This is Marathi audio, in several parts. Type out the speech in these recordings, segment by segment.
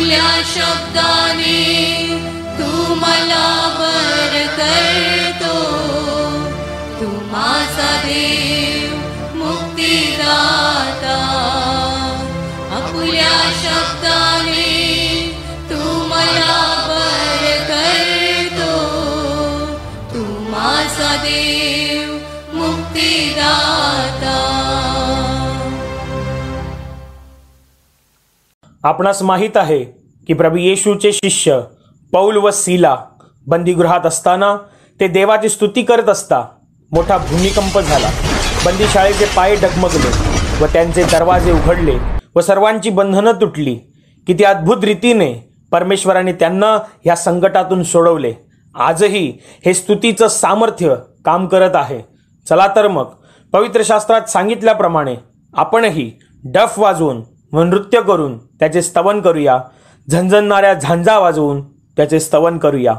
आपुल्या शब्दाने तू मला वर करतो, तू माझा देव मुक्तिदाता। आपुल्या शब्दाने तू मला वर करतो, तू माझा देव मुक्तिदाता। आपणास माहीत आहे की प्रभू येशूचे शिष्य पौल व सीला बंदीगृहात असताना ते देवाची स्तुती करत असता मोठा भूमिकंप झाला। बंदीशाळेचे पाय डगमगले व त्यांचे दरवाजे उघडले व सर्वांची बंधनं तुटली। किती अद्भुत रीतीने परमेश्वराने त्यांना या संकटातून सोडवले। आजही हे स्तुतीचं सामर्थ्य काम करत आहे। चला तर मग पवित्र शास्त्रात सांगितल्याप्रमाणे आपणही डफ वाजवून व नृत्य करून त्याचे स्तवन करूया, झणझणणाऱ्या झांजा वाजवून त्याचे स्तवन करूया।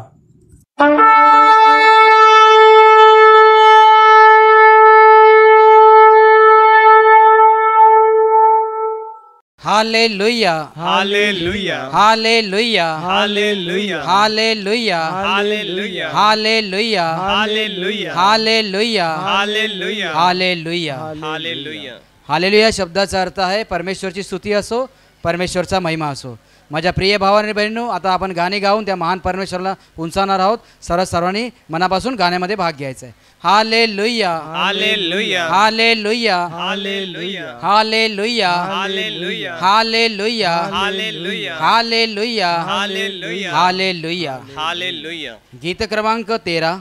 हालेलुया हालेलुया हालेलुया हालेलुया हालेलुया हालेलुया हालेलुया हालेलुया हालेलुया हालेलुया हालेलुया हालेलुया। हालेलुया शब्दाचा अर्थ आहे परमेश्वरची स्तुती असो, परमेश्वरचा महिमा असो। माझ्या प्रिय भावाने बहिणींनो, आता आपण गाणी गाऊन त्या महान परमेश्वराला उंचावणार आहोत। सर्वांनी मनापासून गाण्यामध्ये भाग घ्यायचा आहे। हालेलुया हालेलुया हालेलुया हालेलुया हालेलुया हालेलुया हालेलुया हालेलुया हालेलुया हालेलुया हालेलुया हालेलुया। गीत क्रमांक 13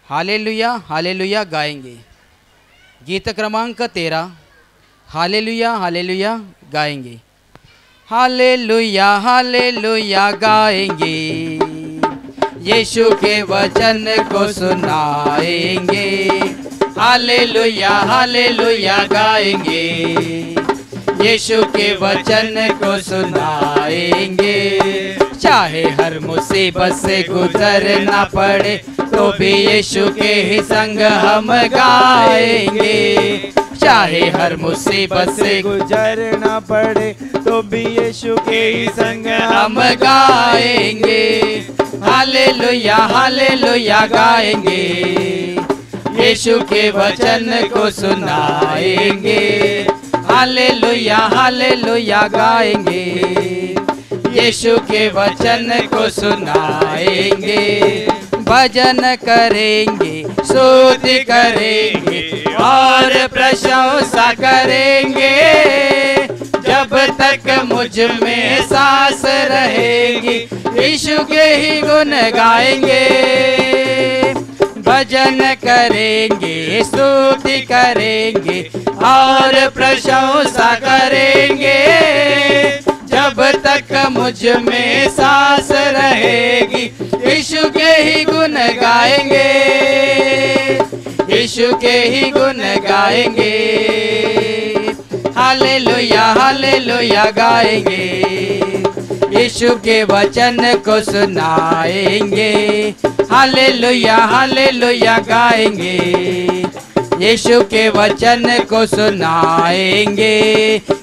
हालेलुया हालेलुया गाएंगे। गीत क्रमांक 13 हालेलुया हालेलुया गाएंगे। हालेलुया हालेलुया गाएंगे, यीशु के वचन को सुनाएंगे। हालेलुया हालेलुया गाएंगे, यीशु के वचन को सुनाएंगे। चाहे हर मुसीबत से गुजरना पड़े तो भी यीशु के ही संग हम गाएंगे। चाहे हर मुसीबत से गुजरना पड़े तो भी यीशु के ही संग हम गाएंगे। हालेलुया हालेलुया गाएंगे, यीशु के वचन को सुनाएंगे। हालेलुया हालेलुया गाएंगे, यीशु के वचन को सुनाएंगे। भजन करेंगे, स्तुति करेंगे और प्रशंसा करेंगे। जब तक मुझ में सांस रहेगी, यीशु के ही गुण गाएंगे। भजन करेंगे, स्तुति करेंगे और प्रशंसा करेंगे। जब तक मुझ में सांस रहेगी, यीशु के ही गुण गाएंगे। यीशु के ही गुण गाएंगे। हालेलुया हालेलुया गाएंगे, यीशु के वचन को सुनाएंगे। हालेलुया हालेलुया गाएंगे, यीशु के वचन को सुनाएंगे।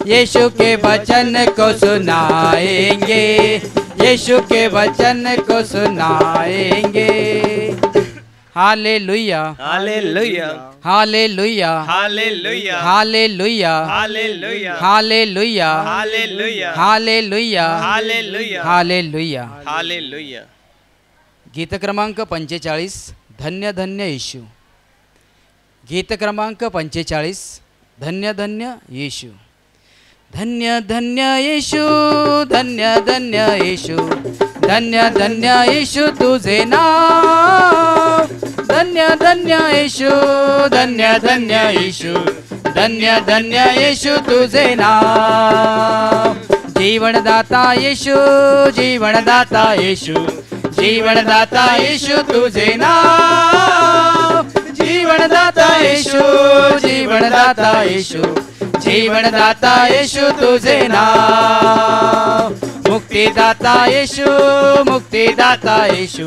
यीशु के वचन को सुनाएंगे, यीशु के वचन को सुनाएंगे। हालेलुया हालेलुया हालेलुया हालेलुया हालेलुया हालेलुया हालेलुया हालेलुया हालेलुया हालेलुया हालेलुया। हालेलुया। गीत क्रमांक 45 धन्य धन्य येशू। गीत क्रमांक 45 धन्य धन्य येशू। धन्य धन्य येशू, धन्य धन्य येशू, धन्य धन्य येशू तुझे नाव। धन्य धन्य येशू, धन्य धन्य येशू, धन्य धन्य येशू तुझे नाव। जीवनदाता येशू, जीवनदाता येशू, जीवनदाता येशू तुझे नाव। जीवनदाता येशू, जीवनदाता येशू, जीवनदाता येशू तुझे नाव। मुक्तिदाता येशू, मुक्तिदाता येशू,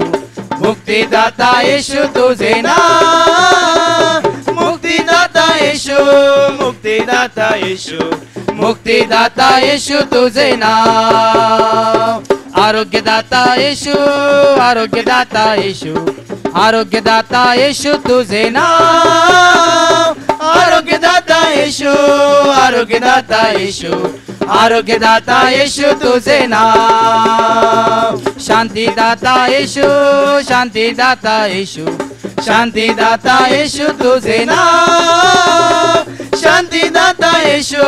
मुक्तिदाता येशू तुझे नाव। मुक्तिदाता येशू, मुक्तिदाता येशू, मुक्तिदाता येशू तुझे नाव, आरोग्यदाता येशू, आरोग्यदाता येशू, आरोग्यदाता येशू तुझे नाव, आरोग्यदाता येशू, आरोग्यदाता येशू, आरोग्यदाता येशू तुझे नाव, शांतीदाता येशू, शांतीदाता येशू, शांतीदाता येशू तुझे नाव, शांतीदाता येशू,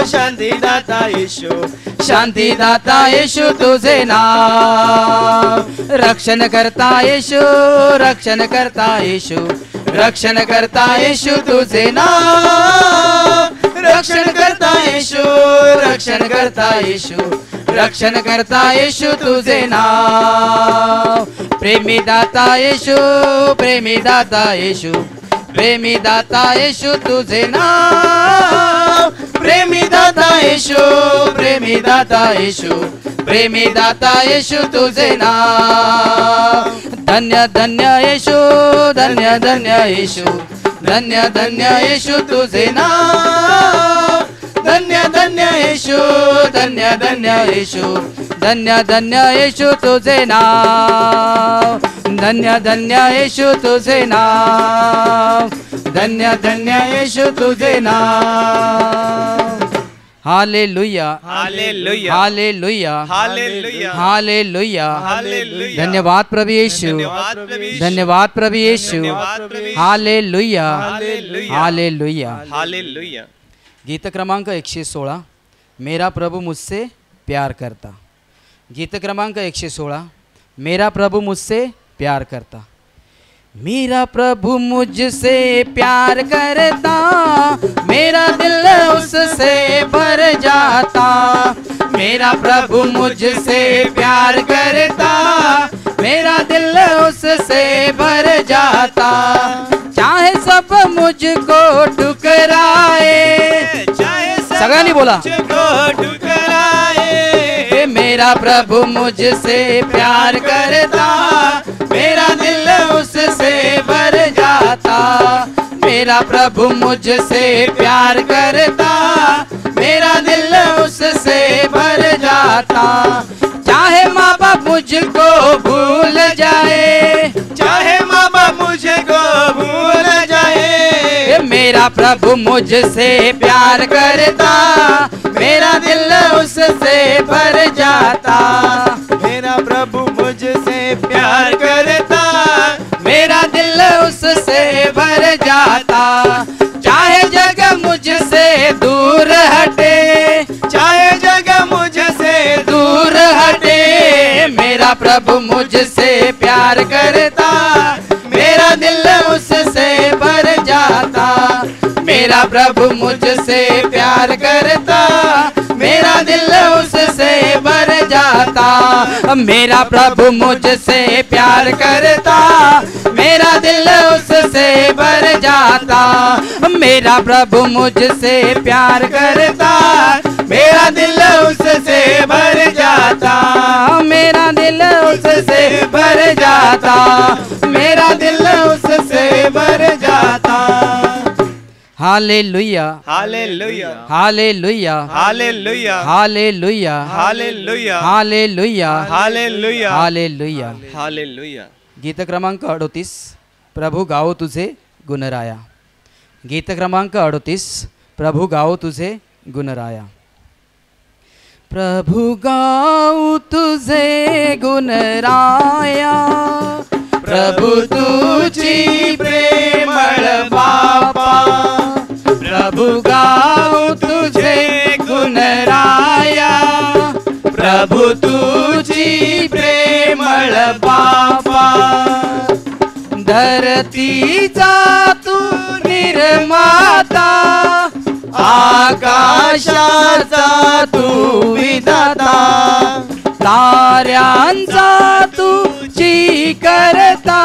शांतीदाता येशू, शांतीदाता येशू तुझे नाव, रक्षण करता येशू, रक्षण करता येशू, रक्षण करता येशू तुझे नाव, रक्षण करता येशू, रक्षण करता येशू, रक्षण करता येशू तुझे नाव, प्रेमी दाता येशू, प्रेमी दाता येशू, प्रेमी दाता येशू तुझे नाव, प्रेमी दाता येशू, प्रेमी दाता येशू, प्रेमी दाता येशू तुझे नाव, धन्य धन्य येशू, धन्य धन्य येशू, धन्य धन्य येशू तुझे नाव, धन्य धन्य येशू, धन्य धन्य येशू, धन्य धन्य येशू तुझे नाव, धन्य धन्य येशू तुझे नाव, धन्य धन्य येशू तुझे नाव. हालेलुया, हालेलुया, हालेलुया, हालेलुया, हालेलुया. हालेलुया. धन्यवाद प्रभु येशू, धन्यवाद प्रभु यीशु. धन्यवाद प्रभु येशू. धन्यवाद प्रभु यीशु. हालेलुया, हालेलुया. हालेलुया. हालेलुया. गीत क्रमांक 116, मेरा प्रभु मुझसे प्यार करता. गीत क्रमांक 116, मेरा प्रभु मुझसे प्यार करता. मेरा प्रभु मुझसे प्यार करता, मेरा दिल उससे भर जाता, मेरा प्रभु मुझसे प्यार करता, मेरा दिल उससे भर जाता, चाहे सब मुझको ठुकराए, चाहे सब सगळ्यांनी बोला, मुझको ठुकराए, मेरा प्रभु मुझसे प्यार करता, मेरा दिल उससे भर जाता, मेरा प्रभु मुझसे प्यार करता, मेरा दिल उससे भर जाता, चाहे माँ बाप मुझको भूल जाए, चाहे माँ बाप मुझको भूल जाए, मेरा प्रभु मुझसे प्यार करता, मेरा दिल उससे भर जाता, मेरा प्रभु मुझसे प्यार करता, मेरा दिल उससे भर जाता, चाहे जगह मुझसे दूर हटे, चाहे जगह मुझसे दूर हटे, मेरा प्रभु मुझसे प्यार करता, मेरा दिल उससे भर जाता, मेरा प्रभु मुझसे प्यार करता, मेरा दिल उससे भर जाता, मेरा प्रभु मुझसे प्यार करता, मेरा दिल उससे भर जाता, मेरा प्रभु मुझसे प्यार करता, मेरा दिल उससे भर जाता, मेरा दिल उससे भर जाता, मेरा दिल उससे भर जाता. हालेलुया, हालेलुया, हालेलुया, हालेलुया, हालेलुया, हालेलुया, हालेलुया, हालेलुया, हालेलुया. हालेलुया. गीत क्रमांक 38, प्रभु गाओ तुझे गुणराया. गीत क्रमांक 38, प्रभु गाओ तुझे गुणराया. प्रभु गाओ तुझे गुणराया, प्रभु तुझी प्रेमळ बापा, प्रभु गाओ तुझे गुणराया, प्रभु तुझी प्रेमळ बापा, धरतीचा तू निर्माता, आकाशाचा तू विधाता, ताऱ्यांचा तुझी करता,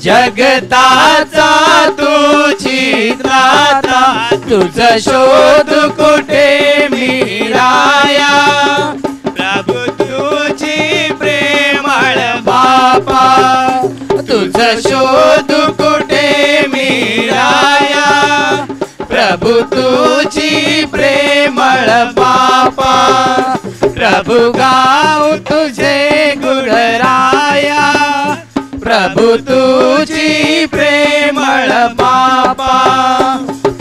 जगताचा तुझी त्राता, तुझ शोध कुठे मिळाया, प्रभु तुझी प्रेमळ बापा, तुझ शोध कुठे मिळाया, प्रभु तुझी प्रेमळ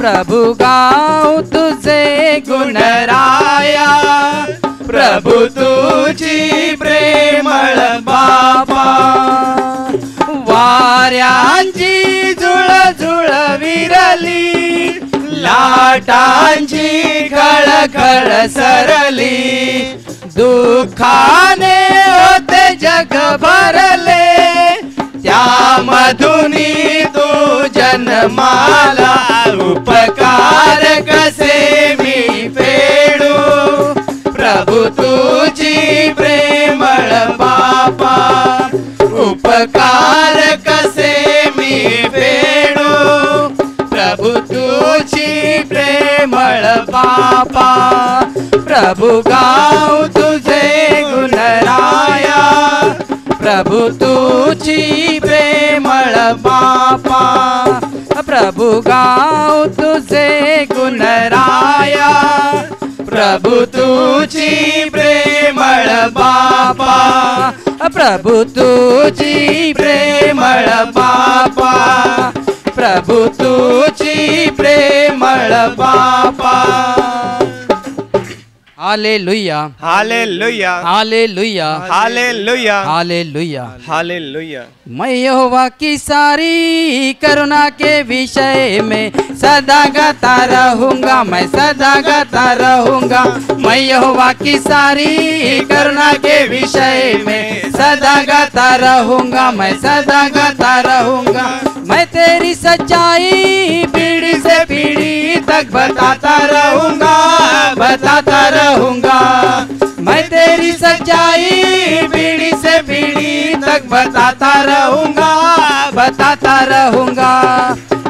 प्रभु गाऊं तुझे गुणराया, प्रभु तुझी प्रेमळ बापा. वाऱ्यांची झुळझुळ विरली, लाटांची खळखळ सरली, दुःखाने होते जग भरले, त्यामधुनी तू जन्माला. उपकार कसे मी फेडू, प्रभु तुझी प्रेमळ बापा. उपकार कसे मी फेडू, प्रभु तुझी प्रेमळ बापा. प्रभु गाऊं तुझे गुणराया, प्रभु तुझी प्रेमळ बापा. प्रभु गाऊं तुझे गुणराया, प्रभु तुझी प्रेमळ बापा. प्रभु तुझी प्रेमळ बापा. प्रभु तुझी प्रेमळ बापा. हालेलुया, हालेलुया, हालेलुया, हालेलुया, हालेलुया. हालेलुया. मैं यहोवा की सारी करुणा के विषय में सदा गाता रहूंगा, मैं सदा गाता रहूंगा. मैं यहोवा की सारी करुणा के विषय में सदा गाता रहूंगा, मैं सदा गाता रहूंगा. मैं तेरी सच्चाई पीढ़ी से पीढ़ी तक बताता रहूंगा, बताता रहूंगा. मैं तेरी सच्चाई पीढ़ी से पीढ़ी तक बताता रहूंगा, बताता रहूंगा.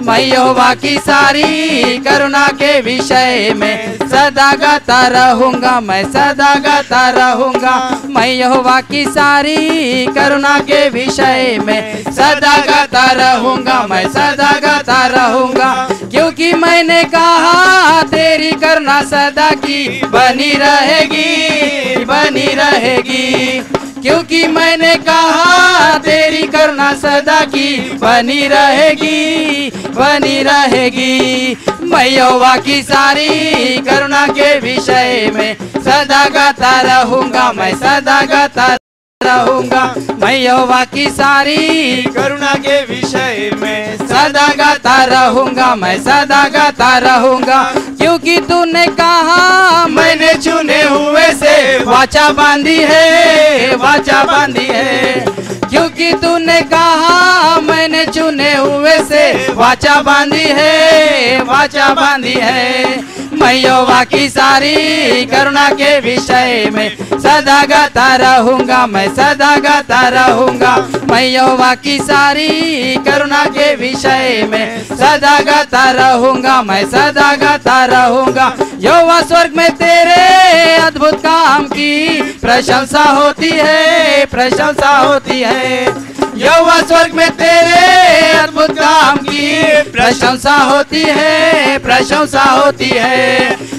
मैं यहोवा की सारी करुणा के विषय में सदा गाता रहूंगा, मैं सदा गाता रहूंगा. मैं यहोवा की सारी करुणा के विषय में सदा गाता रहूंगा, मैं सदा गाता रहूंगा. क्योंकि मैंने कहा तेरी करुणा सदा की बनी रहेगी, बनी रहेगी. क्योंकि मैंने कहा तेरी करुणा सदा की बनी रहेगी, बनी रहेगी. मैं यहोवा की सारी करुणा के विषय में सदा गाता रहूंगा, मैं सदा गाता रहूंगा. मैं यहोवा की सारी करुणा के विषय में सदा गाता रहूंगा, मैं सदा गाता रहूंगा. क्योंकि तूने कहा मैंने चुने हुए से वाचा बांधी है, वाचा बांधी है. क्योंकि तूने कहा मैंने चुने हुए से वाचा बांधी है, वाचा बांधी है. मैं यहोवा की सारी करुणा के विषय में सदा गाता रहूंगा, मैं सदा गाता रहूंगा. मैं यहोवा की सारी करुणा के विषय में सदा गाता रहूंगा, मैं सदा गाता रहूंगा. यहोवा स्वर्ग में तेरे अद्भुत काम की प्रशंसा होती है, प्रशंसा होती है. यहोवा स्वर्ग में तेरे अद्भुत काम की प्रशंसा होती है, प्रशंसा होती है.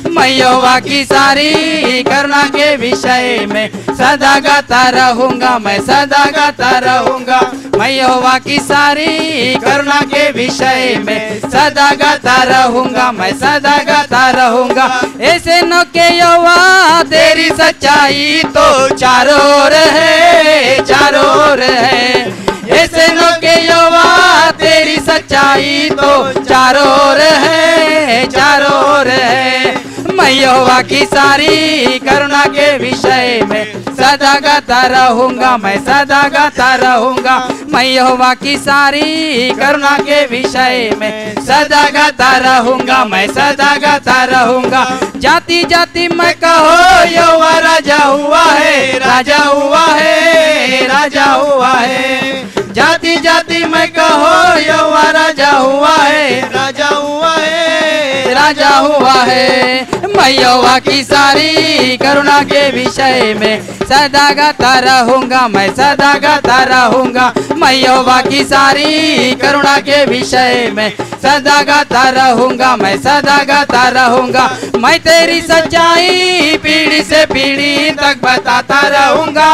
मैं यहोवा की सारी करुणा के विषय में सदा गाता रहूंगा, मैं सदा गाता रहूंगा. मैं यहोवा की सारी करुणा के विषय में सदा गाता रहूंगा, मैं सदा गाता रहूंगा. ऐसे न के यहोवा तेरी सच्चाई तो चारों ओर है, चारों ओर है. ऐसे न के यहोवा तेरी सच्चाई तो चारों ओर है, चारों ओर है. मैं यहोवा की सारी करुणा के विषय में सदा गाता रहूंगा, मैं सदा गाता रहूंगा. मैं यहोवा की सारी करुणा के विषय में सदा गाता रहूंगा, मैं सदा गाता रहूंगा. जाति जाति मैं कहो यहोवा राजा हुआ है, राजा हुआ है, राजा हुआ है. जाति जाति मैं कहो यहोवा राजा हुआ है, राजा हुआ है, राजा हुआ है। मैं यहोवा की सारी करुणा के विषय में सदा गाता रहूंगा, मैं सदा गाता रहूंगा। मैं यहोवा की सारी करुणा के विषय में सदा गाता रहूंगा, मैं सदा गाता रहूंगा। मैं तेरी सच्चाई पीढ़ी से पीढ़ी तक बताता रहूंगा,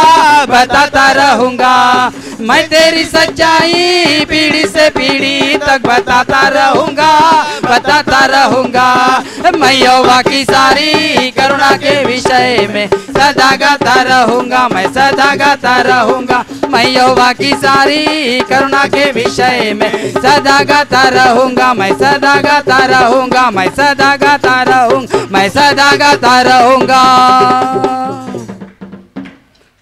बताता रहूंगा। मैं तेरी सच्चाई पीढ़ी से पीढ़ी तक बताता रहूंगा, बताता रहूंगा। मैं यहोवा की सारी करुणा के विषय में सदा गाता रहूंगा, मैं सदा गाता रहूंगा। मैं यहोवा की सारी करुणा के विषय में सदा गाता रहूंगा, मैं सदा गाता रहूंगा, मैं सदा गाता रहूंगा, मैं सदा गाता रहूंगा।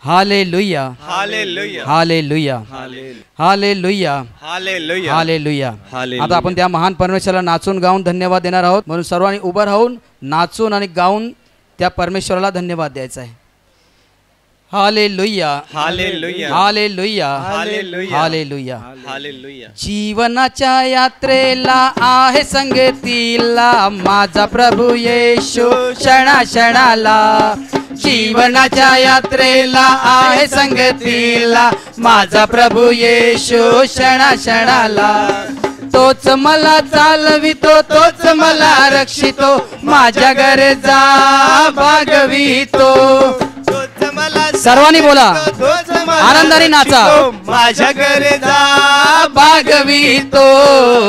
हालेलुया, हालेलुया, हालेलुया, हालेलुया, हालेलुया, हालेलुया। हालेलुया। आता आपण त्या महान परमेश्वराला नाचून गाऊन धन्यवाद देणार आहोत, म्हणून सर्वांनी उभं राहून नाचून आणि गाऊन त्या परमेश्वराला धन्यवाद द्यायचा आहे। हालेलुया, हालेलुया, हालेलुया, हालेलुया, हालेलुया। हालेलुया। जीवनाच्या यात्रेला आहे संगतीला माझा प्रभू येशू क्षणा क्षणाला। जीवनाच्या यात्रेला आहे संगतीला माझा प्रभू येशू क्षणा क्षणाला। तोच मला चालवितो, तोच मला रक्षितो, माझ्या गरजा भागवितो। सर्वांनी बोला, आनंदाने नाचा। माझ्या गरजा भागवितो,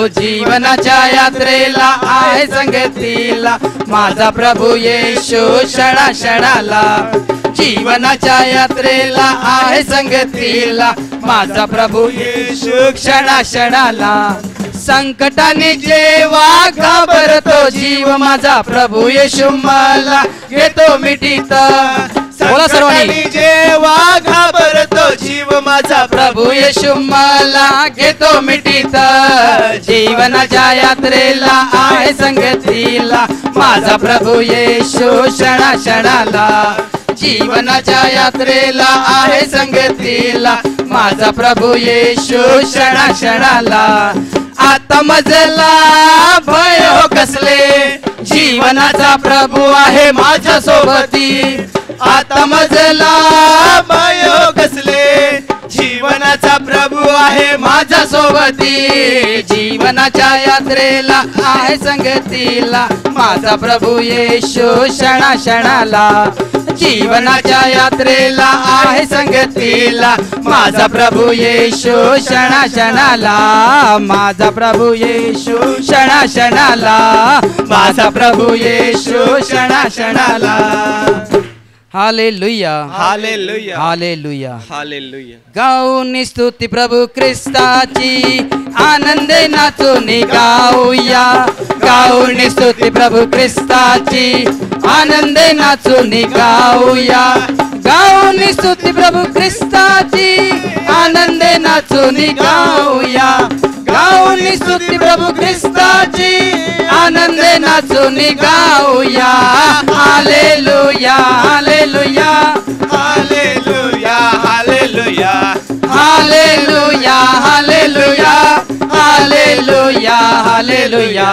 जीवनाच्या यात्रेला आहे संगतीला माझा प्रभू येशू क्षणा क्षणाला। जीवनाच्या यात्रेला आहे संगतीला माझा प्रभू येशू क्षणा क्षणाला। संकटाने जेव्हा घाबरतो जीव माझा प्रभू येशू मला घेतो मिठीत। बोला सर्वांनी, जेव्हा घाबरतो जीव माझा प्रभू येशू मला घेतो मिठीत। जीवनाच्या यात्रेला आहे संगतीला माझा प्रभू येशू क्षणा क्षणाला। जीवनाच्या यात्रेला आहे संगतीला माझा प्रभू येशू क्षणा क्षणाला। आता मजला भय हो कसले, जीवनाचा प्रभू आहे माझ्या सोबती। आता मजला भय हो कसले, जीवनाचा प्रभू आहे माझ्या सोबती। जीवनाच्या यात्रेला आहे संगतीला माझा प्रभू येशू क्षणा क्षणाला। जीवनाच्या यात्रेला आहे संगतीला माझा प्रभू येशू क्षणा क्षणाला। माझा प्रभू येशू क्षणा क्षणाला, माझा प्रभू येशू क्षणा क्षणाला। हालेलुया, हालेलुया, हालेलुया, हालेलुया। गाऊन स्तुती प्रभू ख्रिस्ताची आनंदे नाचून गाऊया। गाऊन स्तुती प्रभू ख्रिस्ताची आनंदे नाचून गाऊया। गाऊन स्तुती प्रभू ख्रिस्ताची आनंदे नाचून गाऊया। गाऊन स्तुती प्रभू ख्रिस्ताची आनंदे नाचून गाऊया। हालेलुया, हालेलुया, हालेलुया, हालेलुया, हालेलुया, हालेलुया, हालेलुया, हालेलुया।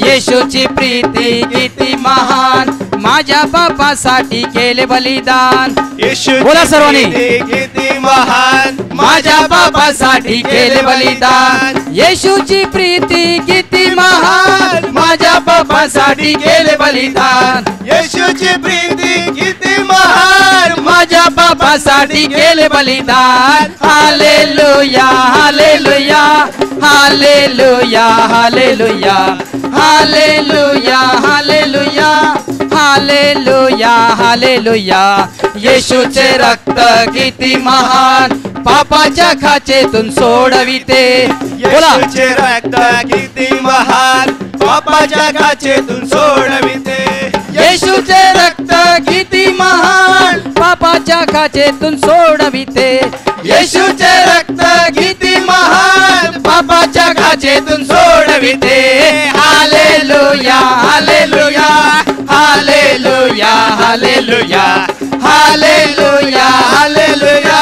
येशूची प्रीती किती महान, माझ्या बापासाठी केले बलिदान। येशूची बोला सर्वांनी, प्रीती किती महान, माझ्या बापासाठी केले बलिदान। येशूची प्रीती किती महान, माझ्या बापासाठी केले बलिदान। येशूची प्रीती किती महान, माझ्या बापासाठी केले बलिदान। हालेलुया, हालेलुया, हालेलुया, हालेलुया, हालेलुया, हालेलुया, हालेलुया, हालेलुया। येशूचे रक्त किती महान, पापाच्या खाचेतून सोडविते। बोला, येशूचे रक्त किती महान, पापाच्या खाचेतून सोडविते। येशूचे रक्त किती महान, पापाच्या खाचेतून सोडविते। येशूचे रक्त किती महान, पापाच्या खाचेतून सोडविते। हालेलुया, हालेलुया, हालेलुया, हालेलुया, हालेलुया, हालेलुया, हालेलुया,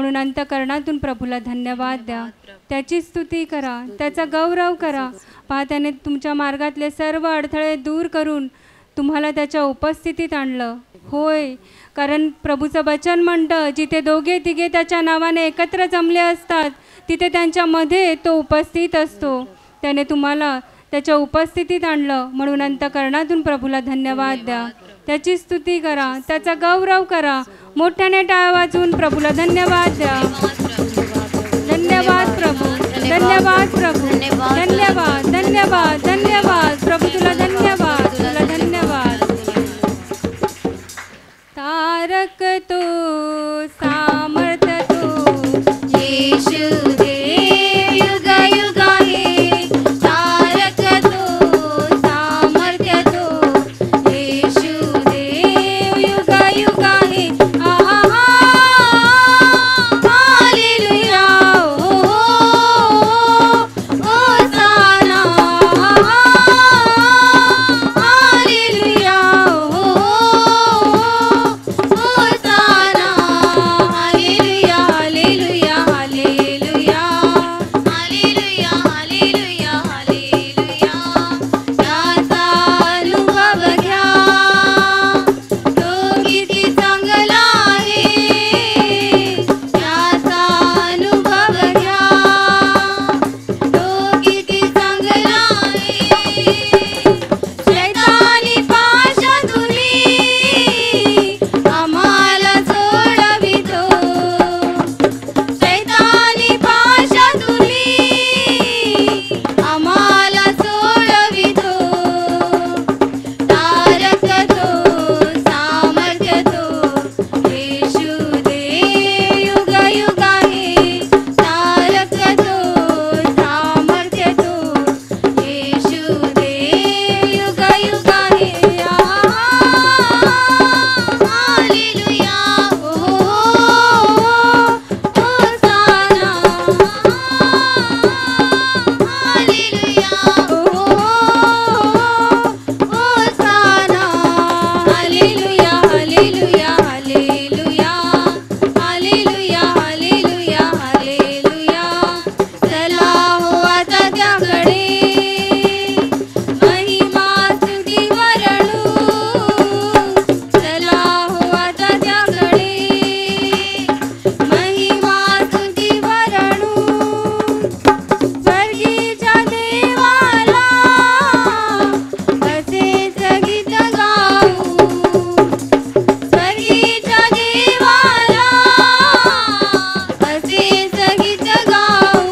म्हणून अंतःकरणातून प्रभूला धन्यवाद द्या. त्याची स्तुती करा, त्याचा गौरव करा. पहा, त्याने तुमच्या मार्गातले सर्व अडथळे दूर करून तुम्हाला त्याच्या उपस्थितीत आणलं. होय, कारण प्रभूचं वचन म्हणतं, जिथे दोघे तिघे त्याच्या नावाने एकत्र जमले असतात तिथे त्यांच्यामध्ये तो उपस्थित असतो. त्याने तुम्हाला त्याच्या उपस्थितीत आणलं, म्हणून अंतःकरणातून प्रभूला धन्यवाद द्या. त्याची स्तुती करा, त्याचा गौरव करा. मोठ्याने टाळ्या वाजवून प्रभूला धन्यवाद द्या. धन्यवाद प्रभू, धन्यवाद प्रभू, धन्यवाद, धन्यवाद, धन्यवाद प्रभू, तुला धन्यवाद, तुला धन्यवाद. तारक तो, सामर्थ्य तो, येशू देव युग युग आहे. तारक तो, सामर्थ्य तो, येशू देव युग युग आहे. आहा, हालेलुया, ओ होसाना, हालेलुया, ओ होसाना, हालेलुया, हालेलुया, हालेलुया, हालेलुया, हालेलुया, हालेलुया. त्याचा अनुभव घ्या, तो किती चांगला आहे. त्याचा अनुभव घ्या, तो किती चांगला आहे. शैतानी पाशातून आम्हाला सोडवितो. शैतानी पाशातून आम्हाला सोडवितो. तारक तो, सामर्थ्य तो, येशू देव युग युग आहे. तारक तो, सामर्थ्य तो, येशू देव युग युग आहे. हालेलुया, ओ होसाना, हालेलुया, ओ होसाना, हालेलुया, हालेलुया, हालेलुया, हालेलुया, हालेलुया, हालेलुया. चला हो आता त्याकडे, महिमा स्तुती वर्णू. चला हो आता त्याकडे, महिमा स्तुती वर्णू. स्वर्गीच्या देवाला असेच गीत गाऊ. स्वर्गीच्या देवाला असेच गीत गाऊ.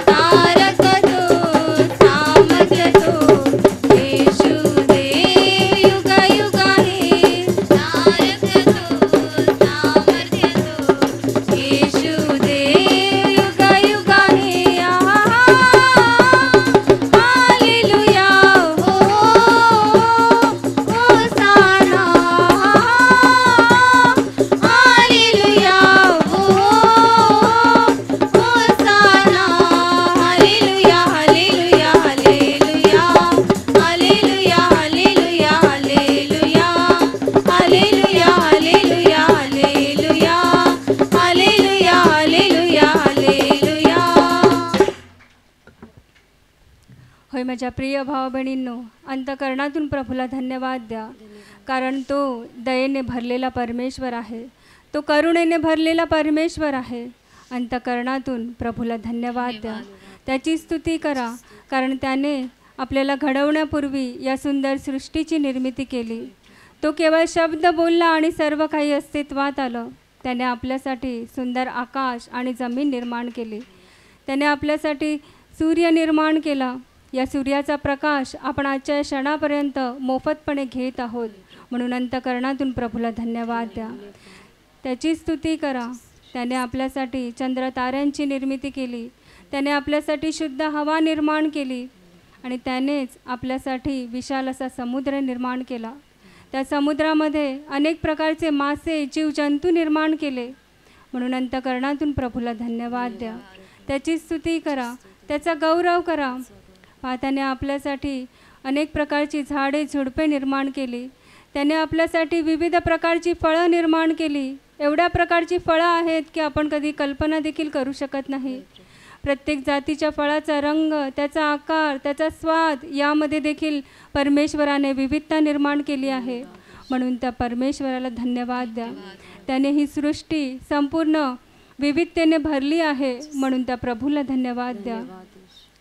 तारक तो, सामर्थ्य तो, येशू देव युग युग आहे. तारक तो, सामर्थ्य तो, येशू देव युग युग आहे. हालेलुया, ओ होसाना, हालेलुया, ओ होसाना, हालेलुया, हालेलुया, हालेलुया, हालेलुया, हालेलुया, हालेलुया, हालेलुया, हालेलुया, हालेलुया, हालेलुया, हालेलुया, हालेलुया. होय, माझ्या प्रिय भावा बहिणींनो, अंतःकरणातून प्रभूला धन्यवाद द्या. कारण तो दयेने भरलेला परमेश्वर आहे, तो करुणेने भरलेला परमेश्वर आहे. अंतःकरणातून प्रभूला धन्यवाद द्या, त्याची स्तुती करा. कारण त्याने आपल्याला घडवण्यापूर्वी या सुंदर सृष्टीची निर्मिती केली. तो केवळ शब्द बोलला आणि सर्व काही अस्तित्वात आलं. त्याने आपल्यासाठी सुंदर आकाश आणि जमीन निर्माण केली. त्याने आपल्यासाठी सूर्य निर्माण केला. या सूर्याचा प्रकाश आपण आजच्या क्षणापर्यंत मोफतपणे घेत आहोत. म्हणून अंतःकरणातून प्रभूला धन्यवाद द्या, त्याची स्तुती करा. त्याने आपल्यासाठी चंद्र ताऱ्यांची निर्मिती केली. त्याने आपल्यासाठी शुद्ध हवा निर्माण केली आणि त्यानेच आपल्यासाठी विशाल असा समुद्र निर्माण केला. त्या समुद्रामध्ये अनेक प्रकारचे मासे, जीवजंतू निर्माण केले. म्हणून अंतःकरणातून प्रभूला धन्यवाद द्या, त्याची स्तुती करा, त्याचा गौरव करा. त्याने आपल्यासाठी अनेक प्रकारची झाडे झुडपे निर्माण केली. त्याने आपल्यासाठी विविध प्रकारची फळं निर्माण केली. एवढ्या प्रकारची फळं आहेत की आपण कधी कल्पना देखील करू शकत नाही. प्रत्येक जातीच्या फळाचा रंग, त्याचा आकार, त्याचा स्वाद यामध्ये देखील परमेश्वराने विविधता निर्माण केली आहे. म्हणून त्या परमेश्वराला धन्यवाद द्या. त्याने ही सृष्टी संपूर्ण विविधतेने भरली आहे, म्हणून त्या प्रभूला धन्यवाद द्या.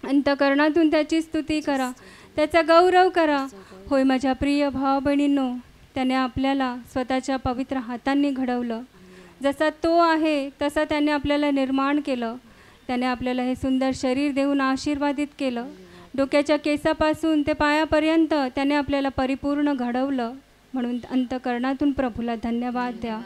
अंतःकरणातून त्याची स्तुती करा, त्याचा गौरव करा. होय माझ्या प्रिय भाव बहिणींनो, त्याने आपल्याला स्वतःच्या पवित्र हातांनी घडवलं. जसा तो आहे तसा त्याने आपल्याला निर्माण केलं. त्याने आपल्याला हे सुंदर शरीर देऊन आशीर्वादित केलं. डोक्याच्या केसापासून ते पायापर्यंत त्याने आपल्याला परिपूर्ण घडवलं. म्हणून अंतःकरणातून प्रभूला धन्यवाद द्या.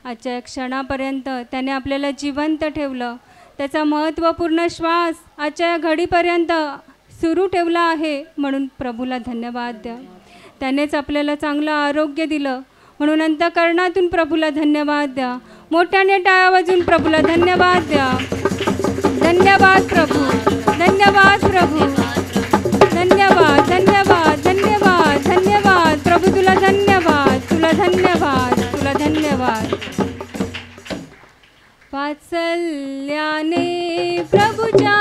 आजच्या या क्षणापर्यंत त्याने आपल्याला जिवंत ठेवलं. त्याचा महत्त्वपूर्ण श्वास आजच्या या घडीपर्यंत सुरू ठेवला आहे, म्हणून प्रभूला धन्यवाद द्या. त्यानेच आपल्याला चांगलं आरोग्य दिलं, म्हणून अंतःकरणातून प्रभूला धन्यवाद द्या. मोठ्याने टाळ्या वाजून प्रभूला धन्यवाद द्या. धन्यवाद प्रभू, धन्यवाद प्रभू, धन्यवाद धन्यवाद धन्यवाद धन्यवाद प्रभू. तुला धन्यवाद, तुला धन्यवाद, तुला धन्यवाद. वात्सल्याने प्रभुच्या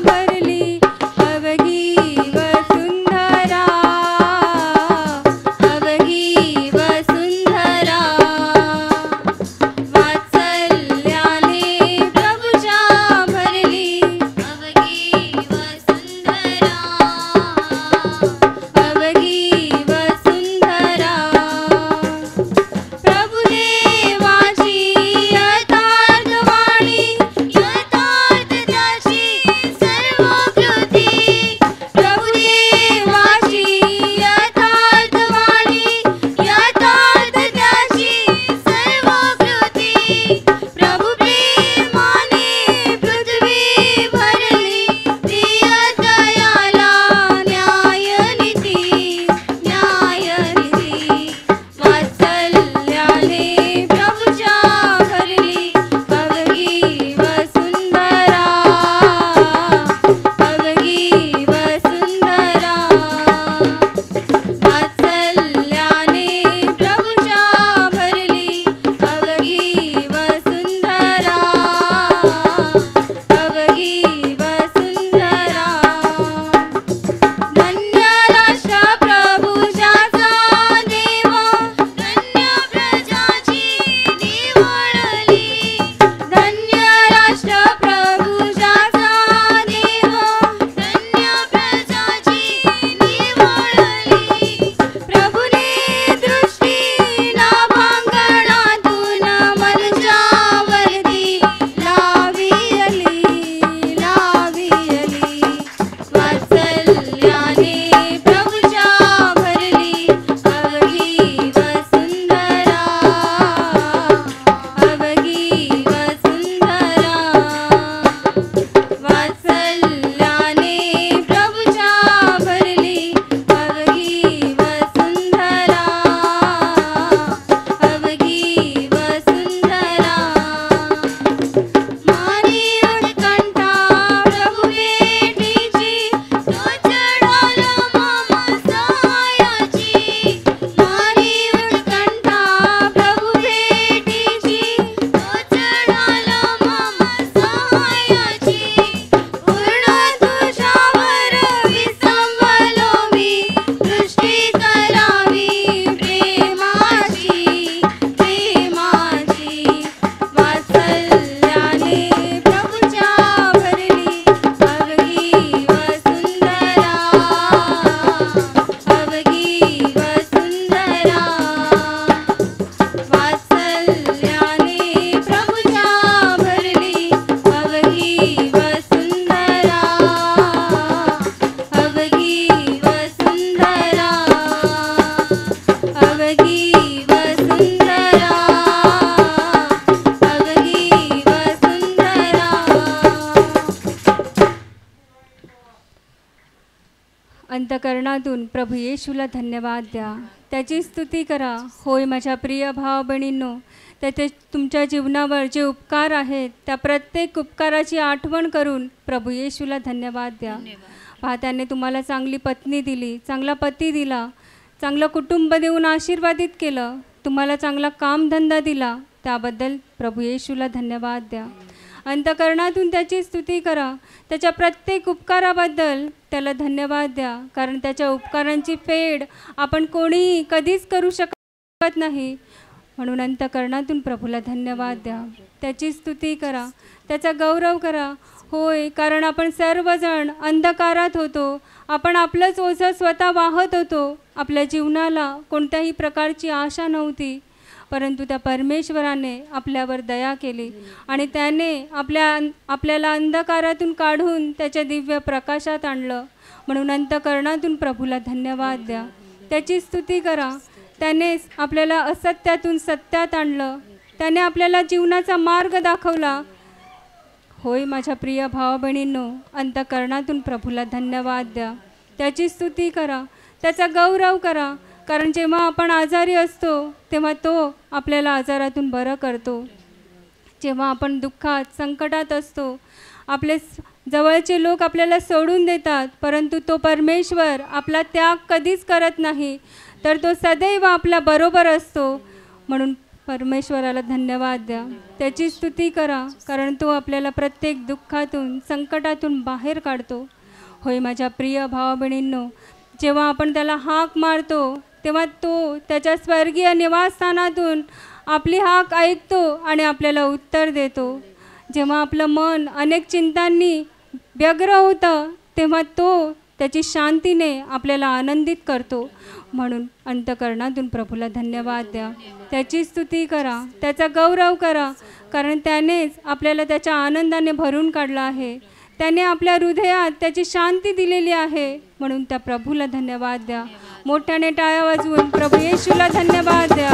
भरली अवघी वसुंधरा, अवघी वसुंधरा. वात्सल्याने प्रभुच्या भरली अवघी वसुंधरा, अवघी वसुंधरा. प्रभुदेवाची अंतकरणातून प्रभू येशूला धन्यवाद द्या, त्याची स्तुती करा. होय माझ्या प्रिय भाव बहिणींनो, त्याचे तुमच्या जीवनावर जे उपकार आहेत त्या प्रत्येक उपकाराची आठवण करून प्रभू येशूला धन्यवाद द्या. पहा, त्याने तुम्हाला चांगली पत्नी दिली, चांगला पती दिला, चांगलं कुटुंब देऊन आशीर्वादित केलं, तुम्हाला चांगला कामधंदा दिला, त्याबद्दल प्रभू येशूला धन्यवाद द्या. अंतःकरणातून त्याची स्तुती करा. त्याच्या प्रत्येक उपकाराबद्दल त्याला धन्यवाद द्या, कारण त्याच्या उपकारांची फेड आपण कोणीही कधीच करू शकत नाही. म्हणून अंतःकरणातून प्रभूला धन्यवाद द्या. त्याची स्तुती करा, त्याचा गौरव करा. होय, कारण आपण सर्वजण अंधकारात होतो. आपण आपलंच ओझं स्वतः वाहत होतो. आपल्या जीवनाला कोणत्याही प्रकारची आशा नव्हती, परंतु त्या परमेश्वराने आपल्यावर दया केली आणि त्याने आपल्याला अंधकारातून काढून त्याच्या दिव्य प्रकाशात आणलं. म्हणून अंतःकरणातून प्रभूला धन्यवाद द्या. त्याची स्तुती करा. त्याने आपल्याला असत्यातून सत्यात आणलं. त्याने आपल्याला जीवनाचा मार्ग दाखवला. होय माझ्या प्रिय भावा बहिणींनो, अंतःकरणातून प्रभूला धन्यवाद द्या. त्याची स्तुती करा, त्याचा गौरव करा, कारण जेव्हा आपण आजारी असतो तेव्हा तो आपल्याला आजारातून बरं करतो. जेव्हा आपण दुःखात संकटात असतो, आपले जवळचे लोक आपल्याला सोडून देतात, परंतु तो परमेश्वर आपला त्याग कधीच करत नाही, तर तो सदैव आपल्या बरोबर असतो. म्हणून परमेश्वराला धन्यवाद द्या. त्याची स्तुती करा, कारण तो आपल्याला प्रत्येक दुःखातून संकटातून बाहेर काढतो. होय माझ्या प्रिय भावा बहिणींनो, जेव्हा आपण त्याला हाक मारतो तेव्हा तो त्याच्या स्वर्गीय निवासस्थानातून आपली हाक ऐकतो आणि आपल्याला उत्तर देतो. जेव्हा आपलं मन अनेक चिंतांनी व्यग्र होतं तेव्हा तो त्याची शांतीने आपल्याला आनंदित करतो. म्हणून अंतःकरणातून प्रभूला धन्यवाद द्या. त्याची स्तुती करा, त्याचा गौरव करा, कारण त्यानेच आपल्याला त्याच्या आनंदाने भरून काढलं आहे. त्याने आपल्या हृदयात त्याची शांती दिलेली आहे. म्हणून त्या प्रभूला धन्यवाद द्या. मोठ्याने टाळ्या वाजवून प्रभू येशूला धन्यवाद द्या.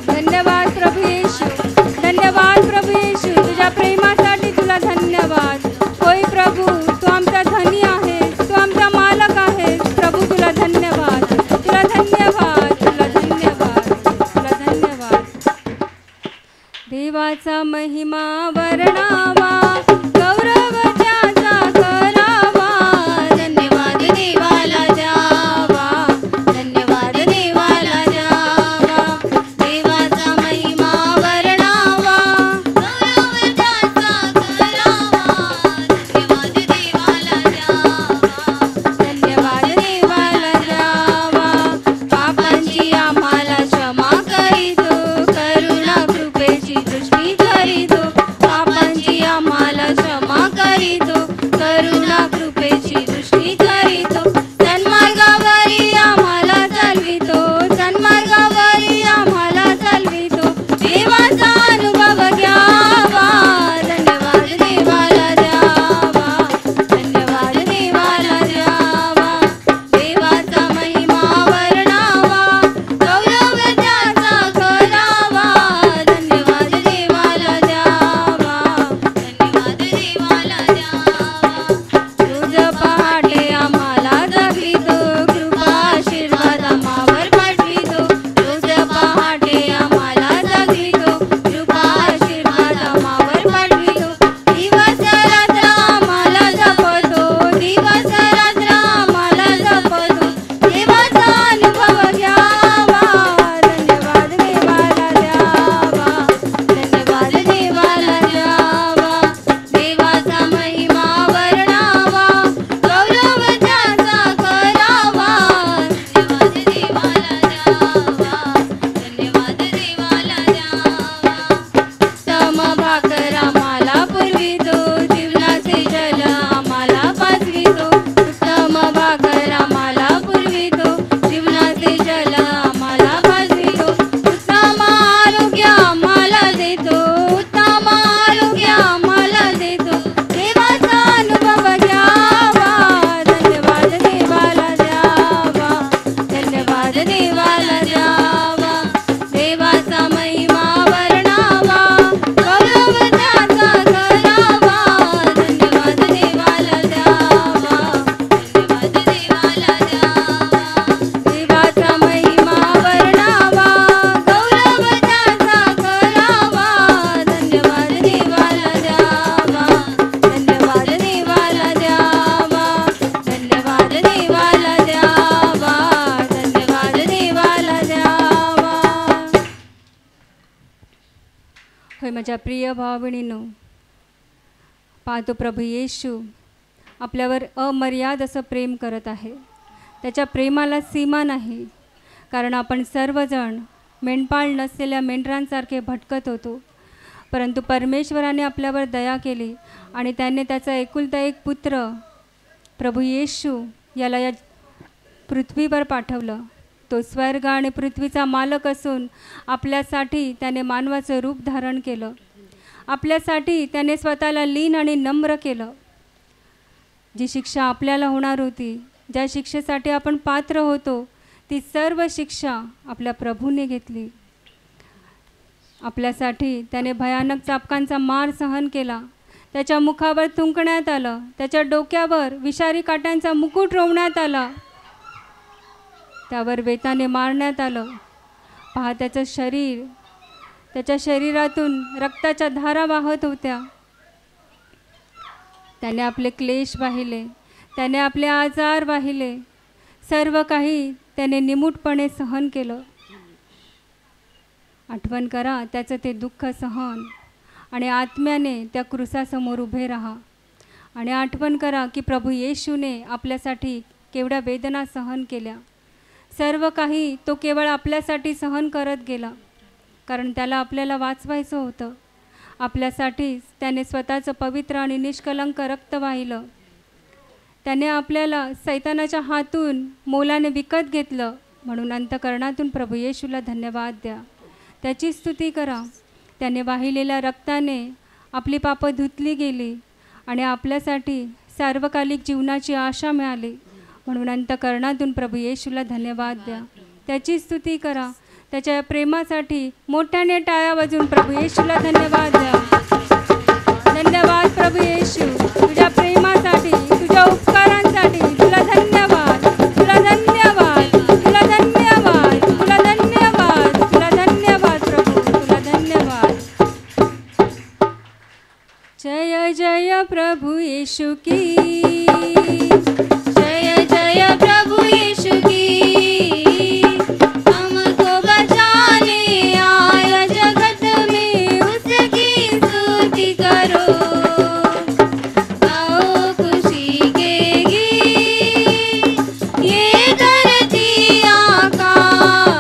धन्यवाद प्रभू येशू, धन्यवाद प्रभू येशू, तुझ्या प्रेमासाठी तुला धन्यवाद. होय प्रभू, तू आमचा धनी आहेस, तू आमचा मालक आहेस. प्रभू तुला धन्यवाद, तुला धन्यवाद, तुला धन्यवाद, तुला धन्यवाद. देवाचा महिमा वर्णावा, गौरव त्याचा करावा. धन्यवाद देवाला द्यावा, धन्यवाद देवाला द्यावा. देवाचा महिमा वर्णावा, गौरव त्याचा करावा. धन्यवाद देवाला द्यावा, धन्यवाद देवाला द्यावा. पापांची आम्हाला क्षमा करीतो, करुणा कृपेची दृष्टी करीतो. पापांची माझ्या प्रिय भावबहिणींनो, पाहतो प्रभू येशू आपल्यावर अमर्याद असं प्रेम करत आहे. त्याच्या प्रेमाला सीमा नाही, कारण आपण सर्वजण मेंढपाळ नसलेल्या मेंढरांसारखे भटकत होतो. परंतु परमेश्वराने आपल्यावर दया केली आणि त्याने त्याचा एकुलता एक पुत्र प्रभू येशू याला या पृथ्वीवर पाठवलं. तो स्वर्ग आणि पृथ्वीचा मालक असून आपल्यासाठी त्याने मानवाचं रूप धारण केलं. आपल्यासाठी त्याने स्वतःला लीन आणि नम्र केलं. जी शिक्षा आपल्याला होणार होती, ज्या शिक्षेसाठी आपण पात्र होतो, ती सर्व शिक्षा आपल्या प्रभूने घेतली. आपल्यासाठी त्याने भयानक चापकांचा मार सहन केला. त्याच्या मुखावर थुंकण्यात आलं, त्याच्या डोक्यावर विषारी काट्यांचा मुकुट रोवण्यात आला, त्यावर वेताने मारण्यात आलं. पहा, त्याच्या शरीरातून रक्ताच्या धारा वाहत होत्या. त्याने आपले क्लेश वाहिले, त्याने आपले आजार वाहिले, सर्व काही त्याने निमूटपणे सहन केलं. आठवण करा त्याचं ते दुःख सहन आणि आत्म्याने त्या क्रूसासमोर उभे राहा. आणि आठवण करा की प्रभू येशूने आपल्यासाठी केवढ्या वेदना सहन केल्या. सर्व काही तो केवळ आपल्यासाठी सहन करत गेला, कारण त्याला आपल्याला वाचवायचं होतं. आपल्यासाठीच त्याने स्वतःचं पवित्र आणि निष्कलंक रक्त वाहिलं. त्याने आपल्याला सैतानाच्या हातून मोलाने विकत घेतलं. म्हणून अंतःकरणातून प्रभू येशूला धन्यवाद द्या, त्याची स्तुती करा. त्याने वाहिलेल्या रक्ताने आपली पापं धुतली गेली आणि आपल्यासाठी सार्वकालिक जीवनाची आशा मिळाली. म्हणून अंतःकरणातून प्रभू येशूला धन्यवाद द्या, त्याची स्तुती करा. त्याच्या प्रेमासाठी मोठ्याने टाळ्या वाजवून प्रभू येशूला धन्यवाद द्या. धन्यवाद प्रभू येशू, तुझ्या प्रेमासाठी, तुझ्या उपकारांसाठी तुला धन्यवाद, तुला धन्यवाद, तुला धन्यवाद, तुला धन्यवाद, तुला धन्यवाद प्रभू, तुला धन्यवाद. जय जय प्रभु यीशु की, जय जय प्रभु यीशु की. हमको बचाने आया जगत में, उसकी स्तुति करो. आओ खुशी के गीत, ये धरती आकाश,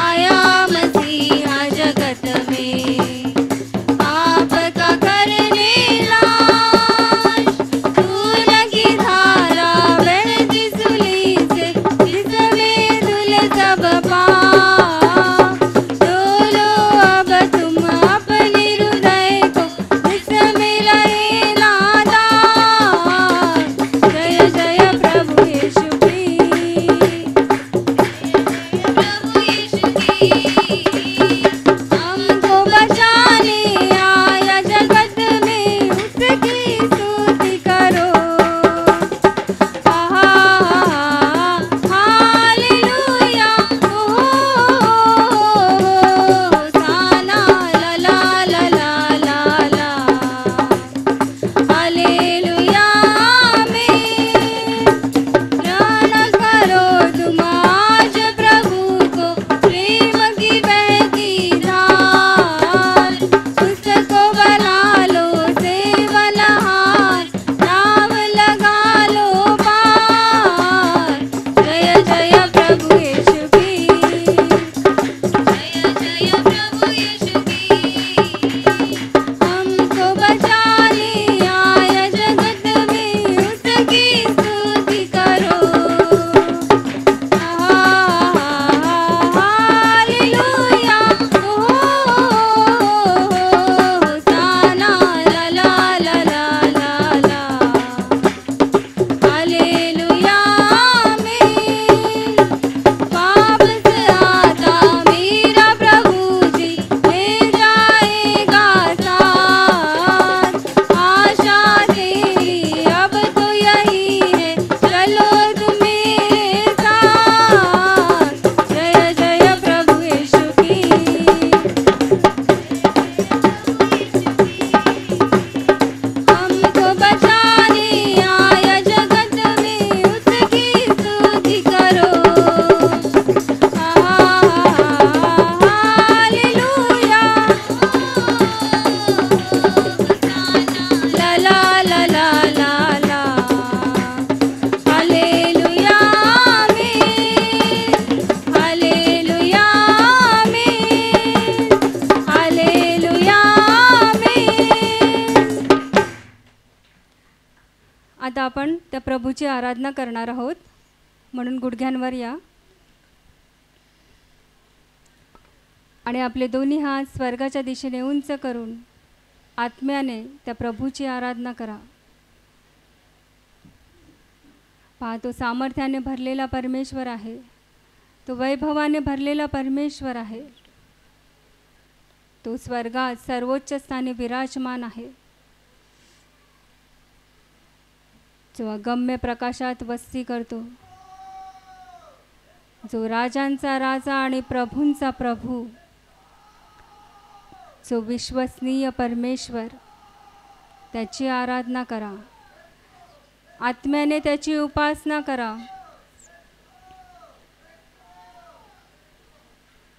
आया मसीहा जगत में. पाप का करने लाश, खून की धारा बहती सूली से, जिसमें धुल सब पाप. डोलो अब तुम अपने हृदय को, आता आपण त्या प्रभूची आराधना करणार आहोत, म्हणून गुडघ्यांवर या आणि आपले दोन्ही हात स्वर्गाच्या दिशेने उंच करून आत्म्याने त्या प्रभूची आराधना करा. पहा, तो सामर्थ्याने भरलेला परमेश्वर आहे, तो वैभवाने भरलेला परमेश्वर आहे, तो स्वर्गात सर्वोच्च स्थानी विराजमान आहे, जो अगम्य प्रकाशात वस्ती करतो, जो राजांचा राजा आणि प्रभूंचा प्रभू, जो विश्वसनीय परमेश्वर. त्याची आराधना करा, आत्म्याने त्याची उपासना करा,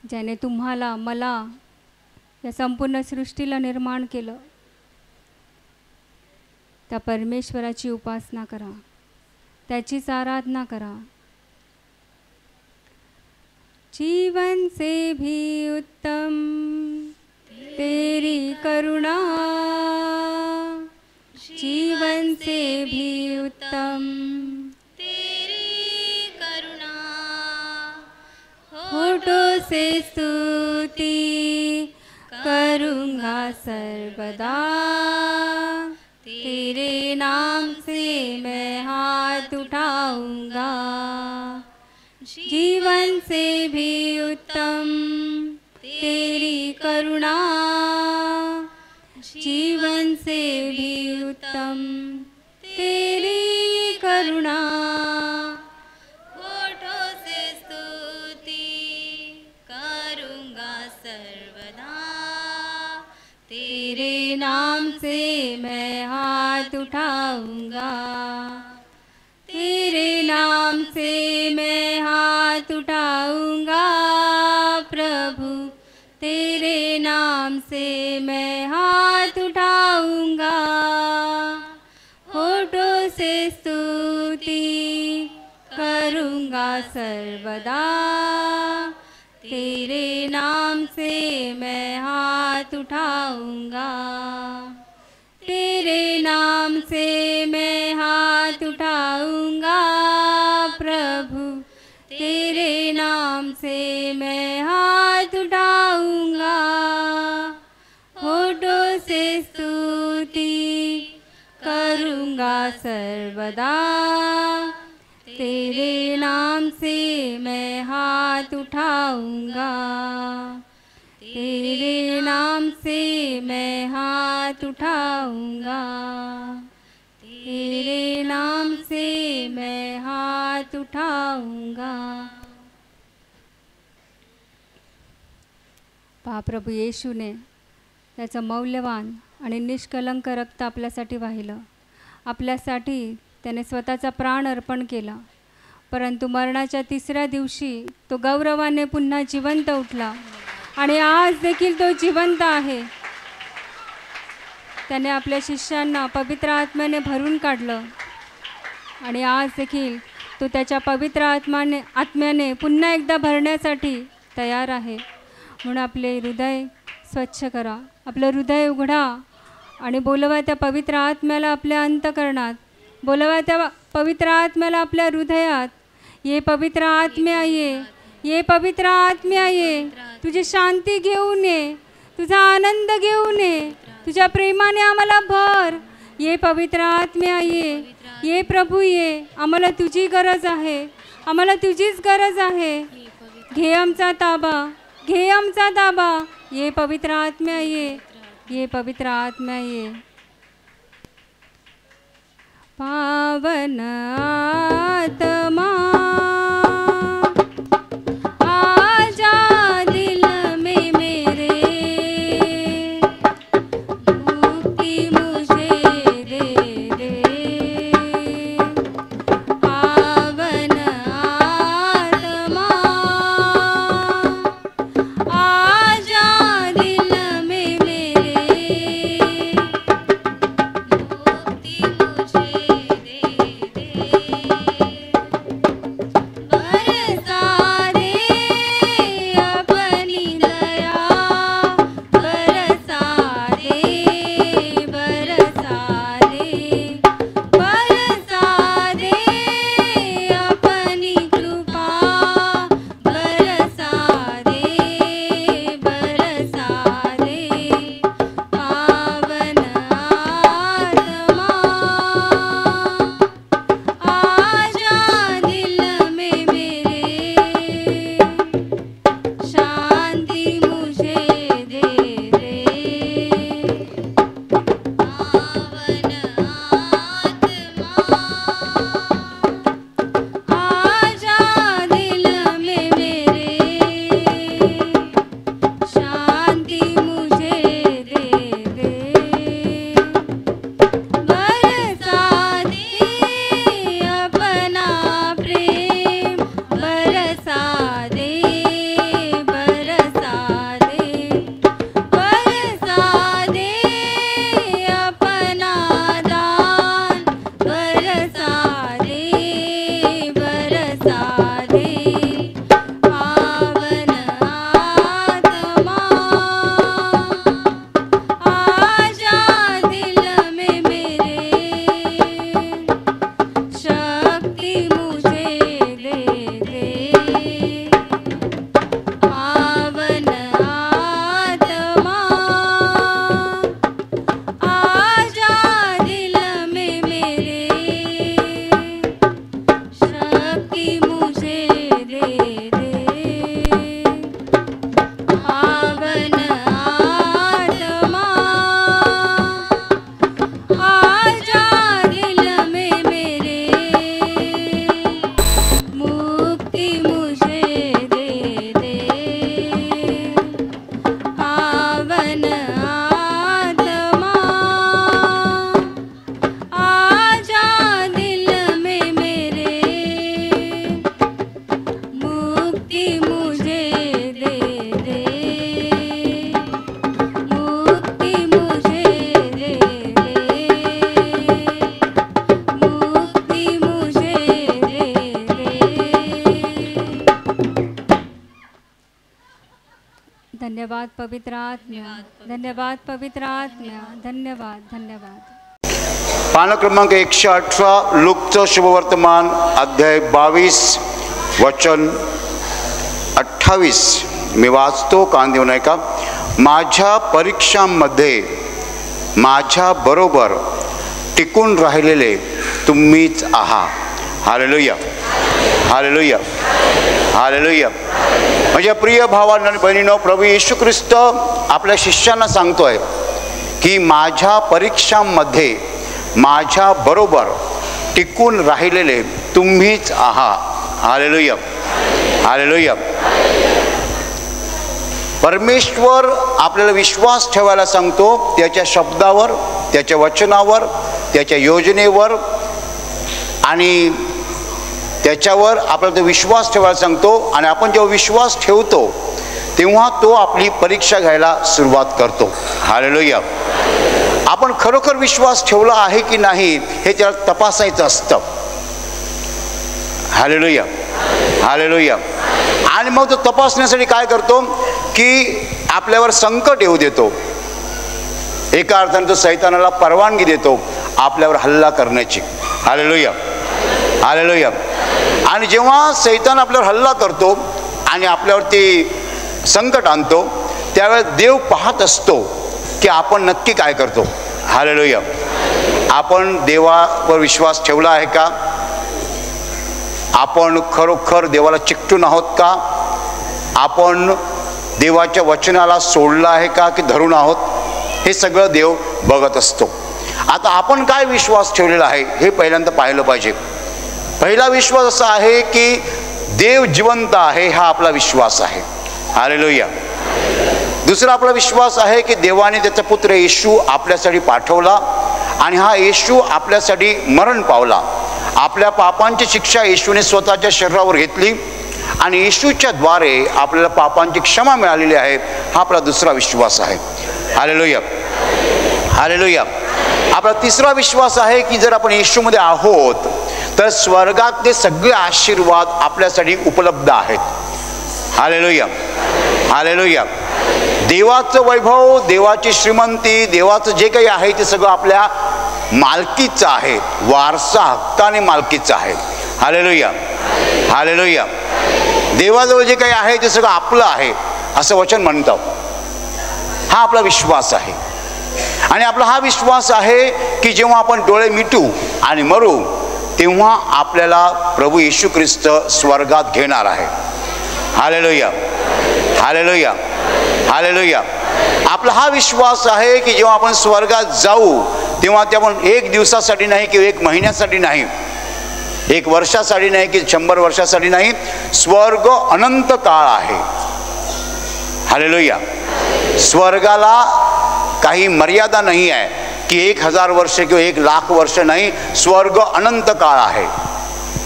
ज्याने तुम्हाला, मला, या संपूर्ण सृष्टीला निर्माण केलं. त्या परमेश्वराची उपासना करा, त्याचीच आराधना करा. जीवन से भी उत्तम तेरी करुणा, जीवन से भी उत्तम तेरी करुणा, होठों से स्तुति करूँगा सर्वदा, तेरे नाम से मैं हाथ उठाऊंगा. जीवन से भी उत्तम तेरी करुणा, जीवन से भी उत्तम तेरी करुणा, होठों से स्तुति करूँगा सर्वदा, तेरे नाम से मैं हाथ उठाऊंगा, तेरे नाम से मैं हाथ उठाऊंगा. प्रभु, तेरे नाम से मैं हाथ उठाऊंगा, होठों से स्तुति करूँगा सर्वदा, तेरे नाम से मैं हाथ उठाऊंगा, तेरे नाम से मैं हाथ उठाऊंगा. प्रभु, तेरे नाम से मैं हाथ उठाऊंगा, होठों से स्तुति करूँगा सर्वदा, तेरे नाम से मैं हाथ उठाऊंगा, तेरे नाम से मैं हाथ उठाऊंगा, तेरे नाम से मैं हाथ उठाऊंगा. पहा, प्रभू येशूने त्याचं मौल्यवान आणि निष्कलंक रक्त आपल्यासाठी वाहिलं. आपल्यासाठी त्याने स्वतःचा प्राण अर्पण केला, परंतु मरणाच्या तिसऱ्या दिवशी तो गौरवाने पुन्हा जिवंत उठला आणि आज देखील तो जिवंत आहे. त्याने आपल्या शिष्यांना पवित्र आत्म्याने भरून काढलं आणि आज देखील तो त्याच्या पवित्र आत्म्याने पुन्हा एकदा भरण्यासाठी तयार आहे. म्हणून आपले हृदय स्वच्छ करा, आपलं हृदय उघडा आणि बोलवा त्या पवित्र आत्म्याला आपल्या अंतःकरणात, बोलवा त्या पवित्र आत्म्याला आपल्या हृदयात. ये पवित्र आत्म्या ये, ये पवित्र आत्म्या ये, तुझी शांती घेऊन ये, तुझा आनंद घेऊन ये, तुझ्या प्रेमाने आम्हाला भर. ये पवित्र आत्म्या ये, ये प्रभू ये, आम्हाला तुझी गरज आहे, आम्हाला तुझीच गरज आहे. घे आमचा ताबा, घे आमचा ताबा. ये पवित्र आत्म्या ये, ये पवित्र आत्म्या ये. पावन आत्मा आजा दिल में मेरे, मुक्ति मुझे दे दे. पावन आत्मा आजा दिल में मेरे, मुक्ति मुझे दे दे. धन्यवाद पवित्र आत्म्या, धन्यवाद पवित्र आत्म्या, धन्यवाद धन्यवाद। पान क्रमांक 118 लूकचं शुभवर्तमान अध्याय 22 वचन 28 मी वाचतो, कान देऊ नये का? माझ्या परीक्षांमध्ये माझ्या बरोबर टिकून राहिलेले तुम्हीच आहात। हालेलुया, हालेलुया, हालेलुया। माझ्या प्रिय भावांनो आणि बहिणींनो, प्रभू येशू ख्रिस्त आपल्या शिष्यांना सांगतोय की माझ्या परीक्षांमध्ये माझ्या बरोबर टिकून राहिलेले तुम्हीच आहात। Hallelujah, hallelujah. परमेश्वर आपल्याला विश्वास ठेवायला सांगतो त्याच्या शब्दावर, त्याच्या वचनावर, त्याच्या योजनेवर आणि त्याच्यावर आपल्याला तो विश्वास ठेवायला सांगतो। आणि आपण जेव्हा विश्वास ठेवतो तेव्हा तो आपली परीक्षा घ्यायला सुरुवात करतो। हालेलुया। आपण खरोखर विश्वास ठेवला आहे की नाही हे त्याला तपासायचं असतं। Hallelujah, hallelujah. आणि मग तो तपासण्यासाठी काय करतो की आपल्यावर संकट येऊ देतो। एका अर्थाने तो सैतानाला परवानगी देतो आपल्यावर हल्ला करण्याची। Hallelujah, hallelujah. आणि जेव्हा सैतान आपल्यावर हल्ला करतो आणि आपल्यावरती संकट आणतो त्यावेळेस देव पाहत असतो की आपण नक्की काय करतो। हालेलुया। आपण देवावर विश्वास ठेवला आहे का? आपण खरोखर देवाला चिकटून आहोत का? आपण देवाच्या वचनाला सोडलं आहे का की धरून आहोत? हे सगळं देव बघत असतो। आता आपण काय विश्वास ठेवलेला आहे हे पहिल्यांदा पाहिलं पाहिजे। पहिला विश्वास असा आहे की देव जिवंत आहे, हा आपला विश्वास आहे। हालेलुया। दुसरा आपला विश्वास आहे की देवाने त्याचा पुत्र येशू आपल्यासाठी पाठवला आणि हा येशू आपल्यासाठी मरण पावला। आपल्या पापांची शिक्षा येशूने स्वतःच्या शरीरावर घेतली आणि येशूच्या द्वारे आपल्याला पापांची क्षमा मिळालेली आहे, हा आपला दुसरा विश्वास आहे। Hallelujah, hallelujah. आपला तिसरा विश्वास आहे की जर आपण येशूमध्ये आहोत तर स्वर्गातले सगळे आशीर्वाद आपल्यासाठी उपलब्ध आहेत। Hallelujah, hallelujah. देवाचं वैभव, देवाची श्रीमंती, देवाचं जे काही आहे ते सगळं आपल्या मालकीचं आहे, वारसा हक्काने मालकीचं आहे। Hallelujah, hallelujah. देवाजवळ जे काही आहे ते सगळं आपलं आहे असं वचन म्हणतं। हा आपला विश्वास आहे। आणि आपला हा विश्वास आहे की जेव्हा आपण डोळे मिटू आणि मरू तेव्हा आपल्याला प्रभू येशू ख्रिस्त स्वर्गात घेणार आहे। हालेलुया, हालेलुया, हालेलुया। आपला हा विश्वास आहे की जेव्हा आपण स्वर्गात जाऊ तेव्हा ते आपण एक दिवसासाठी नाही किंवा एक महिन्यासाठी नाही, एक वर्षासाठी नाही की 100 वर्षासाठी नाही, स्वर्ग अनंत काळ आहे। हालेलुया। स्वर्गाला काही मर्यादा नाही आहे की 1000 वर्ष किंवा 1,00,000 वर्ष नाही, स्वर्ग अनंत काळ आहे।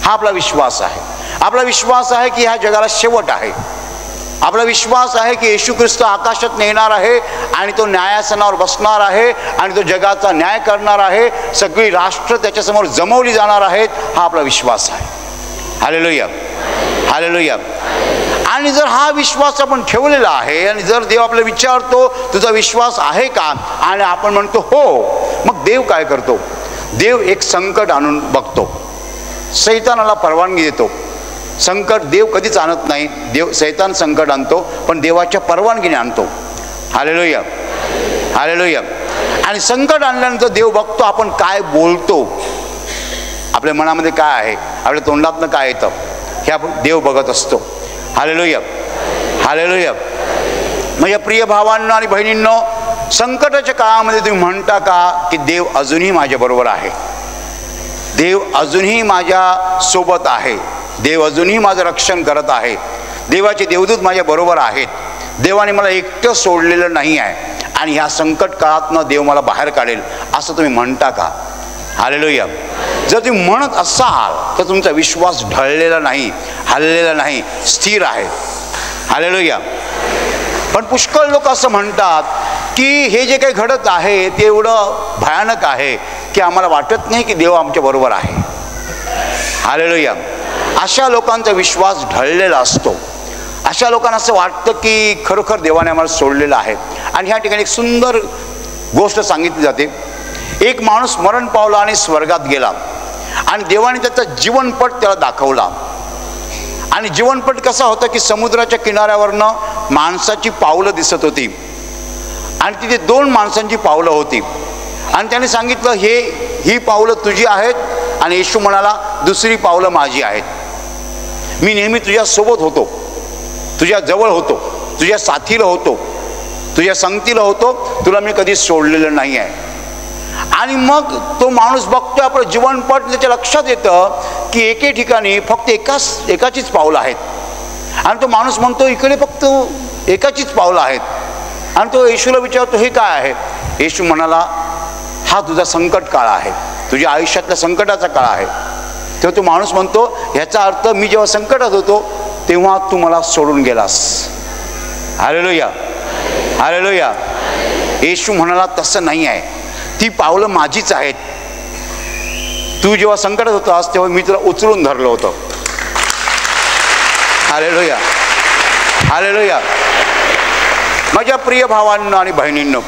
हा आपला विश्वास आहे। आपला विश्वास आहे की ह्या जगाला शेवट आहे। आपला विश्वास आहे की येशू ख्रिस्त आकाशात येणार आहे आणि तो न्यायासनावर बसणार आहे आणि तो जगाचा न्याय करणार आहे, सगळी राष्ट्र त्याच्यासमोर जमवली जाणार आहेत, हा आपला विश्वास आहे। Hallelujah, hallelujah. आणि जर हा विश्वास आपण ठेवलेला आहे आणि जर देव आपल्याला विचारतो तुझा विश्वास आहे का आणि आपण म्हणतो हो, मग देव काय करतो? देव एक संकट आणून बघतो, सैतानाला परवानगी देतो। संकट देव कधीच आणत नाही, देव सैतान संकट आणतो पण देवाच्या परवानगीने आणतो। Hallelujah, hallelujah. आणि संकट आणल्यानंतर देव बघतो आपण काय बोलतो, आपल्या मनामध्ये काय आहे, आपल्या तोंडातनं काय येतं, हे आपण देव बघत असतो। Hallelujah, hallelujah. माझ्या प्रिय भावांनो आणि बहिणींनो, संकटाच्या काळामध्ये तुम्ही म्हणता का की देव अजूनही माझ्याबरोबर आहे, देव अजूनही माझ्या सोबत आहे, देव अजूनही माझं रक्षण करत आहे, देवाचे देवदूत माझ्या बरोबर आहेत, देवाने मला एकटं सोडलेलं नाही आहे आणि ह्या संकट काळातनं देव मला बाहेर काढेल, असं तुम्ही म्हणता का? हालेलुया। जर तुम्ही म्हणत असाल तर तुमचा विश्वास ढळलेला नाही, हललेला नाही, स्थिर आहे। हालेलुया। पण पुष्कळ लोक असं म्हणतात की हे जे काही घडत आहे ते एवढं भयानक आहे की आम्हाला वाटत नाही की देव आमच्या बरोबर आहे। हालेलुया। अशा लोकांचा विश्वास ढळलेला असतो, अशा लोकांना असं वाटतं की खरोखर देवाने आम्हाला सोडलेलं आहे. आणि ह्या ठिकाणी एक सुंदर गोष्ट सांगितली जाते. एक माणूस मरण पावला आणि स्वर्गात गेला आणि देवाने त्याचा जीवनपट त्याला दाखवला. आणि जीवनपट कसा होता की समुद्राच्या किनाऱ्यावरनं माणसाची पावलं दिसत होती आणि तिथे 2 माणसांची पावलं होती. आणि त्याने सांगितलं ही पावलं तुझी आहेत आणि येशू म्हणाला दुसरी पावलं माझी आहेत. मी नेहमी तुझ्या सोबत होतो, तुझ्या जवळ होतो, तुझ्या साथीला होतो, तुझ्या संगतीला होतो, तुला मी कधी सोडलेलं नाही आहे. आणि मग तो माणूस बघतो आपलं जीवनपट, त्याच्या लक्षात येतं की एके ठिकाणी फक्त एकाचीच पावलं आहेत. आणि तो माणूस म्हणतो इकडे फक्त एकाचीच पावलं आहेत. आणि तो येशूला विचारतो हे काय आहे. येशू म्हणाला हा तुझा संकट काळ आहे, तुझ्या आयुष्यातल्या संकटाचा काळ आहे. तेव्हा तो माणूस म्हणतो ह्याचा अर्थ मी जेव्हा संकटात होतो तेव्हा तू मला सोडून गेलास. Hallelujah, hallelujah. येशू म्हणाला तसं नाही आहे, ती पावलं माझीच आहेत. तू जेव्हा संकटात होतास तेव्हा मी तुला उचलून धरलं होतं. Hallelujah, hallelujah. माझ्या प्रिय भावांनो आणि बहिणींनो,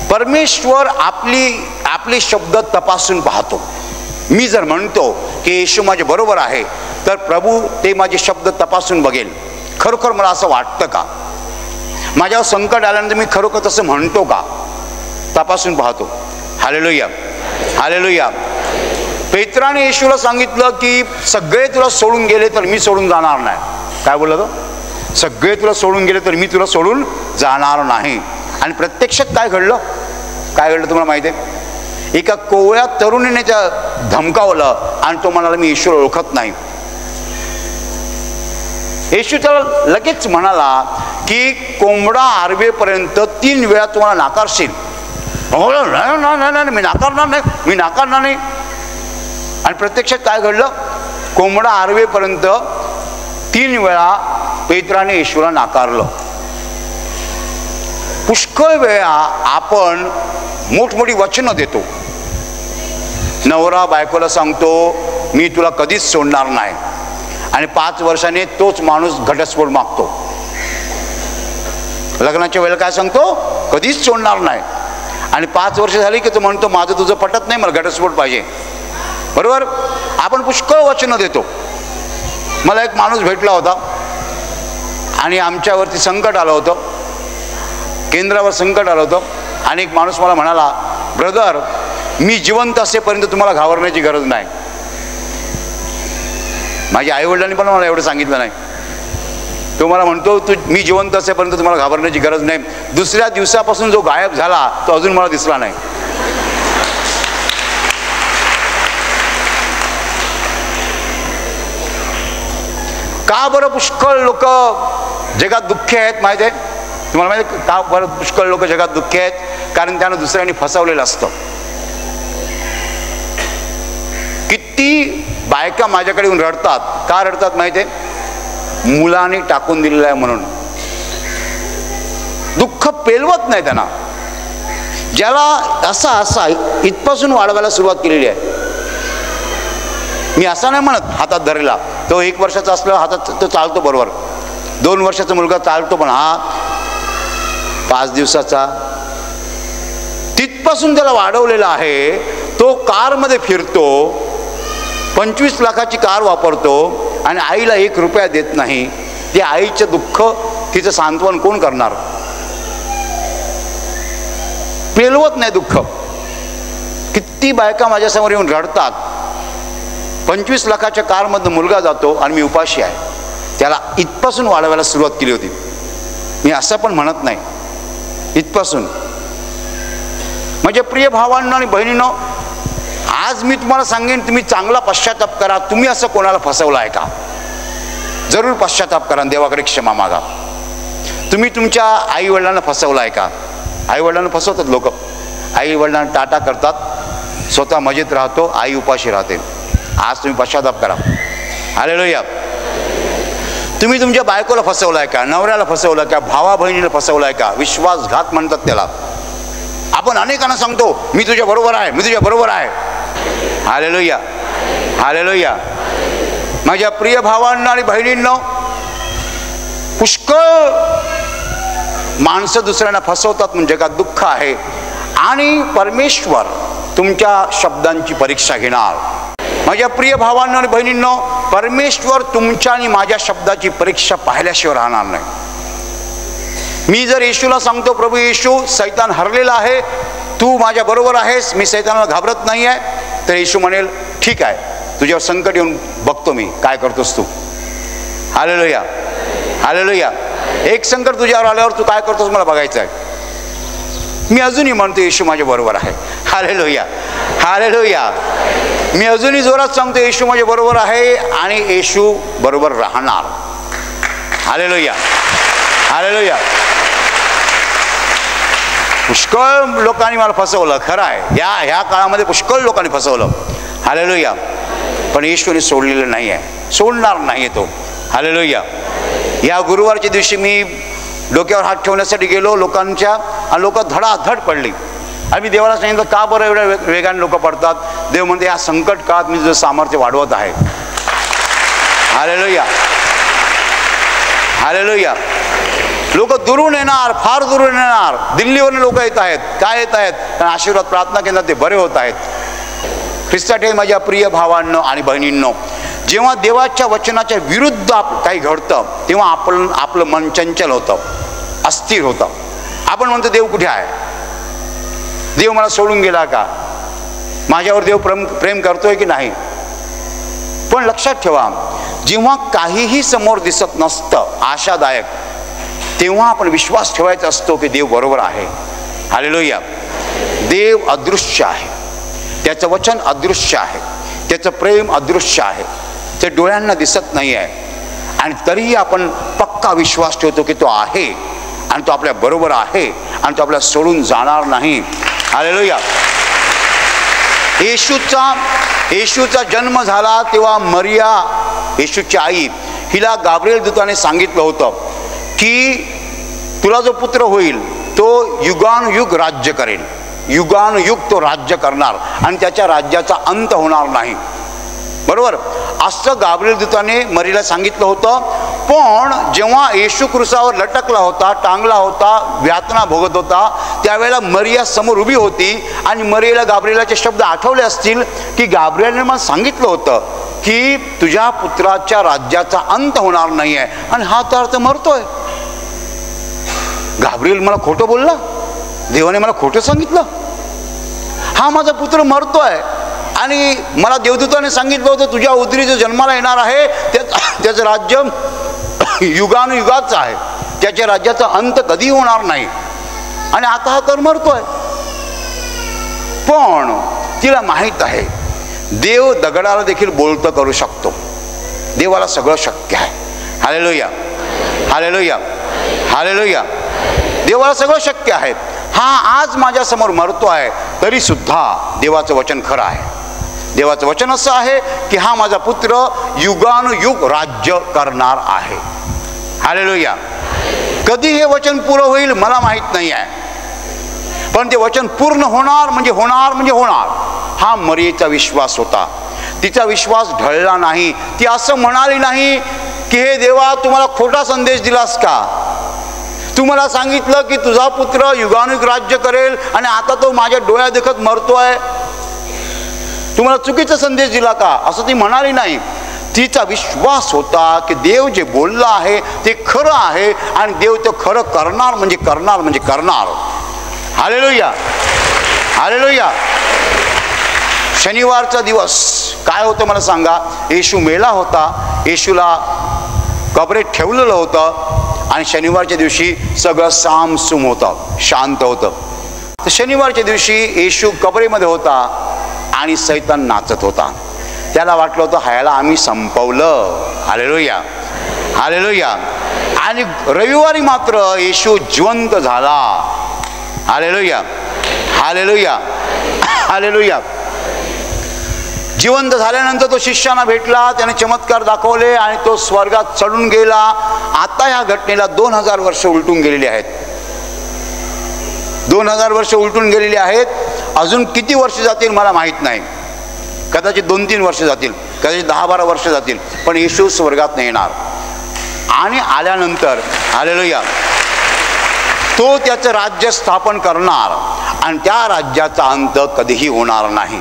परमेश्वर आपले शब्द तपासून पाहतो. मी जर म्हणतो की येशू माझ्या बरोबर आहे तर प्रभू ते माझे शब्द तपासून बघेल, खरोखर मला असं वाटतं का, माझ्यावर संकट आल्यानंतर मी खरोखर तसं म्हणतो का, तपासून पाहतो. Hallelujah, hallelujah. पेत्राने येशूला सांगितलं की सगळे तुला सोडून गेले तर मी सोडून जाणार नाही. काय बोलला तो? सगळे तुला सोडून गेले तर मी तुला सोडून जाणार नाही. आणि प्रत्यक्षात काय घडलं तुम्हाला माहिती आहे? एका कोवळ्या तरुणीने त्या धमकावलं आणि तो म्हणाला मी येशूला ओळखत नाही. येशू त्याला लगेच म्हणाला की कोंबडा आरवेपर्यंत 3 वेळा तुम्हाला नाकारशील. नाही, मी नाकारणार नाही. आणि प्रत्यक्षात काय घडलं? कोंबडा आरवेपर्यंत 3 वेळा पेत्राने येशूला नाकारलं. पुष्कळ वेळा आपण मोठमोठी वचनं देतो. नवरा बायकोला सांगतो मी तुला कधीच सोडणार नाही आणि 5 वर्षाने तोच माणूस घटस्फोट मागतो. लग्नाच्या वेळेला काय सांगतो? कधीच सोडणार नाही. आणि 5 वर्ष झाली की तो म्हणतो माझं तुझं पटत नाही, मला घटस्फोट पाहिजे. बरोबर? आपण पुष्कळ वचनं देतो. मला एक माणूस भेटला होता आणि आमच्यावरती संकट आलं होतं, केंद्रावर संकट आलं होतं. आणि एक माणूस मला म्हणाला ब्रदर मी जिवंत असेपर्यंत तुम्हाला घाबरण्याची गरज नाही. माझ्या आईवडिलांनी पण मला एवढं सांगितलं नाही. तो मला म्हणतो मी जिवंत असेपर्यंत तुम्हाला घाबरण्याची गरज नाही. दुसऱ्या दिवसापासून जो गायब झाला तो अजून मला दिसला नाही. का बरं पुष्कळ लोक जगात दुःखी आहेत माहिती आहे? तुम्हाला माहिती आहे का बरं पुष्कळ लोक जगात दुःखी आहेत? कारण त्यांना दुसऱ्यांनी फसवलेलं असतं. किती बायका माझ्याकडे येऊन रडतात. का रडतात माहिती आहे? मुलाने टाकून दिलेलं आहे म्हणून. दुःख पेलवत नाही त्यांना. ज्याला असा इथपासून वाढवायला सुरुवात केलेली आहे. मी असं नाही म्हणत हातात धरला तो 1 वर्षाचा असला हातात तो चालतो बरोबर, 2 वर्षाचा मुलगा चालतो, पण हा 5 दिवसाचा तिथपासून त्याला वाढवलेला आहे. तो कारमध्ये फिरतो, 25 लाखाची कार वापरतो आणि आईला 1 रुपया देत नाही. ते आईचं दुःख तिचं सांत्वन कोण करणार? पेलवत नाही दुःख. किती बायका माझ्यासमोर येऊन रडतात. 25 लाखाच्या कारमधनं मुलगा जातो आणि मी उपाशी आहे. त्याला इथपासून वाढवायला सुरुवात केली होती. मी असं पण म्हणत नाही, इथपासून. माझ्या प्रिय भावांनो आणि बहिणींनो, आज मी तुम्हाला सांगेन तुम्ही चांगला पश्चाताप करा. तुम्ही असं कोणाला फसवलं आहे का? जरूर पश्चाताप करा, देवाकडे क्षमा मागा. तुम्ही तुमच्या आईवडिलांना फसवलं आहे का? आईवडिलांना फसवतात लोक. आईवडिलांना टाटा करतात, स्वतः मजेत राहतो, आई उपाशी राहते. आज तुम्ही पश्चाताप करा. हालेलुया. तुम्ही तुमच्या बायकोला फसवलं आहे का? नवऱ्याला फसवलं का? भावा बहिणीला फसवलं आहे का? विश्वासघात म्हणतात त्याला. आपण अनेकांना सांगतो मी तुझ्या बरोबर आहे, मी तुझ्या बरोबर आहे. Hallelujah, hallelujah. माझ्या प्रिय भावांना आणि बहिणींनो, पुष्कळ माणसं दुसऱ्यांना फसवतात म्हणजे जगात दुःख आहे, आणि परमेश्वर तुमच्या शब्दांची परीक्षा घेणार. माझ्या प्रिय भावांनो आणि बहिणींनो, परमेश्वर तुमच्या आणि माझ्या शब्दाची परीक्षा पाहिल्याशिवाय राहणार नाही. मी जर येशूला सांगतो, प्रभू येशू, सैतान हरलेला आहे, तू माझ्या बरोबर आहेस, मी सैतानाला घाबरत नाही आहे, तर येशू म्हणेल ठीक आहे, तुझ्यावर संकट येऊन बघतो मी काय करतोस तू. Hallelujah, hallelujah. एक संकट तुझ्यावर आल्यावर तू काय करतोस मला बघायचं आहे. मी अजूनही म्हणतो येशू माझ्या बरोबर आहे. Hallelujah, hallelujah. मी अजूनही जोरात सांगतो येशू माझ्या बरोबर आहे आणि येशू बरोबर राहणार. Hallelujah, hallelujah. पुष्कळ लोकांनी मला फसवलं, खरं आहे, ह्या काळामध्ये पुष्कळ लोकांनी फसवलं. हालेलुया. पण येशूने सोडलेलं नाही आहे, सोडणार नाही तो. हालेलुया. या गुरुवारच्या दिवशी मी डोक्यावर हात ठेवण्यासाठी गेलो लोकांच्या, आणि लोक धडाधड पडली. आणि मी देवाला सांगितलं, का बरं एवढ्या वेगाने लोक पडतात? देव म्हणते, या संकट काळात मी तुझं सामर्थ्य वाढवत आहे. Hallelujah, hallelujah. लोक दुरून येणार, फार दुरून येणार. दिल्लीवरून लोक येत आहेत. काय येत आहेत? कारण आशीर्वाद प्रार्थना केंद्रात ते बरे होत आहेत. ख्रिस्तासाठी माझ्या प्रिय भावांनो आणि बहिणींनो, जेव्हा देवाच्या वचनाच्या विरुद्ध काही घडतं तेव्हा आपलं मन चंचल होतं, अस्थिर होतं. आपण म्हणतो देव कुठे आहे? देव मला सोडून गेला का? माझ्यावर देव प्रेम करतोय की नाही? पण लक्षात ठेवा, जेव्हा काहीही समोर दिसत नसतं आशादायक, तेव्हा आपण विश्वास ठेवायचा असतो की देव बरोबर आहे. हालेलुया. देव अदृश्य आहे, त्याचं वचन अदृश्य आहे, त्याचं प्रेम अदृश्य आहे, ते डोळ्यांना दिसत नाही आहे, आणि तरीही आपण पक्का विश्वास ठेवतो की तो आहे, आणि तो आपल्या बरोबर आहे, आणि तो आपल्याला सोडून जाणार नाही. हालेलुया. येशूचा जन्म झाला तेव्हा मरिया, येशूची आई, हिला गाब्रिएल दूताने सांगितलं होतं की तुला जो पुत्र होईल तो युगानुयुग राज्य करेल, युगानुयुग तो राज्य करणार, आणि त्याच्या राज्याचा अंत होणार नाही. बरोबर, असं गाब्रिएल दूताने मरियेला सांगितलं होतं. पण जेव्हा येशू क्रूसावर लटकला होता, टांगला होता, यातना भोगत होता, त्यावेळेला मरिया समोर उभी होती, आणि मरियेला गाब्रिएलाचे शब्द आठवले असतील की गाब्रिएलने मला सांगितलं होतं की तुझ्या पुत्राच्या राज्याचा अंत होणार नाही आहे, आणि हा तर अर्थ मरतोय. गाब्रिएल मला खोटं बोलला, देवाने मला खोटं सांगितलं, हा माझा पुत्र मरतोय, आणि मला देवदूताने सांगितलं होतं तुझ्या उदरी जो जन्माला येणार आहे त्याचं राज्य युगानुयुगाचं आहे, त्याच्या राज्याचा अंत कधी होणार नाही, आणि आता हा तर मरतोय. पण तिला माहीत आहे देव दगडाला देखील बोलतं करू शकतो, देवाला सगळं शक्य आहे. हालेलुया, हालेलुया, हालेलुया. देवाला सगळं शक्य आहे. हा आज माझ्यासमोर मरतो आहे तरी सुद्धा देवाचं वचन खरं आहे. देवाचं वचन असं आहे की हा माझा पुत्र युगानुयुग राज्य करणार आहे. हालेलुया. कधी हे वचन पुरं होईल मला माहीत नाही आहे, पण ते वचन पूर्ण होणार म्हणजे होणार म्हणजे होणार, हा मरियेचा विश्वास होता. तिचा विश्वास ढळला नाही. ती असं म्हणाली नाही की हे देवा तू मला खोटा संदेश दिलास का? तू मला सांगितलं की तुझा पुत्र युगानुयुग राज्य करेल, आणि आता तो माझ्या डोळ्या देखत मरतोय, तू मला चुकीचा संदेश दिला का? असं ती म्हणाली नाही. तिचा विश्वास होता की देव जे बोललं आहे ते खरं आहे, आणि देव ते खरं करणार म्हणजे करणार म्हणजे करणार. Hallelujah, hallelujah. शनिवारचा दिवस काय होतं मला सांगा? येशू मेला होता, येशूला कबरेत ठेवलेलं होतं, आणि शनिवारच्या दिवशी सगळं सामसूम होतं, शांत होतं. तर शनिवारच्या दिवशी येशू कबरेमध्ये होता आणि सैतान नाचत होता. त्याला वाटलं होतं ह्याला आम्ही संपवलं. Hallelujah, hallelujah. आणि रविवारी मात्र येशू जिवंत झाला. हालेलुया, हालेलुया, हालेलुया. जिवंत झाल्यानंतर तो शिष्यांना भेटला, त्याने चमत्कार दाखवले, आणि तो स्वर्गात चढून गेला. आता ह्या घटनेला 2000 वर्ष उलटून गेलेली आहेत. 2000 वर्ष उलटून गेलेली आहेत. अजून किती वर्ष जातील मला माहीत नाही. कदाचित 2-3 वर्ष जातील, कदाचित 10-12 वर्ष जातील, पण येशू स्वर्गात नाही येणार. आणि आल्यानंतर हालेलुया तो त्याचं राज्य स्थापन करणार आणि त्या राज्याचा अंत कधीही होणार नाही.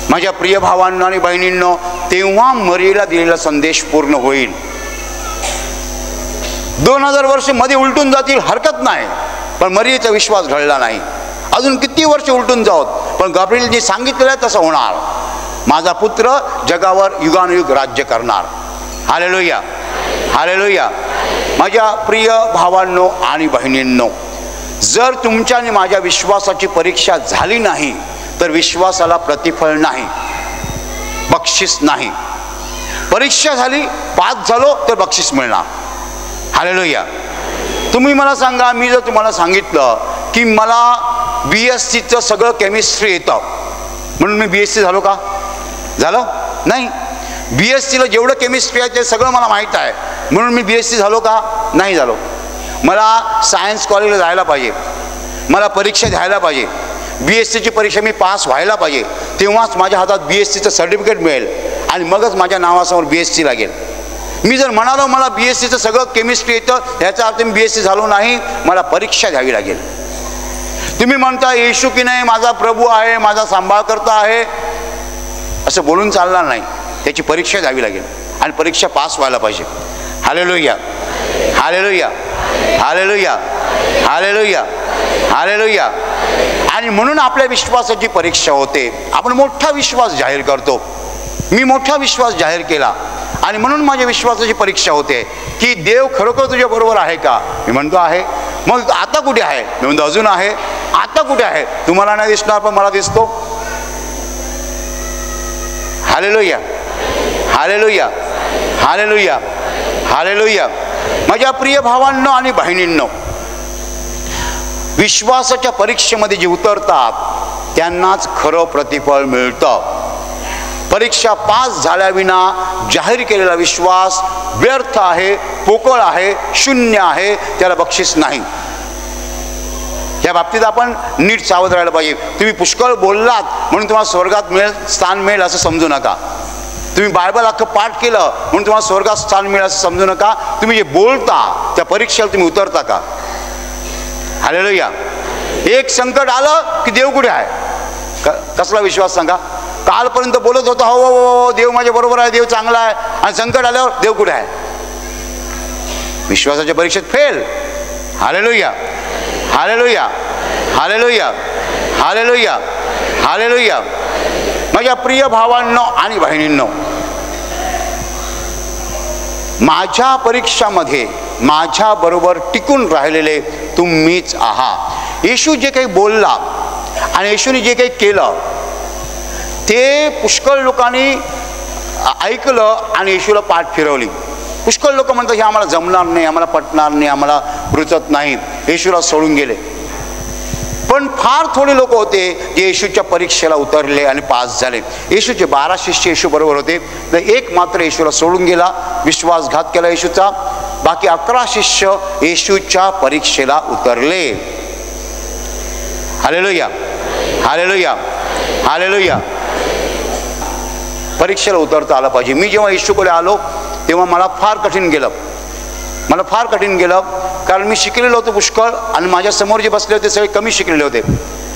माझ्या प्रिय भावांनो आणि बहिणींनो, तेव्हा मरीला दिलेला संदेश पूर्ण होईल. 2000 वर्ष मध्ये उलटून जातील हरकत नाही, पण मरीचा विश्वास घडला नाही. अजून किती वर्ष उलटून जावत, पण गब्रिएल जे सांगितलेलं आहे तसं होणार. माझा पुत्र जगावर युगानुयुग राज्य करणार. Hallelujah hallelujah. माझ्या प्रिय भावांनो आणि बहिणींनो, जर तुमच्या आणि माझ्या विश्वासाची परीक्षा झाली नाही तर विश्वासाला प्रतिफळ नाही, बक्षीस नाही. परीक्षा झाली, पास झालो तर बक्षीस मिळणार. हालेलुया. तुम्ही मला सांगा, मी जर तुम्हाला सांगितलं की मला BScचं सगळं केमिस्ट्री येतं म्हणून मी BSc झालो का? झालं नाही. BScला जेवढं केमिस्ट्री आहे ते सगळं मला माहीत आहे म्हणून मी BSc झालो का? नाही झालो. मला सायन्स कॉलेजला जायला पाहिजे, मला परीक्षा द्यायला पाहिजे, BScची परीक्षा मी पास व्हायला पाहिजे, तेव्हाच माझ्या हातात BScचं सर्टिफिकेट मिळेल आणि मगच माझ्या नावासमोर BSc लागेल. मी जर म्हणालो मला BScचं सगळं केमिस्ट्री येतं, ह्याचा अर्थ मी BSc झालो नाही, मला परीक्षा द्यावी लागेल. तुम्ही म्हणता येशू की नाही माझा प्रभू आहे, माझा सांभाळकर्ता आहे, असं बोलून चालणार नाही. त्याची परीक्षा द्यावी लागेल आणि परीक्षा पास व्हायला पाहिजे. हालेलुया हालेलुया हालेलुया हालेलुया हालेलुया. आणि म्हणून आपल्या विश्वासाची परीक्षा होते. आपण मोठा विश्वास जाहीर करतो, मी मोठा विश्वास जाहीर केला आणि म्हणून माझ्या विश्वासाची परीक्षा होते की देव खरोखर तुझ्या बरोबर आहे का? मी म्हणतो आहे. मग आता कुठे आहे? मी म्हणतो अजून आहे. आता कुठे आहे? तुम्हाला नाही दिसणार पण मला दिसतो. हालेलुया हालेलुया हालेलुया हालेलुया. माझ्या प्रिय भावांनो आणि बहिणींनो, विश्वासाच्या परीक्षेमध्ये जे उतरतात त्यांनाच खरं प्रतिफळ मिळतं. परीक्षा पास झाल्याविना जाहीर केलेला विश्वास व्यर्थ आहे, पोकळ आहे, शून्य आहे, त्याला बक्षीस नाही. या बाबतीत आपण नीट सावध राहायला पाहिजे. तुम्ही पुष्कळ बोललात म्हणून तुम्हाला स्वर्गात मिळेल, स्थान मिळेल असं समजू नका. तुम्ही बायबल अख्खं पाठ केलं म्हणून तुम्हाला स्वर्गात स्थान मिळेल असं समजू नका. तुम्ही जे बोलता त्या परीक्षेला तुम्ही उतरता का? हालेलुया. एक संकट आलं की देव कुठे आहे? कसला विश्वास सांगा? कालपर्यंत बोलत होता हो हो देव माझ्या बरोबर आहे, देव चांगला आहे, आणि संकट आल्यावर देव कुठे आहे? विश्वासाच्या परीक्षेत फेल. हालेलुया हालेलुया हालेलुया हालेलुया हालेलुया. माझ्या प्रिय भावांनो आणि बहिणींनो, माझ्या परीक्षामध्ये माझ्या बरोबर टिकून राहिलेले तुम्हीच आहात. येशू जे काही बोलला आणि येशूने जे काही केलं ते पुष्कळ लोकांनी ऐकलं आणि येशूला पाठ फिरवली. पुष्कळ लोक म्हणतात हे आम्हाला जमणार नाही, आम्हाला पटणार नाही, आम्हाला रुचत नाही, येशूला सोडून गेले. पण फार थोडे लोक होते जे येशूच्या परीक्षेला उतरले आणि पास झाले. येशूचे 12 शिष्य येशू बरोबर होते, तर एक मात्र येशूला सोडून गेला, विश्वासघात केला येशूचा. बाकी 11 शिष्य येशूच्या परीक्षेला उतरले. हालेलुया हालेलुया हालेलुया. परीक्षेला उतरता आलं पाहिजे. मी जेव्हा येशूकडे आलो तेव्हा मला फार कठीण गेलं, मला फार कठीण गेलं, कारण मी शिकलेलो होतो पुष्कळ आणि माझ्या समोर जे बसले होते सगळे कमी शिकलेले होते.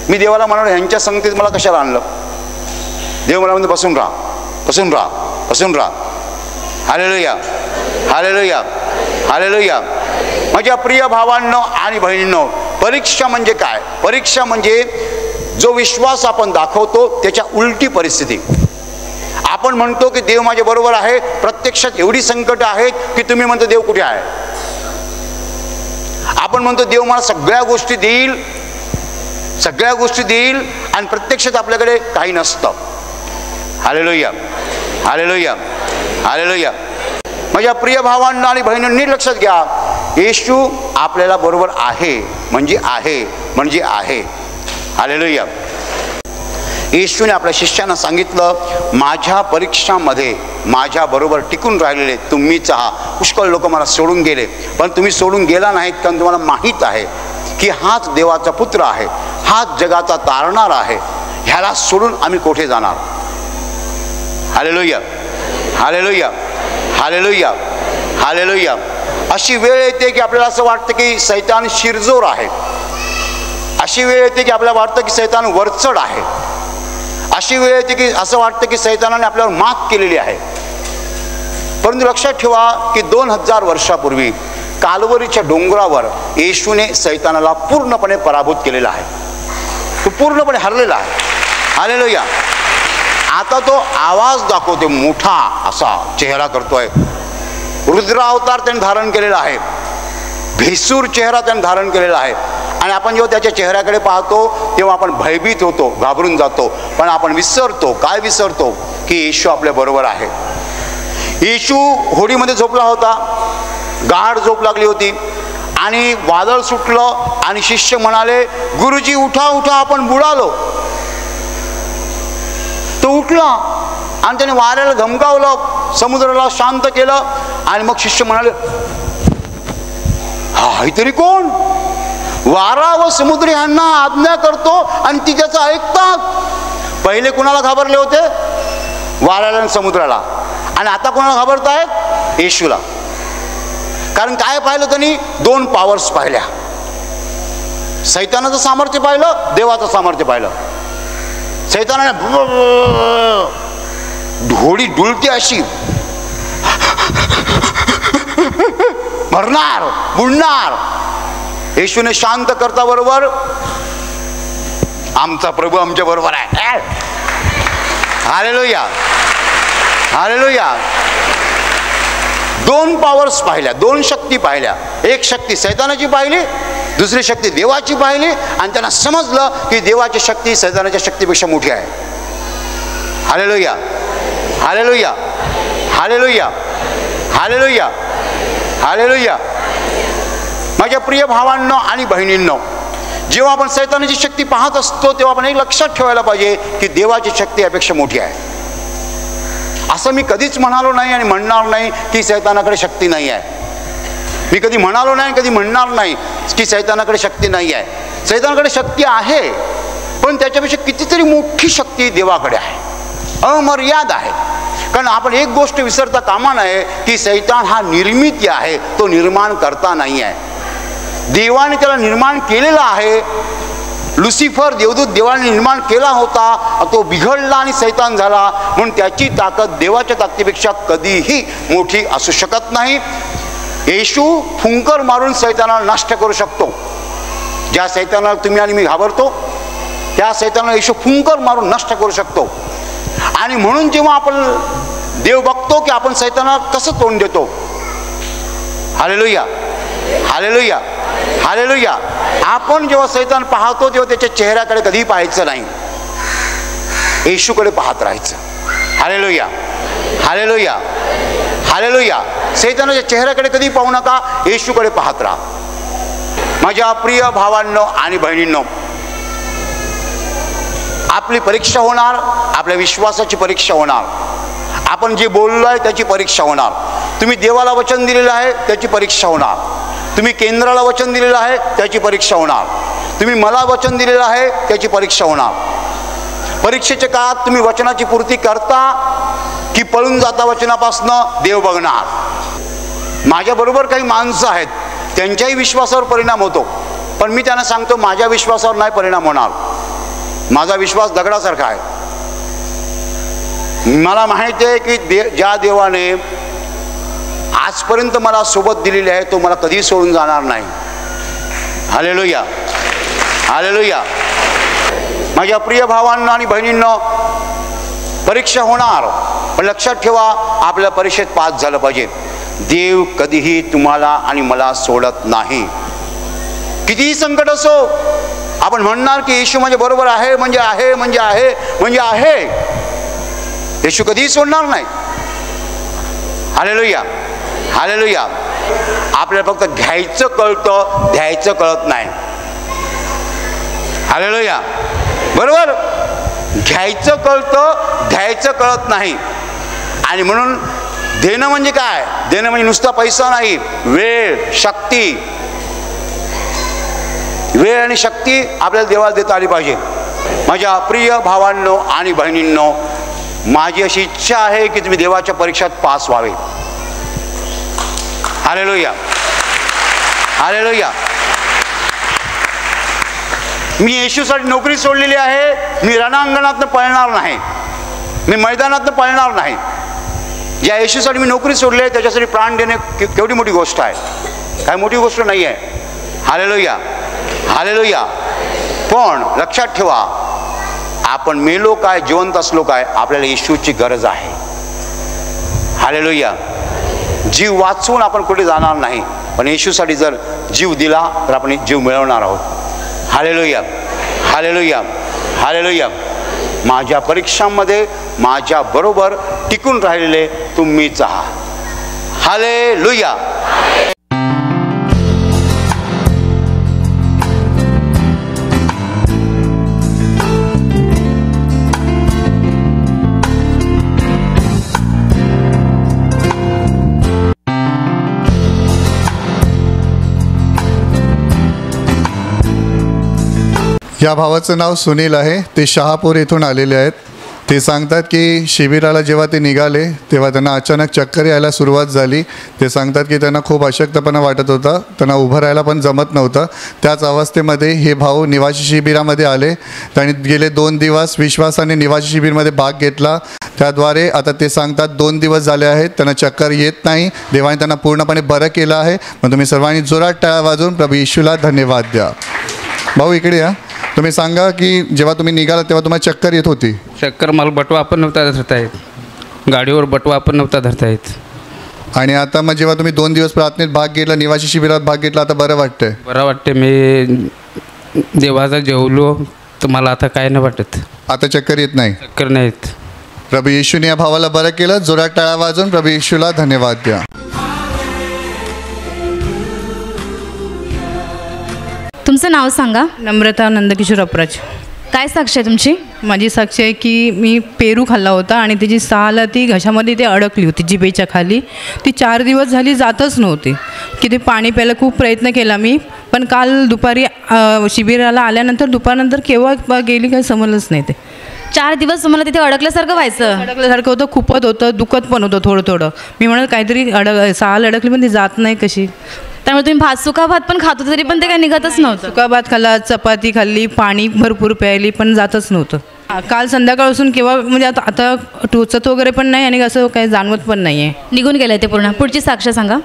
मी देवाला म्हणालो ह्यांच्या संगतीत मला कशाला आणलं? देव मला म्हणतो बसून राहा बसून राहा बसून राहा. हालेलुया हालेलुया हालेलुया. माझ्या प्रिय भावांनो आणि बहिणींनो, परीक्षा म्हणजे काय? परीक्षा म्हणजे जो विश्वास आपण दाखवतो त्याच्या उलटी परिस्थिती. आपण म्हणतो की देव माझ्या बरोबर आहे, प्रत्यक्षात एवढी संकट आहेत की तुम्ही म्हणतो देव कुठे आहे? आपण म्हणतो देव मला सगळ्या गोष्टी देईल, सगळ्या गोष्टी देईल, आणि प्रत्यक्षात आपल्याकडे काही नसतं. हालेलुया हालेलुया हालेलुया. माझ्या प्रिय भावांना आणि बहिणींनी नीट लक्षात घ्या, येशू आपल्याला बरोबर आहे म्हणजे आहे म्हणजे आहे. हालेलुया. येशूने आपल्या शिष्यांना सांगितलं माझ्या परीक्षामध्ये माझ्या बरोबर टिकून राहिलेले तुम्हीच आहात. पुष्कळ लोक मला सोडून गेले, पण तुम्ही सोडून गेला नाहीत, कारण तुम्हाला माहीत आहे की हाच देवाचा पुत्र आहे, हाच जगाचा तारणार आहे, ह्याला सोडून आम्ही कोठे जाणार? हालेलुया हालेलुया हालेलुया हालेलुया. अशी वेळ येते की आपल्याला असं वाटतं की सैतान शिरजोर आहे. अशी वेळ येते की आपल्याला वाटतं की सैतान वरचढ आहे. अशी वेळ येते की असं वाटतं की सैतानाने आपल्यावर मात केलेली आहे. परंतु लक्षात ठेवा की 2000 वर्षापूर्वी काल्वरीच्या डोंगरावर येशूने सैतानाला पूर्णपणे पराभूत केलेला आहे. तो पूर्णपणे हरलेला आहे. हालेलुया. आता तो आवाज दाखवते, मोठा असा चेहरा करतोय. रुद्रावतार त्याने धारण केलेला आहे. भेसूर चेहरा त्याने धारण केलेला आहे. आणि आपण जेव्हा त्याच्या चेहऱ्याकडे पाहतो तेव्हा आपण भयभीत होतो, घाबरून जातो. पण आपण विसरतो, काय विसरतो, की येशू आपल्या बरोबर आहे. येशू होडीमध्ये झोपला होता, गाढ झोप लागली होती आणि वादळ सुटलं आणि शिष्य म्हणाले, गुरुजी उठा उठा, आपण बुडालो. तो उठला आणि त्याने वाऱ्याला धमकावलं, समुद्राला शांत केलं. आणि मग शिष्य म्हणाले, हा तरी कोण? वारा व समुद्र यांना आज्ञा करतो आणि ती त्याचं ऐकतात. पहिले कुणाला घाबरले होते? वाऱ्याला आणि समुद्राला. आणि आता कोणाला घाबरतायत? येशूला. कारण काय पाहिलं त्यांनी? 2 पॉवर्स पाहिल्या. सैतानाचं सामर्थ्य पाहिलं, देवाचं सामर्थ्य पाहिलं. सैतानाने घोडी डुलते अशी, मरणार, बुडणार. येशूने शांत करता बरोबर, आमचा प्रभू आमच्या बरोबर आहे. Hallelujah, hallelujah. 2 पॉवर्स पाहिल्या, 2 शक्ती पाहिल्या. एक शक्ती सैतानाची पाहिली, दुसरी शक्ती देवाची पाहिली. आणि त्यांना समजलं की देवाची शक्ती सैतानाच्या शक्तीपेक्षा मोठी आहे. हालेलुया, हालेलुया, हालेलुया, हालेलुया, हालेलुया. माझ्या प्रिय भावांनो आणि बहिणींनो, जेव्हा आपण सैतानाची शक्ती पाहत असतो तेव्हा आपण एक लक्षात ठेवायला पाहिजे की देवाची शक्ती यापेक्षा मोठी आहे. असं मी कधीच म्हणालो नाही आणि म्हणणार नाही की सैतानाकडे शक्ती नाही आहे. मी कधी म्हणालो नाही, कधी म्हणणार नाही की सैतानाकडे शक्ती नाही आहे. सैतानाकडे शक्ती आहे, पण त्याच्यापेक्षा कितीतरी मोठी शक्ती देवाकडे आहे, अमर्याद आहे. कारण आपण एक गोष्ट विसरता कामा नये की सैतान हा निर्मिती आहे, तो निर्माण करता नाही आहे. देवाने त्याला निर्माण केलेला आहे. लुसिफर देवदूत देवाने निर्माण केला होता, तो बिघडला आणि सैतान झाला. म्हणून त्याची ताकद देवाच्या ताकदीपेक्षा कधीही मोठी असू शकत नाही. येशू फुंकर मारून सैतानाला नष्ट करू शकतो. ज्या सैतानाला तुम्ही आणि मी घाबरतो त्या सैतानाला येशू फुंकर मारून नष्ट करू शकतो. आणि म्हणून जेव्हा आपण देव बघतो की आपण सैतानाला कसं तोंड देतो. हालेलुया, हालेलुया, हालेलुया. आपण जेव्हा सैतान पाहतो तेव्हा त्याच्या चेहऱ्याकडे कधीही पाहायचं नाही, येशूकडे पाहत राहायचं. हालेलुया, हालेलुया, हालेलुया. सैतानाच्या चेहऱ्याकडे कधी पाहू नका, येशूकडे पाहत राहा. माझ्या प्रिय भावांनो आणि बहिणींनो, आपली परीक्षा होणार, आपल्या विश्वासाची परीक्षा होणार. आपण जे बोललो आहे त्याची परीक्षा होणार. तुम्ही देवाला वचन दिलेलं आहे त्याची परीक्षा होणार. तुम्ही केंद्राला वचन दिलेलं आहे त्याची परीक्षा होणार. तुम्ही मला वचन दिलेलं आहे त्याची परीक्षा होणार. परीक्षेच्या काळात तुम्ही वचनाची पूर्ती करता की पळून जाता वचनापासनं, देव बघणार. माझ्याबरोबर काही माणसं आहेत, त्यांच्याही विश्वासावर परिणाम होतो. पण मी त्यांना सांगतो माझ्या विश्वासावर नाही परिणाम होणार. माझा विश्वास दगडासारखा आहे. मला माहिती आहे की ज्या देवाने आजपर्यंत मला सोबत दिलेली आहे तो मला कधी सोडून जाणार नाही. Hallelujah, hallelujah. माझ्या प्रिय भावांना आणि बहिणींना, परीक्षा होणार, पण लक्षात ठेवा आपल्या परीक्षेत पास झालं पाहिजे. देव कधीही तुम्हाला आणि मला सोडत नाही. कितीही संकट असो, आपण म्हणणार की येशू माझ्या बरोबर आहे, म्हणजे आहे, म्हणजे आहे, म्हणजे आहे. येशू कधीही सोडणार नाही. Hallelujah, hallelujah. आपल्याला फक्त घ्यायचं कळतं, द्यायचं कळत नाही. हालेलुया, बरोबर. घ्यायचं कळतं, द्यायचं कळत नाही. आणि म्हणून देणं म्हणजे काय? देणं म्हणजे नुसता पैसा नाही, वेळ, शक्ती. वेळ आणि शक्ती आपल्याला देवाला देता आली पाहिजे. माझ्या प्रिय भावांनो आणि बहिणींनो, माझी अशी इच्छा आहे की तुम्ही देवाच्या परीक्षेत पास व्हावे. Hallelujah, hallelujah. मी येशूसाठी नोकरी सोडलेली आहे. मी रणांगणातनं पळणार नाही, मी मैदानातनं पळणार नाही. ज्या येशूसाठी मी नोकरी सोडली आहे त्याच्यासाठी प्राण देणे केवढी मोठी गोष्ट आहे, काय मोठी गोष्ट नाही आहे. Hallelujah, hallelujah. पण लक्षात ठेवा, आपण मेलो काय जिवंत असलो काय, आपल्याला येशूची गरज आहे. हालेलुया. जीव वाचवून आपण कुठे जाणार नाही, पण येशूसाठी जर जीव दिला तर आपण जीव मिळवणार आहोत. हालेलुया, हालेलुया, हालेलुया. माझ्या परीक्षांमध्ये माझ्या बरोबर टिकून राहिलेले तुम्हीच आहात. हालेलुया. या भावाचं नाव सुनील आहे. ते शहापूर येथून आलेले आहेत. ते सांगतात की शिबिराला जेव्हा ते निघाले तेव्हा त्यांना अचानक चक्कर यायला सुरुवात झाली. ते सांगतात की त्यांना खूप अशक्तपणा वाटत होता, त्यांना उभं राहायला पण जमत नव्हतं. त्याच अवस्थेमध्ये हे भाऊ निवासी शिबिरामध्ये आले. त्यांनी गेले 2 दिवस विश्वासाने निवासी शिबिरमध्ये भाग घेतला. त्याद्वारे आता ते सांगतात 2 दिवस झाले आहेत त्यांना चक्कर येत नाही. देवाने त्यांना पूर्णपणे बरं केलं आहे. मग तुम्ही सर्वांनी जोरात टाळ्या वाजवून प्रभू येशूला धन्यवाद द्या. भाऊ इकडे या. तुम्ही सांगा की जेव्हा तुम्ही निघाला तेव्हा तुम्हाला चक्कर येत होती. चक्कर मला बटवा पण नव्हता धरता येत, गाडीवर बटवा पण नव्हता धरता येत. आणि आता मग जेव्हा तुम्ही 2 दिवस प्रार्थनेत भाग घेतला, निवासी शिबिरात भाग घेतला, आता बरं वाटतंय? बरं वाटते. मी देवाचा जेवलो तर मला आता काय नाही वाटत. आता चक्कर येत नाही? चक्कर नाही येत. प्रभू येशूने या भावाला बरं केलं. जोरात टाळ्या वाजवून प्रभू येशूला धन्यवाद द्या. तुमचं नाव सांगा. नम्रता नंदकिशोर अपराज. काय साक्ष आहे तुमची? माझी साक्ष आहे की मी पेरू खाल्ला होता आणि त्याची साल ती घशामध्ये ते अडकली होती जिभेच्या खाली. ती 4 दिवस झाली जातच नव्हती. की ते पाणी प्यायला खूप प्रयत्न केला मी, पण काल दुपारी शिबिराला आल्यानंतर दुपारनंतर केव्हा गेली काही समजलंच नाही. ते 4 दिवस तुम्हाला तिथे अडकल्यासारखं व्हायचं? अडकल्यासारखं होतं, खूपच होतं, दुखत पण होतं थोडं थोडं. मी म्हणत काहीतरी साल अडकली पण ती जात नाही कशी. त्यामुळे तुम्ही सुका भात पण खात होते तरी पण ते काही निघतच नव्हतं? सुका भात खाल्ला, चपाती खाल्ली, पाणी भरपूर प्यायली, पण जातच नव्हतं. काल संध्याकाळपासून केव्हा म्हणजे आता टोचत वगैरे पण नाही आणि असं काही जाणवत पण नाही आहे. निघून गेलं ते पूर्ण. पुढची साक्ष सांगा.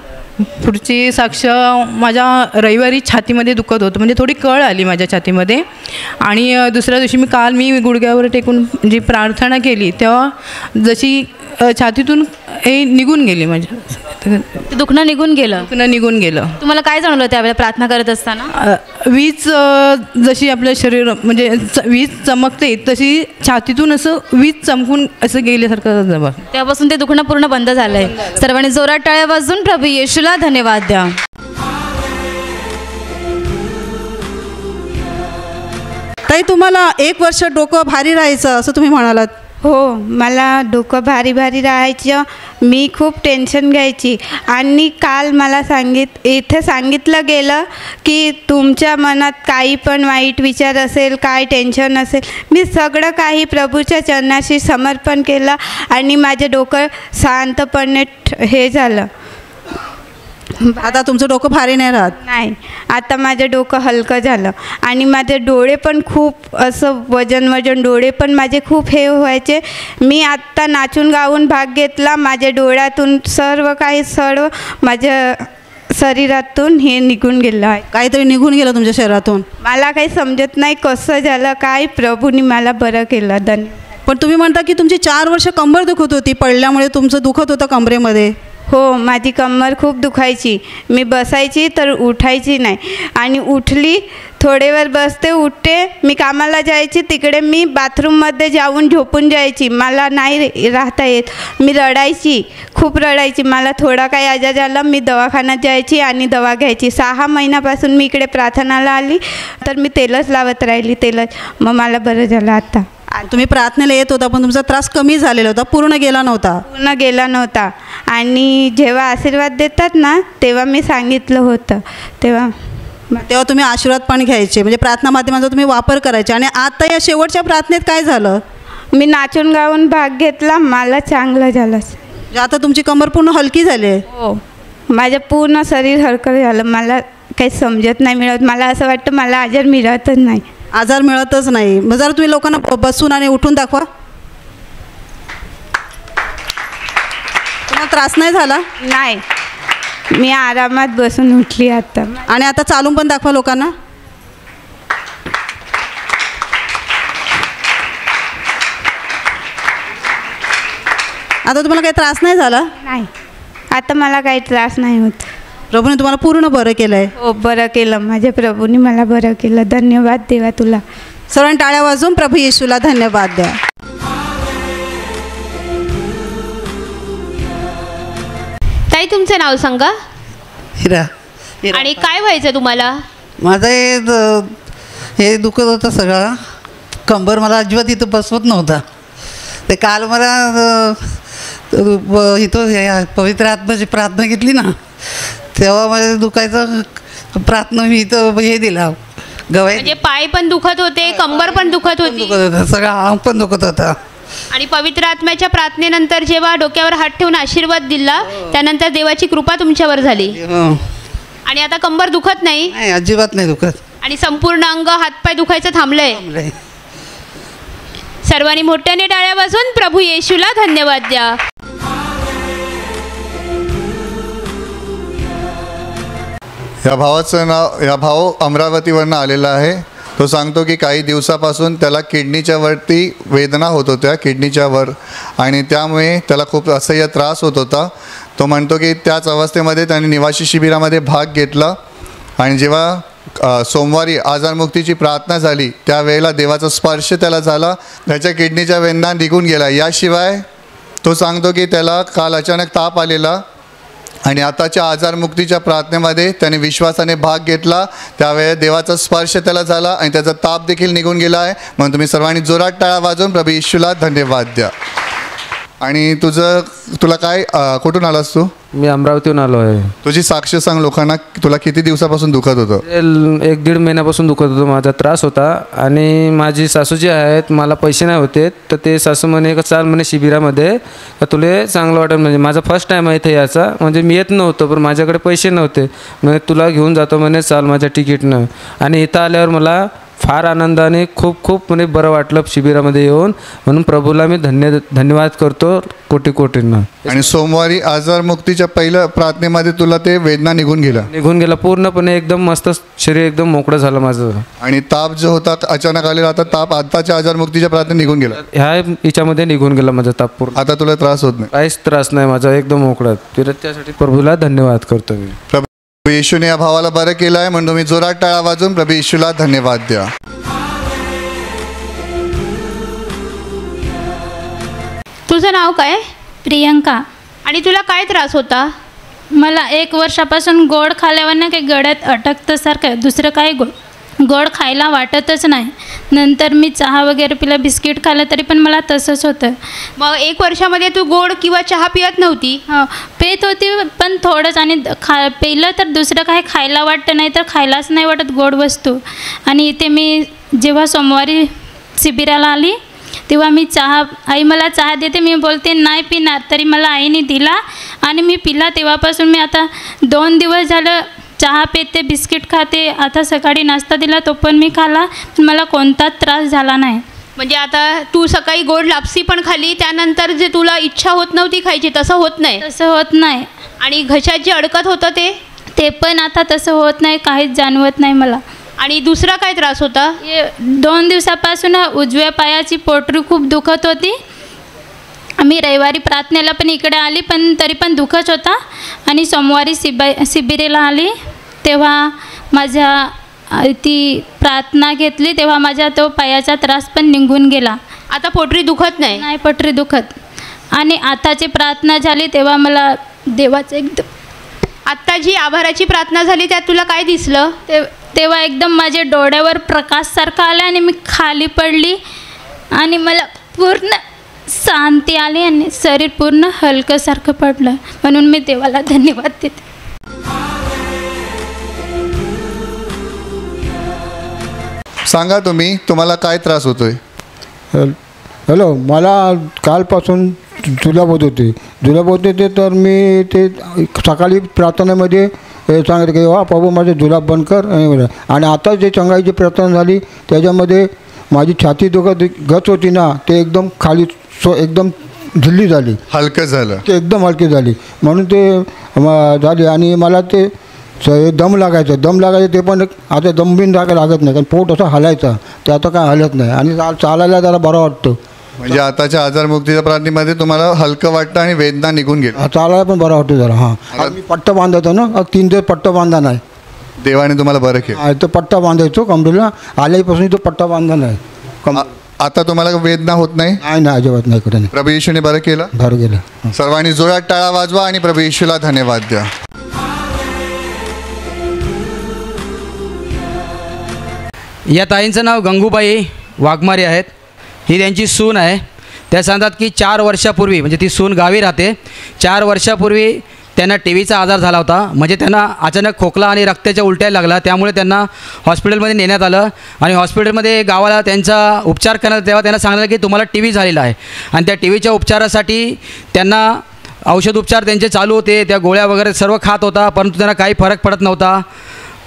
पुढची साक्ष, माझ्या रविवारी छातीमध्ये दुखत होतं, म्हणजे थोडी कळ आली माझ्या छातीमध्ये. आणि दुसऱ्या दिवशी मी गुडघ्यावर टेकून जी प्रार्थना केली तेव्हा जशी छातीतून हे निघून गेली, माझ्या दुखणं निघून गेलं. निघून गेलं. तुम्हाला काय जाणवलं त्यावेळेला प्रार्थना करत असताना? वीज जशी आपल्या शरीर म्हणजे वीज चमकते तशी छातीतून असं वीज चमकून असं गेल्यासारखं जवळ. तेव्हापासून ते दुखणं पूर्ण बंद झालंय. सर्वांनी जोरात टाळ्या वाजून प्रभू येशूला धन्यवाद द्या. ताई, तुम्हाला 1 वर्ष डोकं भारी राहायचं असं तुम्ही म्हणालात. हो, मला डोकं भारी राहायचं. मी खूप टेन्शन घ्यायची आणि काल मला इथे सांगितलं गेलं की तुमच्या मनात काही पण वाईट विचार असेल, काय टेन्शन असेल, मी सगळं काही प्रभूच्या चरणाशी समर्पण केलं आणि माझं डोकं शांतपणे हे झालं. आता तुमचं डोकं भारी नाही राहत? नाही, आता माझं डोकं हलकं झालं. आणि माझे डोळे पण खूप असं वजन डोळे पण माझे खूप हे व्हायचे. मी आत्ता नाचून गाऊन भाग घेतला. माझ्या डोळ्यातून सर्व माझ्या शरीरातून हे निघून गेलं आहे. काहीतरी निघून गेलं तुमच्या शरीरातून? मला काही समजत नाही कसं झालं, काय प्रभूने मला बरं केलं. धन्यवाद. पण तुम्ही म्हणता की तुमची 4 वर्ष कंबर दुखत होती, पडल्यामुळे तुमचं दुखत होतं कमरेमध्ये? हो, माझी कंबर खूप दुखायची. मी बसायची तर उठायची नाही आणि उठली थोडे वेळ बसते उठते. मी कामाला जायची, तिकडे मी बाथरूममध्ये जाऊन झोपून जायची. मला नाही राहता येत. मी रडायची, खूप रडायची. मला थोडा काही आजार झाला, मी दवाखान्यात जायची आणि दवा घ्यायची. 6 महिन्यापासून मी इकडे प्रार्थनाला आली तर मी तेलच लावत राहिली, मग मला बरं झालं. आता तुम्ही प्रार्थनेला येत होता पण तुमचा त्रास कमी झालेला होता, पूर्ण गेला नव्हता. आणि जेव्हा आशीर्वाद देतात ना तेव्हा मी सांगितलं होतं, तेव्हा तुम्ही आशीर्वाद पण घ्यायचे, म्हणजे प्रार्थना माध्यमाचा तुम्ही वापर करायचे. आणि आता या शेवटच्या प्रार्थनेत काय झालं? मी नाचून गाऊन भाग घेतला, मला चांगलं झालं. आता तुमची कंबर पूर्ण हलकी झाली आहे? हो. माझं पूर्ण शरीर हलकं झालं. मला काही समजत नाही मिळत. मला असं वाटतं मला आजार मिळतच नाही. आजार मिळतच नाही. मग जरा तुम्ही लोकांना बसून आणि उठून दाखवा. तुम्हाला त्रास नाही झाला? नाही, मी आरामात बसून उठली आता. आणि आता चालून पण दाखवा लोकांना. आता तुम्हाला काही त्रास नाही झाला? नाही, आता मला काही त्रास नाही होत. प्रभूने तुम्हाला पूर्ण बरं केलं आहे. हो, बरं केलं. माझ्या प्रभूने मला बरं केलं. धन्यवाद देवा तुला. सर्वांनी टाळ्या वाजवून प्रभू येशूला धन्यवाद द्या. ताई, तुमचं नाव सांगा. हिरा. आणि काय व्हायचं तुम्हाला? माझं हे दुखत होतं सगळं. कंबर मला अजिबात इथं बसवत नव्हता. ते काल मला इथं पवित्र आत्म्याची प्रार्थना घेतली ना, तेव्हा मला दुखायचं. प्रार्थना मी इथं हे दिला गवाय. म्हणजे पाय पण दुखत होते, कंबर पण दुखत होती, सगळं अंग पण दुखत होता. आणि पवित्र आत्म्याच्या प्रार्थनेनंतर जेव्हा डोक्यावर हात ठेवून आशीर्वाद दिला, त्यानंतर देवाची कृपा तुमच्यावर झाली. आणि आता कंबर दुखत नाही? नाही, अजिबात नाही दुखत. आणि संपूर्ण अंग हातपाय दुखायचं थांबलंय. सर्वांनी मोठ्याने टाळ्या वाजवून प्रभू येशूला धन्यवाद द्या. या भावाचं नाव, या भाऊ अमरावतीवरनं आलेला आहे. तो सांगतो की काही दिवसापासून त्याला किडनीच्या वरती वेदना होत होत्या, किडनीच्या वर, आणि त्यामुळे त्याला खूप असह्य त्रास होत होता. तो म्हणतो की त्याच अवस्थेमध्ये त्याने निवासी शिबिरामध्ये भाग घेतला. आणि जेव्हा सोमवारी आजारमुक्तीची प्रार्थना झाली, त्यावेळेला देवाचा स्पर्श त्याला झाला. त्याच्या किडनीच्या वेदना निघून गेला. याशिवाय तो सांगतो की त्याला काल अचानक ताप आलेला, आणि आताच्या आजारमुक्तीच्या प्रार्थनेमध्ये त्याने विश्वासाने भाग घेतला. त्यावेळेस देवाचा स्पर्श त्याला झाला आणि त्याचा ताप देखील निघून गेला आहे. म्हणून तुम्ही सर्वांनी जोरात टाळ्या वाजवून प्रभू येशूला धन्यवाद द्या. आणि तुला काय, कुठून आलास तू? मी अमरावतीहून आलो आहे. तुझी साक्ष सांग लोकांना. तुला किती दिवसापासून दुखत होतं? 1-1.5 महिन्यापासून दुखत होतं. माझा त्रास होता. आणि माझी सासू जी आहेत, मला पैसे नाही होते, तर ते सासू म्हणे का चाल म्हणे शिबिरामध्ये, का तुला चांगलं वाटेल. म्हणजे माझा फर्स्ट टाईम आहे इथे याचा. म्हणजे मी येत नव्हतो, पण माझ्याकडे पैसे नव्हते. म्हणजे तुला घेऊन जातो म्हणे, चाल माझ्या तिकीटनं. आणि इथं आल्यावर मला फार आनंदाने खूप म्हणजे बरं वाटलं शिबिरामध्ये येऊन. म्हणून प्रभूला मी धन्यवाद करतो कोटीनं. आणि सोमवारी आजारमुक्तीच्या पहिल्या प्रार्थनेमध्ये तुला ते वेदना निघून गेला पूर्णपणे. एकदम मस्त शरीर एकदम मोकळं झालं माझं. आणि ताप जो होता अचानक आलेला, आता ताप आताच्या आजारमुक्तीच्या प्रार्थनेत निघून गेला. ह्या याच्यामध्ये निघून गेला माझा ताप पूर्ण. आता तुला त्रास होत नाही? काहीच त्रास नाही माझा, एकदम मोकळा. त्यासाठी प्रभूला धन्यवाद करतो मी. प्रभू येशूने या भावाला बरं केलं आहे, म्हणून तुम्ही जोरात टाळ्या वाजून प्रभू येशूला धन्यवाद द्या. तुझं नाव काय? प्रियंका. आणि तुला काय त्रास होता? मला 1 वर्षापासून गोड खाल्ल्यावर ना काही गळ्यात अटकतं सारखं, दुसरं काही गोड खायला वाटतच नाही. नंतर मी चहा वगैरे पिला, बिस्किट खाल्लं तरी पण मला तसंच होतं. मग 1 वर्षामध्ये तू गोड किंवा चहा पित नव्हती? हो, पित होती पण थोडंच. आणि पिलं तर दुसरं काही खायला वाटतं, नाही तर खायलाच नाही वाटत गोड वस्तू. आणि इथे मी जेव्हा सोमवारी शिबिराला आली, तेव्हा मी आई मला चहा देते, मी बोलते नाही पिणार, तरी मला आईने दिला आणि मी पिला. तेव्हापासून मी आता 2 दिवस झालं चहा पिते, बिस्किट खाते. आता सकाळी नाश्ता दिला, तो पण मी खाला, पण मला कोणताच त्रास झाला नाही. म्हणजे आता तू सकाळी गोड लापसी पण खाली, त्यानंतर जे तुला इच्छा होत नव्हती खायची, तसं होत नाही? तसं होत नाही. आणि घशात जे अडकत होतं ते पण आता तसं होत नाही, काहीच जाणवत नाही मला. आणि दुसरा काय त्रास होता? 2 दिवसापासून उजव्या पायाची पोटरी खूप दुखत होती. आम्ही रविवारी प्रार्थनेला पण इकडे आली, पण तरी पण दुखत होता. आणि सोमवारी शिबिरेला आली, तेव्हा माझ्या ती प्रार्थना घेतली, तेव्हा माझ्या तो पायाचा त्रास पण निघून गेला. आता पोटरी दुखत नाही? नाही, पोटरी दुखत. आणि आताची प्रार्थना झाली तेव्हा मला देवाचं एकदम, आत्ता जी आभाराची प्रार्थना झाली त्यात तुला काय दिसलं? तेव्हा एकदम माझ्या डोळ्यावर प्रकाशसारखं आला आणि मी खाली पडली आणि मला पूर्ण शांती आली आणि शरीर पूर्ण हलकंसारखं पडलं. म्हणून मी देवाला धन्यवाद देते. सांगा तुम्हाला काय त्रास होतोय? हॅलो, मला कालपासून जुलाब होत होती. जुलाब होते ते तर मी ते सकाळी प्रार्थनेमध्ये सांगितलं की वा प्रभू माझे जुलाब बंद कर आणि आता जे चंगाईची प्रार्थना झाली त्याच्यामध्ये माझी छाती दुखत गच होती ना ते एकदम खाली एकदम ढिल्ली झाली, हलकं झालं, ते एकदम हलकी झाली म्हणून ते झाली. आणि मला ते दम लागायचं ते पण आता दमबिन लागत नाही कारण पोट असं हलायचं ते आता काय हलत नाही आणि चालायला जरा बरं वाटतं. म्हणजे आताच्या आजारमुक्तीच्या प्रार्थनेमध्ये तुम्हाला हलकं वाटतं आणि वेदना निघून गेली, चालायला पण बरं वाटतं जरा. हां मी पट्टा बांधायचो ना 3 दिवस पट्टा बांधा नाही, देवाने तुम्हाला बरं केलं. तो पट्टा बांधायचो कमरेला आल्यापासून तो पट्टा बांधा नाही. आता तुम्हाला वेदना होत नाही? नाही अजिबात नाही कुठे नाही. प्रभू येशूने बरं केलं. सर्वांनी जोरात टाळा वाजवा आणि प्रभू येशूला धन्यवाद द्या. या ताईंचं नाव गंगूबाई वाघमारे आहेत. ही त्यांची सून आहे. त्या सांगतात की 4 वर्षापूर्वी म्हणजे ती सून गावी राहते. 4 वर्षापूर्वी त्यांना टीव्हीचा आजार झाला होता. म्हणजे त्यांना अचानक खोकला आणि रक्ताच्या उलट्या लागला. त्यामुळे त्यांना हॉस्पिटलमध्ये नेण्यात आलं आणि हॉस्पिटलमध्ये गावाला त्यांचा उपचार करण्यात तेव्हा त्यांना सांगितलं की तुम्हाला टी व्ही झालेला आहे. आणि त्या टी व्हीच्या उपचारासाठी त्यांना औषध उपचार त्यांचे चालू होते. त्या गोळ्या वगैरे सर्व खात होता परंतु त्यांना काही फरक पडत नव्हता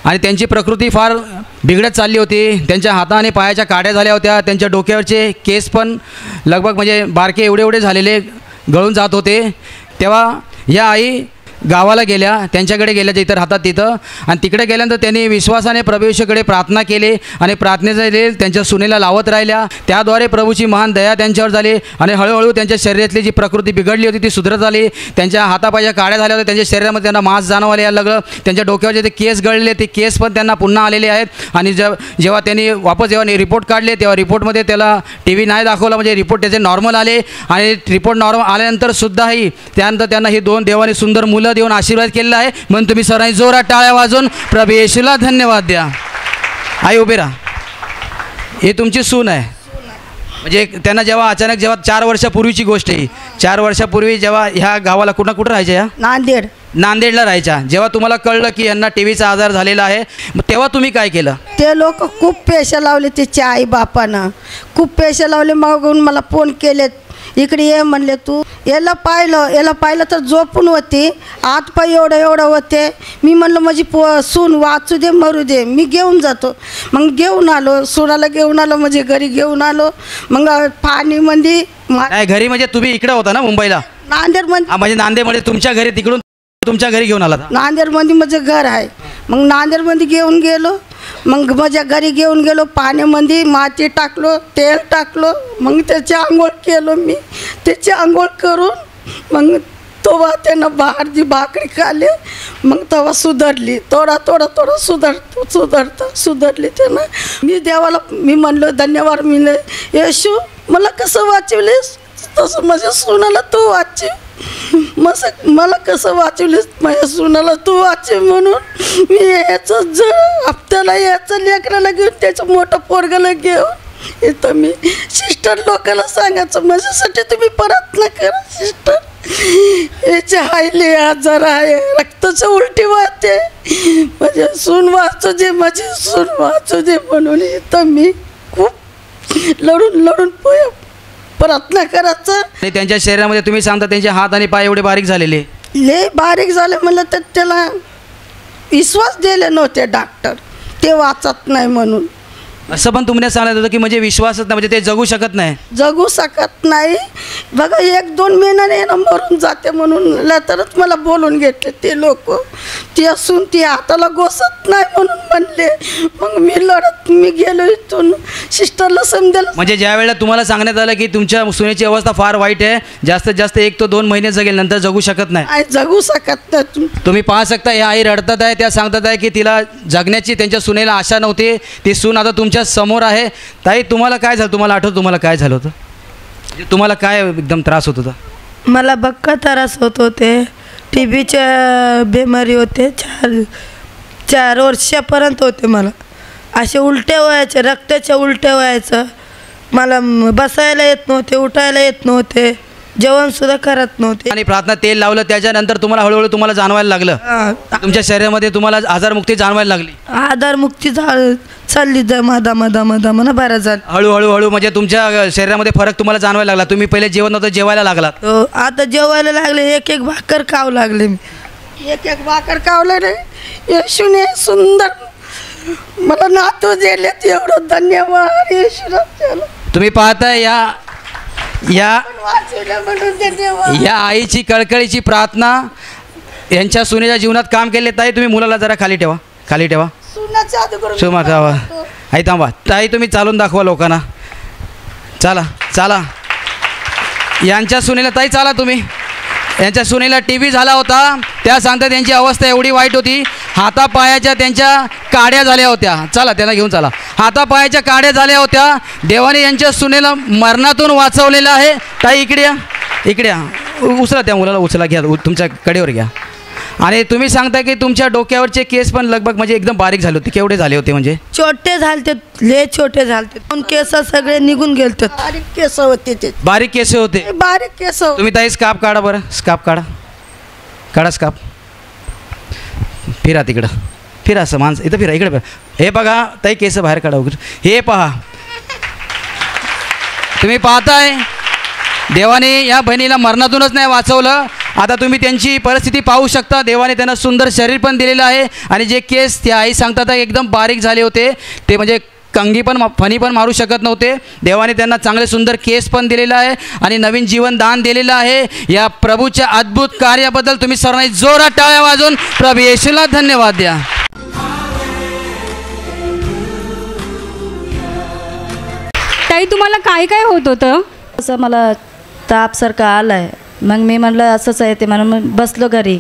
आणि त्यांची प्रकृती फार बिघडत चालली होती. त्यांच्या हाता आणि पायाच्या काड्या झाल्या होत्या. त्यांच्या डोक्यावरचे केस पण लगभग म्हणजे बारके एवढे झालेले गळून जात होते. तेव्हा या आई गावाला गेल्या, त्यांच्याकडे गेल्या जिथं राहतात तिथं. आणि तिकडे गेल्यानंतर त्यांनी विश्वासाने प्रभू येशूकडे प्रार्थना केली आणि प्रार्थनेचा रेल त्यांच्या सुनेला लावत राहिल्या. त्याद्वारे प्रभूची महान दया त्यांच्यावर झाली आणि हळूहळू त्यांच्या शरीरातली जी प्रकृती बिघडली होती ती सुधारत आली. त्यांच्या हातापायच्या काड्या झाल्या होत्या. त्यांच्या शरीरामध्ये त्यांना मांस जाणवायला यायला लागलं. त्यांच्या डोक्यावरचे ते केस गळले ते केस पण त्यांना पुन्हा आलेले आहेत. आणि जेव्हा त्यांनी जेव्हा रिपोर्ट काढले तेव्हा रिपोर्टमध्ये त्याला टी व्ही नाही दाखवला. म्हणजे रिपोर्ट त्याचे नॉर्मल आले आणि रिपोर्ट नॉर्मल आल्यानंतर सुद्धाही त्यानंतर त्यांना ही 2 देवाने सुंदर मुलं देऊन आशीर्वाद केलेला आहे. म्हणून तुम्ही सर्वांनी जोरात टाळ्या वाजून प्रभू येशूला धन्यवाद द्या. आई उभे राहा. ही तुमची सून आहे. म्हणजे त्यांना जेव्हा 4 वर्षापूर्वीची गोष्ट आहे. 4 वर्षापूर्वी जेव्हा ह्या गावाला कुठं राहायच्या या नांदेडला राहायच्या. जेव्हा तुम्हाला कळलं की यांना टीव्हीचा आजार झालेला आहे तेव्हा तुम्ही काय केलं? ते लोक खूप पैसे लावले तिच्या आई बापानं खूप पैसे लावले. मागून मला फोन केलेत इकडे ये म्हणले. तू याला पाहिलं तर झोपून होती. हात पाय एवढं होते. मी म्हणलं माझी सून वाचू दे मरू दे मी घेऊन जातो. मग घेऊन आलो सुनाला घेऊन आलो म्हणजे घरी घेऊन आलो. मग पाणीमध्ये नाही घरी म्हणजे तुम्ही इकडे होता ना मुंबईला? नांदेडमध्ये. म्हणजे नांदेडमध्ये तुमच्या घरी तिकडून तुमच्या घरी घेऊन आला? नांदेडमध्ये माझं घर आहे. मग नांदेडमध्ये घेऊन गेलो. मग माझ्या घरी घेऊन गेलो. पाण्यामध्ये माती टाकलो तेल टाकलो. मग त्याची आंघोळ केलो मी. त्याची आंघोळ करून मग तेव्हा त्यानं बाहेरची भाकरी खाल्ली. मग तेव्हा सुधारली थोडा सुधारली त्यानं. मी देवाला मी म्हणलो धन्यवाद मी येशू मला कसं वाचवलीस तसं माझ्या सुनाला तू वाचव. मला कसं वाचवलीस माझ्या सुनाला तू वाचव म्हणून मी याचं हप्त्याला याचं लेकराला घेऊन त्याचं मोठं पोरगाला घेऊन इथं मी सिस्टर लोकांना सांगायचं माझ्यासाठी तुम्ही प्रार्थना करा सिस्टर. याचे हायले आजार आहे रक्ताचं उलटी वाहते माझी सून वाचू दे माझी सून वाचू दे म्हणून इथं मी खूप लढून प्रार्थना करायचं. आणि त्यांच्या शरीरामध्ये तुम्ही सांगता त्यांचे हात आणि पाय एवढे बारीक झालेले लय बारीक झाले म्हणलं तर त्याला विश्वास दिले नव्हते डॉक्टर ते वाचत नाही म्हणून. असं पण तुम्हाला सांगण्यात होतं की म्हणजे विश्वासच नाही म्हणजे ते जगू शकत नाही. बघा 1-2 महिन्याने ना मरून जाते म्हणून तरच मला बोलून घेतले ते लोक. ती असून ती हाताला घोसत नाही म्हणून म्हणले. मग मी गेलो इथून सिस्टरला समजायला. म्हणजे ज्या वेळेला तुम्हाला सांगण्यात आलं की तुमच्या सुनेची अवस्था फार वाईट आहे जास्तीत जास्त 1 ते 2 महिने जगेल नंतर जगू शकत नाही. तुम्ही पाहू शकता ह्या आई रडतात आहे. त्या सांगतात आहे की तिला जगण्याची त्यांच्या सुनेला आशा नव्हती. ती सून आता तुमच्या समोर आहे. ताई तुम्हाला काय झालं? तुम्हाला आठवतं तुम्हाला काय झालं होतं? तुम्हाला काय एकदम त्रास होत होता? मला बक्का त्रास होत होते. टीबीच्या बिमारी होते. 4 वर्षापर्यंत होते. मला असे उलट्या व्हायचे रक्ताच्या उलट्या व्हायचं. मला बसायला येत नव्हते उठायला येत नव्हते. जेवण सुद्धा करत नव्हते. आणि प्रार्थना तेल लावलं त्याच्यानंतर तुम्हाला हळूहळू तुम्हाला जाणवायला लागलं, तुमच्या शरीरामध्ये तुम्हाला आजारमुक्ती जाणवायला लागली. आधारमुक्ती चालली म्हणा बरं झालं. हळूहळू म्हणजे तुमच्या शरीरामध्ये फरक तुम्हाला जाणवायला लागला. तुम्ही पहिले जेवण नव्हतं, जेवायला लागलात. आता जेवायला लागले, एक एक भाकर खाऊ लागले मी. एक एक भाकर खावलं रे. येशूने सुंदर मला नातू दिले, एवढं धन्यवाद येशूला. तुम्ही पाहताय या आईची कळकळीची प्रार्थना यांच्या सुनेच्या जीवनात काम केले. ताई तुम्ही मुलाला जरा खाली ठेवा, खाली ठेवा. आई थांबा ताई, तुम्ही चालून दाखवा लोकांना. चला चला, यांच्या सुनेला ताई चाला तुम्ही. यांच्या सुनेला TB झाला होता. त्या सांगतात त्यांची अवस्था एवढी वाईट होती, हातापायाच्या त्यांच्या काड्या झाल्या होत्या. चला त्यांना घेऊन चला. हातापायाच्या काड्या झाल्या होत्या. देवाने यांच्या सुनेला मरणातून वाचवलेलं आहे. ताई इकडे या, इकडे या. उचला त्या मुलाला, उचला, घ्या तुमच्या कडेवर घ्या. आणि तुम्ही सांगता की तुमच्या डोक्यावरचे केस पण लगभग म्हणजे एकदम बारीक झाले होते. केवढे झाले होते म्हणजे? छोटे झालते, ले छोटे झालते. पण केस सगळे निघून गेलते. बारीक केस होते ते. बारीक केस होते. बारीक केस. तुम्ही ताई स्कार्फ काढा बरं. स्कार्फ काढा, काढा स्कार्फ. फिरा तिकडं, फिरा असं माणसं इथं फिरा, इकडे फिरा. हे बघा ताई, केस बाहेर काढा वगैरे. हे पहा, तुम्ही पाहताय देवाने या बहिणीला मरणातूनच नाही वाचवलं. आता तुम्ही त्यांची परिस्थिती पाहू शकता. देवाने त्यांना सुंदर शरीर पण दिलेलं आहे. आणि जे केस त्या आई सांगतात एकदम बारीक झाले होते, ते म्हणजे कंगी पण फणी पण मारू शकत नव्हते. देवाने त्यांना चांगले सुंदर केस पण दिलेलं आहे आणि नवीन जीवन दान दिलेलं आहे. या प्रभूच्या अद्भुत कार्याबद्दल तुम्ही सर्वांनी जोरात टाळ्या वाजवून प्रभू येशूला धन्यवाद द्या. ताई तुम्हाला काय काय होत होतं? असं मला तापसारखं आलं आहे. मग मी म्हणलं असंच आहे ते, म्हणून मग बसलो घरी.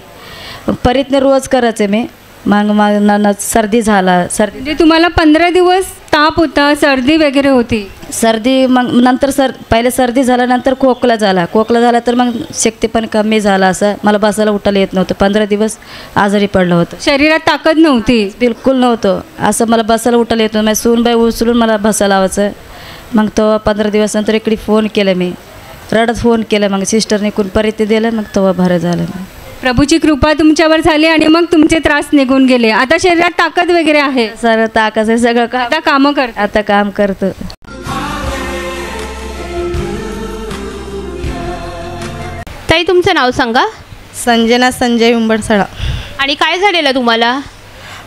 परितने रोज करायचे मी. मग सर्दी झाला. सर्दी म्हणजे तुम्हाला 15 दिवस ताप होता, सर्दी वगैरे होती? सर्दी, मग नंतर पहिले सर्दी झाल्यानंतर खोकला झाला तर मग शक्ती पण कमी झाला. असं मला बसायला उठायला येत नव्हतं. 15 दिवस आजारी पडलं होतं. शरीरात ताकद नव्हती? बिलकुल नव्हतं. असं मला बसायला उठायला येत नव्हतं. माझी सूनबाई उचलून मला बसायला लावायचं. मग तो 15 दिवसानंतर इकडे फोन केला मी, रडत फोन केला. मग सिस्टरने कोण परिती दिलं, मग तेव्हा बरं झालं. प्रभूची कृपा तुमच्यावर झाली आणि मग तुमचे त्रास निघून गेले. आता शरीरात ताकद वगैरे आहे? सगळं ताकद आहे, सगळं आता कामं करत? आता काम करतं. ताई तुमचं नाव सांगा. संजना संजय उंबरसळा. आणि काय झालेलं तुम्हाला?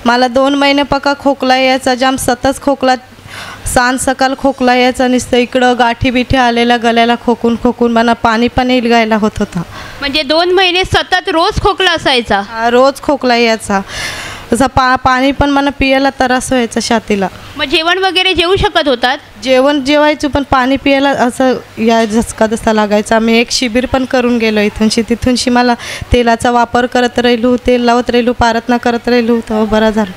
मला 2 महिने पक्का खोकला यायचा, जाम सतत खोकला, सांज सकाळ खोकला यायचा. नुसतं इकडं गाठी बिठी आलेल्या गळ्याला खोकून मला पाणी पण इलगायला होत होता. म्हणजे 2 महिने सतत रोज खोकला असायचा? रोज खोकला यायचा. तसं पाणी पण मला पियाला त्रास व्हायचा छातीला. मग जेवण वगैरे जेवू शकत होतात? जेवायचं पण पाणी पियाला असं या झचका जसा लागायचा. आम्ही एक शिबिर पण करून गेलो तिथूनशी मला तेलाचा वापर करत राहिलो, तेल लावत राहिलो, प्रार्थना करत राहिलो, तर बरं झालं.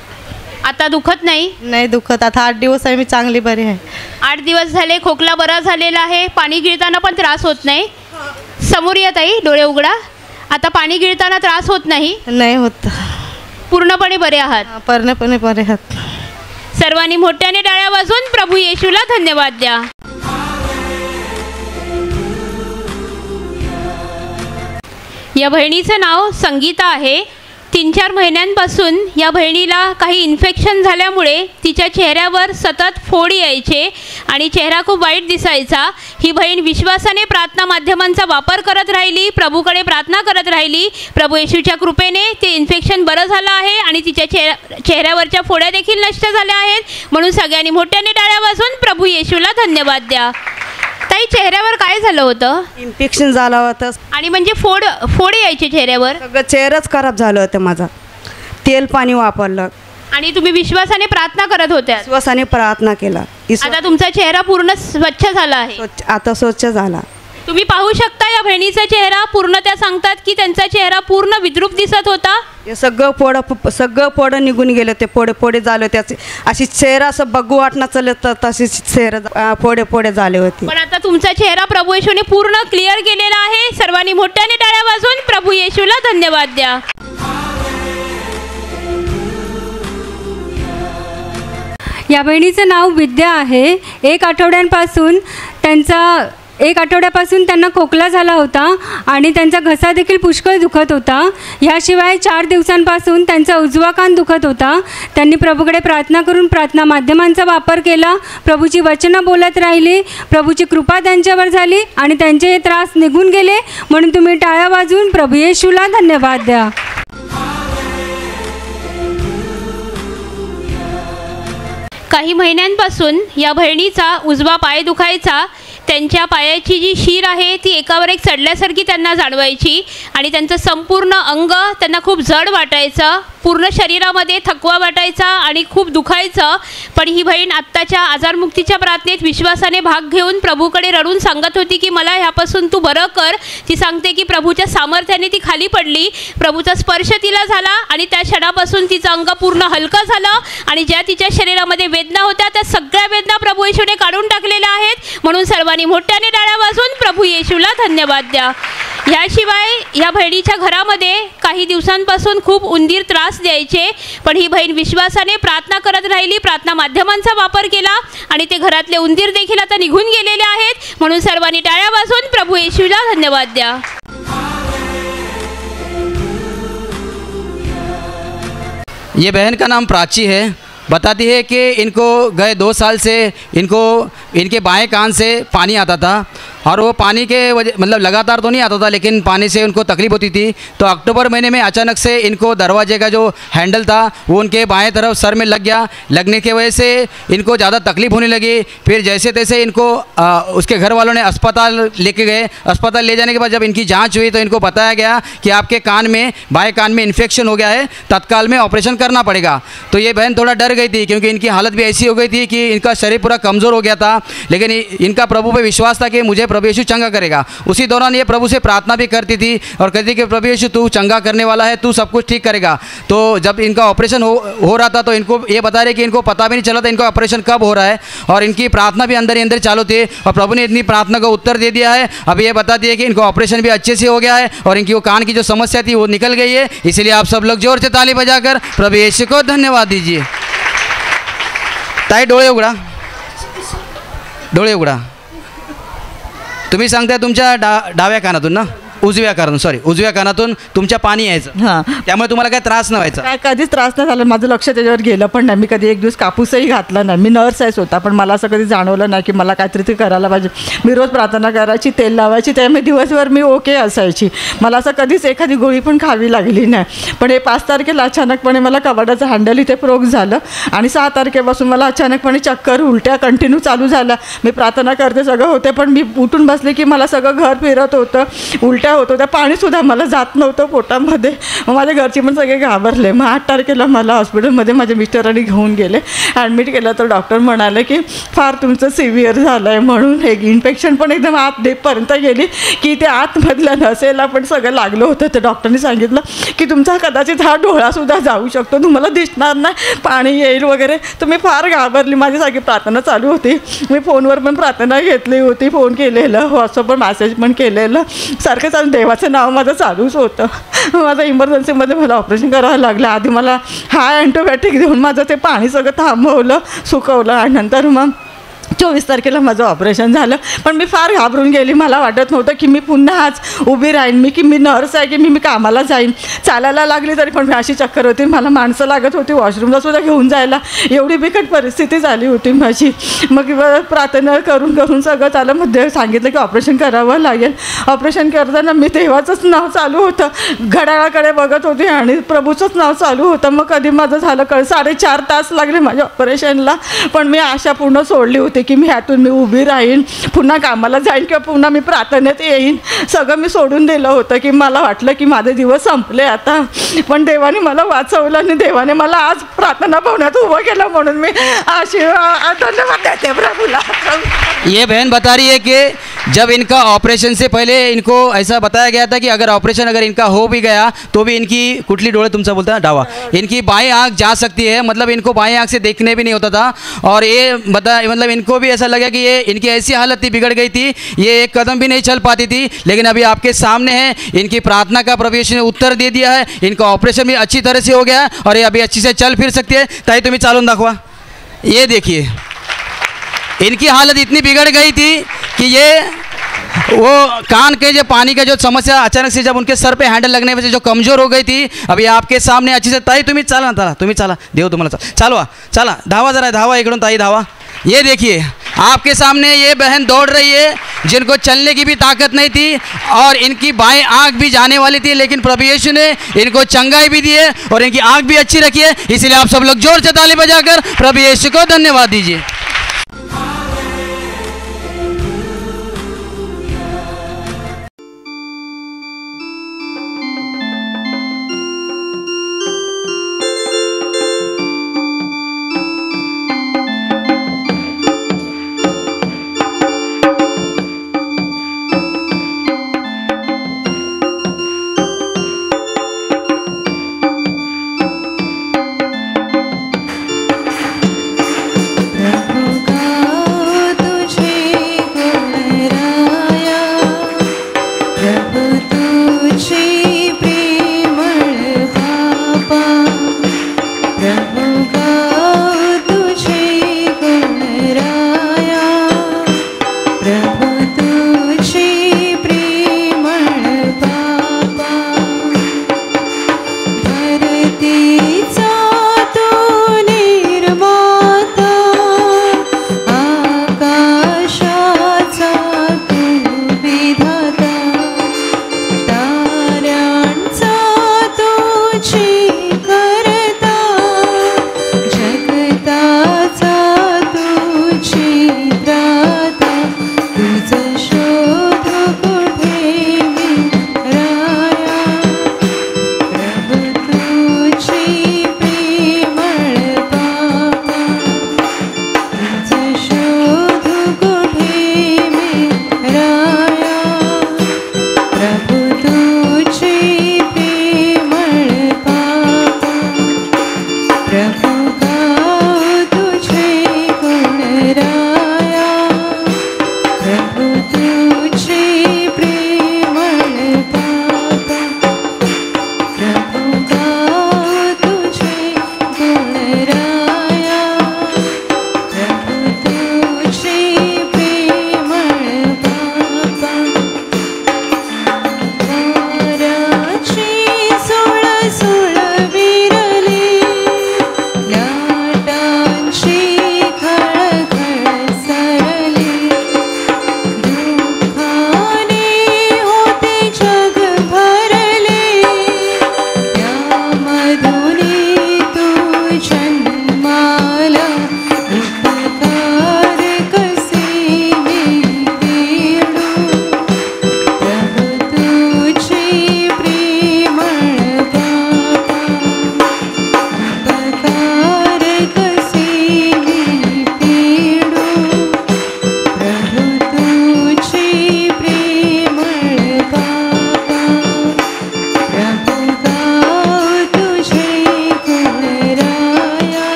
आता दुखत नाही? नाही दुखत. आता 8 दिवस आहे मी चांगली बरी आहे. 8 दिवस झाले, खोकला बरा झालेला आहे. पाणी गिळताना पण त्रास होत नाही? समोर येत आहे, डोळे उघडा. आता पाणी गिळताना त्रास होत नाही? नाही होत. पूर्णपणे बरे आहात? पूर्णपणे बरे आहात. सर्वांनी मोठ्याने टाळ्या वाजवून प्रभू येशूला धन्यवाद द्या. या बहिणीचं नाव संगीता आहे. 3-4 महिन्यांपासून या बहिणीला काही इन्फेक्शन झाल्यामुळे तिच्या चेहऱ्यावर सतत फोड यायचे आणि चेहरा खूप वाईट दिसायचा. ही बहीण विश्वासाने प्रार्थना माध्यमांचा वापर करत राहिली, प्रभूकडे प्रार्थना करत राहिली. प्रभू येशूच्या कृपेने ते इन्फेक्शन बरं झालं आहे आणि तिच्या चेहऱ्यावरच्या फोड्या देखील नष्ट झाल्या आहेत. म्हणून सगळ्यांनी मोठ्याने टाळ्या वाजवून प्रभू येशूला धन्यवाद द्या. ताई चेहऱ्यावर काय झालं होतं? इन्फेक्शन झालं होतं. आणि म्हणजे फोड यायचे चेहऱ्यावर? सगळं चेहराच खराब झालं होतं माझा. तेल पाणी वापरलं. आणि तुम्ही विश्वासाने प्रार्थना करत होत्या? विश्वासाने प्रार्थना केला. आता तुमचा चेहरा पूर्ण स्वच्छ झाला आहे? आता स्वच्छ झाला. तुम्ही पाहू शकता या बहिणीचा चेहरा पूर्ण, त्या सांगतात की त्यांचा चेहरा पूर्ण विद्रूप दिसत होता. हे सगळं पोडं निघून गेलं. ते पोडे झाले. त्याचे अशी चेहरा असं बघू वाटणं चालत, तशी चेहरा पोडे झाले होते. पण आता तुमचा चेहरा प्रभू येशूने पूर्ण क्लिअर केलेला आहे. सर्वांनी मोठ्याने टाळ्या वाजवून प्रभू येशूला धन्यवाद द्या. या बहिणीचं नाव विद्या आहे. 1 आठवड्यांपासून त्यांचा 1 आठवड्यापासून त्यांना खोकला झाला होता आणि त्यांचा घसा देखील पुष्कळ दुखत होता. ह्याशिवाय 4 दिवसांपासून त्यांचा उजवा कान दुखत होता. त्यांनी प्रभूकडे प्रार्थना करून प्रार्थना माध्यमांचा वापर केला, प्रभूची वचनं बोलत राहिली, प्रभूची कृपा त्यांच्यावर झाली आणि त्यांचे हे त्रास निघून गेले. म्हणून तुम्ही टाळ्या वाजवून प्रभू येशूला धन्यवाद द्या. काही महिन्यांपासून या बहिणीचा उजवा पाय दुखायचा. त्यांच्या पायाची जी शीर आहे ती एकावर एक चढल्यासारखी त्यांना जाणवायची आणि त्यांचं संपूर्ण अंग त्यांना खूप जड वाटायचं. पूर्ण शरीरामध्ये थकवा वाटायचा आणि खूप दुखायचं. पण ही बहीण आत्ताच्या आजारमुक्तीच्या प्रार्थनेत विश्वासाने भाग घेऊन प्रभूकडे रडून सांगत होती की मला ह्यापासून तू बरं कर. ती सांगते की प्रभूच्या सामर्थ्याने ती खाली पडली, प्रभूचा स्पर्श तिला झाला आणि त्या क्षणापासून तिचं अंग पूर्ण हलकं झालं आणि ज्या तिच्या शरीरामध्ये वेदना होत्या त्या सगळ्या वेदना प्रभू येशूने काढून टाकलेल्या आहेत. म्हणून सर्वांनी मोठ्याने टाळ्या वाजवून प्रभू येशूला धन्यवाद द्या. याशिवाय या बहिणीच्या घरामध्ये काही दिवसांपासून खूप उंदीर त्रास द्यायचे, पण ही बहीण विश्वासाने प्रार्थना करत राहिली, प्रार्थना माध्यमांचा वापर केला आणि ते घरातले उंदीर देखील आता निघून गेलेले आहेत. म्हणून सर्वांनी टाळ्या वाजवून प्रभू येशूला धन्यवाद द्या. ये बहन का नाम प्राची है. बताती है कि इनको गए 2 साल से इनके बाएं कान से पानी आता था और वो पानी के वजह मतलब लगातार तो नहीं आता था, लेकिन पानी से उनको तकलीफ होती थी. तो अक्टूबर महीने में अचानक से इनको दरवाजे का जो हैंडल था वो उनके बाएं तरफ सर में लग गया. लगने की वजह से इनको ज़्यादा तकलीफ होने लगी. फिर जैसे तैसे इनको उसके घर वालों ने अस्पताल लेके गए. अस्पताल ले जाने के बाद जब इनकी जांच हुई तो इनको बताया गया कि आपके कान में बाएं कान में इन्फेक्शन हो गया है, तत्काल में ऑपरेशन करना पड़ेगा. तो ये बहन थोड़ा डर गई थी क्योंकि इनकी हालत भी ऐसी हो गई थी कि इनका शरीर पूरा कमज़ोर हो गया था. लेकिन इनका प्रभु पे विश्वास था कि मुझे प्रभु यीशु चंगा करेगा. उसी दौरान ये प्रभु से प्रार्थना भी करती थी और कहती कि प्रभु यीशु तू चंगा करने वाला है, तू सब कुछ ठीक करेगा. तो जब इनका ऑपरेशन हो रहा था तो इनको ये बता रहे कि इनको पता भी नहीं चला था इनका ऑपरेशन कब हो रहा है और इनकी प्रार्थना भी अंदर ही अंदर चालू थी और प्रभु ने इतनी प्रार्थना का उत्तर दे दिया है. अब ये बताती है कि इनको ऑपरेशन भी अच्छे से हो गया है और इनकी वो कान की जो समस्या थी वो निकल गई है. इसलिए आप सब लोग जोर से ताली बजाकर प्रभु यीशु को धन्यवाद दीजिए. ताई डोळे उघडा, डोळे उघडा. तुम्ही सांगताय तुमच्या डाव्या कानातून ना, उजव्या कानातून तुमच्या पाणी यायचं. हां, त्यामुळे तुम्हाला काय त्रास नाही व्हायचा? काय कधीच त्रास नाही झाला. माझं लक्ष त्याच्यावर गेलं पण नाही. मी कधी एक दिवस कापूसही घातला नाही. मी नर्स आहे स्वतः, पण मला असं कधी जाणवलं नाही की मला काहीतरी ते करायला पाहिजे. मी रोज प्रार्थना करायची, तेल लावायची, त्यामुळे दिवसभर मी ओके असायची. मला असं कधीच एखादी गोळी पण खावी लागली नाही. पण हे 5 तारखेला अचानकपणे मला कपाटाचं हँडल इथे प्रोक झालं आणि 6 तारखेपासून मला अचानकपणे चक्कर, उलट्या कंटिन्यू चालू झाल्या. मी प्रार्थना करते सगळं होते, पण मी उठून बसले की मला सगळं घर फिरत होतं, उलट्या होत होत्या, पाणीसुद्धा मला जात नव्हतं पोटामध्ये. मग माझ्या घरचे पण सगळे घाबरले. मग 8 तारखेला मला हॉस्पिटलमध्ये माझ्या मिस्टरांनी घेऊन गेले, ॲडमिट केलं. तर डॉक्टर म्हणाले की फार तुमचं सिव्हिअर झालं आहे म्हणून. हे इन्फेक्शन पण एकदम आत डेपपर्यंत गेली की ते आतमधल्या नसेला पण सगळं लागलं होतं. तर डॉक्टरनी सांगितलं की तुमचा कदाचित हा डोळासुद्धा जाऊ शकतो, तुम्हाला दिसणार नाही, पाणी येईल वगैरे. तर मी फार घाबरली. माझी सगळी प्रार्थना चालू होती. मी फोनवर पण प्रार्थना घेतली होती, फोन केलेलं, व्हॉट्सअपवर मॅसेज पण केलेलं, सारखं चालू देवाचं नाव माझं चालूच होतं. माझं इमर्जन्सीमध्ये मला ऑपरेशन करावं लागलं. आधी मला हाय अँटीबायोटिक देऊन माझं ते पाणी सगळं थांबवलं, सुकवलं आणि नंतर मग 24 तारखेला माझं ऑपरेशन झालं. पण मी फार घाबरून गेली. मला वाटत नव्हतं की मी पुन्हा आज उभी राहीन, की मी नर्स आहे, की मी कामाला जाईन. चालायला लागली तरी पण मी अशी चक्कर होती. मला माणसं लागत होती वॉशरूमला सुद्धा घेऊन जायला. एवढी बिकट परिस्थिती झाली होती माझी. मग प्रार्थना करून करून सगळं झालं. मध्ये सांगितलं की ऑपरेशन करावं लागेल. ऑपरेशन करताना मी देवाचंच नाव चालू होतं, घड्याळाकडे बघत होते आणि प्रभूचंच नाव चालू होतं. मग कधी माझं झालं 4.5 तास लागले माझ्या ऑपरेशनला. पण मी आशा पूर्ण सोडली होती की मी ह्यातून मी उभी राहीन, पुन्हा कामाला जाईन किंवा पुन्हा मी प्रार्थनेत येईन. सगळं मी सोडून दिलं होतं की मला वाटलं की माझे दिवस संपले आता. पण देवाने मला वाचवलं आणि देवाने मला आज प्रार्थना भवनात उभं केलं. म्हणून मी धन्यवाद देते प्रभूला. ये बहन बता रही है कि जब इनका ऑपरेशन से पहले इनको ऐसा बताया गया था कि अगर ऑपरेशन अगर इनका हो भी गया तो भी इनकी कुठली डोळे तुमचा बोलता डावा, इनकी बाएं आँख जा सकती है. मतलब इनको बाएं आँख से देखने भी नहीं होता था. और ये मतलब इनको भी ऐसा लगा कि ये इनकी ऐसी हालत थी, बिगड़ गई थी, ये एक कदम भी नहीं चल पाती थी. लेकिन अभी आपके सामने है, इनकी प्रार्थना का प्रभु यीशु ने उत्तर दे दिया है. इनका ऑपरेशन भी अच्छी तरह से हो गया है और ये अभी अच्छी से चल फिर सकती है. ताई तुम्हें चालून दाखवा. ये देखिए, इनकी हालत इतनी बिगड़ गई थी कि ये वो कान के जो पानी का जो समस्या अचानक से जब उनके सर पे हैंडल लगने वजह से जो कमजोर हो गई थी, अभी आपके सामने अच्छी से ताई तुम्ही चला ना, तुम्ही चला, देव तुम्हाला चालवा, चला धावा जरा, धावा इकडून ताई धावा। ये देखिए आपके सामने ये बहन दौड़ रही है, जिनको चलने की भी ताकत नहीं थी और इनकी बाएं आंख भी जाने वाली थी, लेकिन प्रभु यीशु ने इनको चंगाई भी दी है और इनकी आंख भी अच्छी रखी है। इसलिए आप सब लोग जोर से ताली बजाकर प्रभु यीशु को धन्यवाद दीजिए।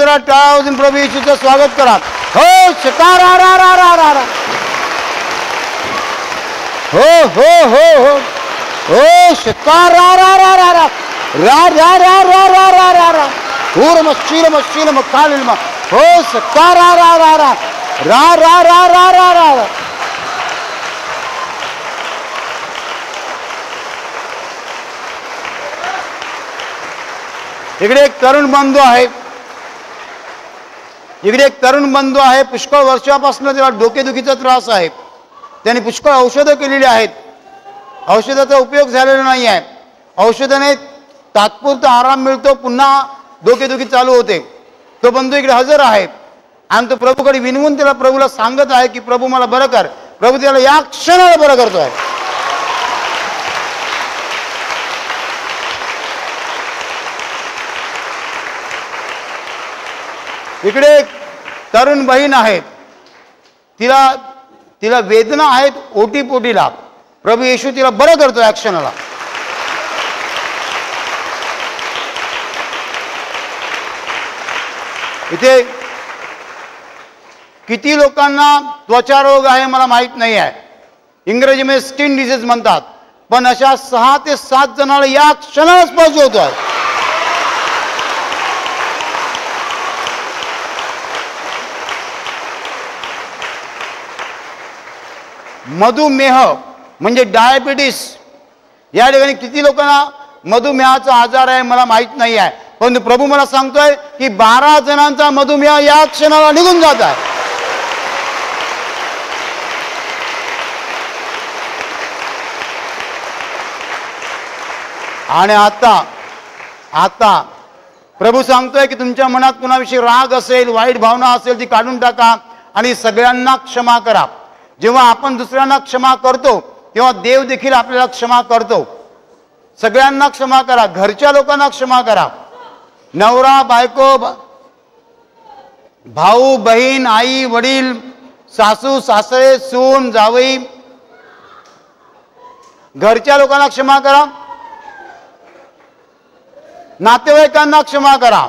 जोरदार टाळ्या वाजवून प्रभू येशूचं स्वागत करा। हो शकारा रा रा रा रा रा, हो हो हो हो हो शकारा रा रा रा रा रा रा रा रा रा रा रा रा पूर मशील मशील मकालिल मा हो शकारा रा रा रा रा रा रा रा रा रा रा। इकडे एक तरुण बंधू आहे, इकडे एक तरुण बंधू आहे, पुष्कळ वर्षापासून त्याला डोकेदुखीचा त्रास आहे, त्यांनी पुष्कळ औषधं केलेली आहेत, औषधाचा उपयोग झालेला नाही आहे, औषधाने तात्पुरता आराम मिळतो, पुन्हा डोकेदुखी चालू होते। तो बंधू इकडे हजर आहे आणि तो प्रभूकडे विनवून त्याला प्रभूला सांगत आहे की प्रभू मला बरं कर। प्रभू त्याला या क्षणाला बरं करतो आहे। इकडे एक तरुण बहीण आहे, तिला वेदना आहेत ओटीपोटीला, प्रभू येशू तिला बरं करतो या क्षणाला. इथे किती लोकांना त्वचा रोग आहे मला माहीत नाही आहे, इंग्रजीमध्ये स्किन डिसीज म्हणतात, पण अशा 6 ते 7 जणांना या क्षणाला स्पर्श होतो आहे. मधुमेह म्हणजे डायबिटीस, या ठिकाणी किती लोकांना मधुमेहाचा आजार आहे मला माहीत नाही आहे, पण प्रभू मला सांगतोय की 12 जणांचा मधुमेह या क्षणाला निघून जात आहे. आणि आता प्रभू सांगतोय की तुमच्या मनात कुणाविषयी राग असेल, वाईट भावना असेल ती काढून टाका आणि सगळ्यांना क्षमा करा. जेव्हा आपण दुसऱ्यांना क्षमा करतो तेव्हा देव देखील आपल्याला क्षमा करतो. सगळ्यांना क्षमा करा, घरच्या लोकांना क्षमा करा, नवरा बायको, भाऊ बहीण, आई वडील, सासू सासरे, सून जावई, घरच्या लोकांना क्षमा करा, नातेवाईकांना क्षमा करा,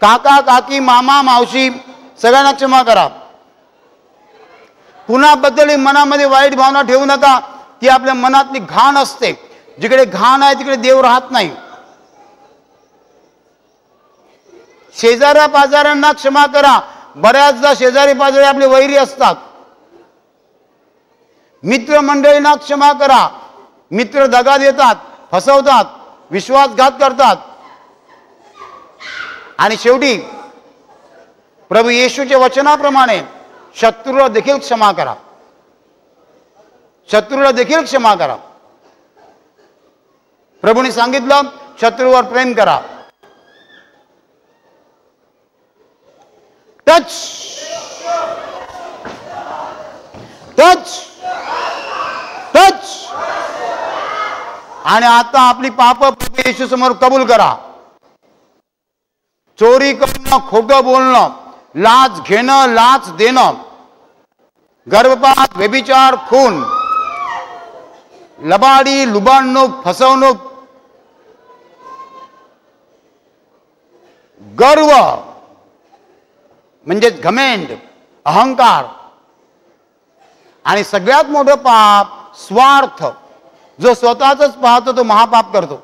काका काकी मामा मावशी सगळ्यांना क्षमा करा. कुणाबद्दल मनामध्ये वाईट भावना ठेवू नका, ती आपल्या मनातली घाण असते. जिकडे घाण आहे तिकडे देव राहत नाही. शेजाऱ्या पाजाऱ्यांना क्षमा करा, बऱ्याचदा शेजारी पाजारी आपले वैरी असतात. मित्रमंडळींना क्षमा करा, मित्र दगा देतात, फसवतात, विश्वासघात करतात. आणि शेवटी प्रभू येशूच्या वचनाप्रमाणे शत्रूला देखील क्षमा करा, शत्रूला देखील क्षमा करा. प्रभूने सांगितलं शत्रूवर प्रेम करा. Touch touch touch. आणि आता आपली पाप प्रभू येशू समोर कबूल करा. चोरी करणं, खोटं बोलणं, लाच घेणं, लाच देणं, गर्भपात, व्यभिचार, खून, लबाडी, लुबाडणूक, फसवणूक, गर्व म्हणजे घमेंड, अहंकार, आणि सगळ्यात मोठं पाप स्वार्थ. जो स्वतःच पाहतो तो महापाप करतो.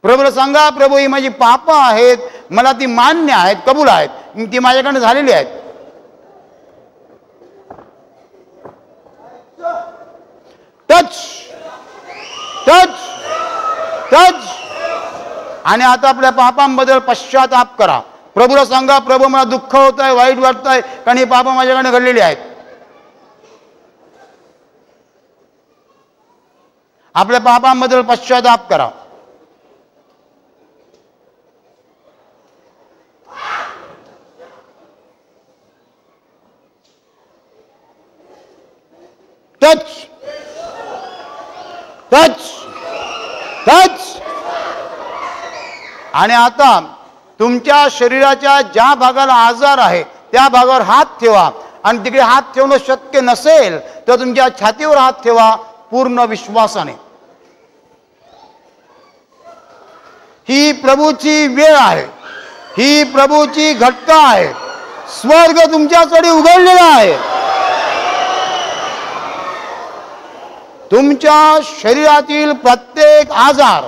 प्रभूला सांगा, प्रभू ही माझी पाप आहेत, मला ती मान्य आहेत, कबूल आहेत, ती माझ्याकडे झालेली आहेत. Touch touch touch. आणि आता आपल्या पापांबद्दल पश्चाताप करा. प्रभूला सांगा, प्रभू मला दुःख होत आहे, वाईट वाटत आहे, कारण ही पाप माझ्याकडे घडलेली आहेत. आपल्या पापांबद्दल पश्चाताप करा. Touch touch touch. आणि आता तुमच्या शरीराच्या ज्या भागाला आजार आहे त्या भागावर हात ठेवा. आणि तिकडे हात ठेवणं शक्य नसेल तर तुमच्या छातीवर हात ठेवा पूर्ण विश्वासाने. ही प्रभूची वेळ आहे, ही प्रभूची घटना आहे. स्वर्ग तुमच्यासाठी उघडलेला आहे. तुमच्या शरीरातील प्रत्येक आजार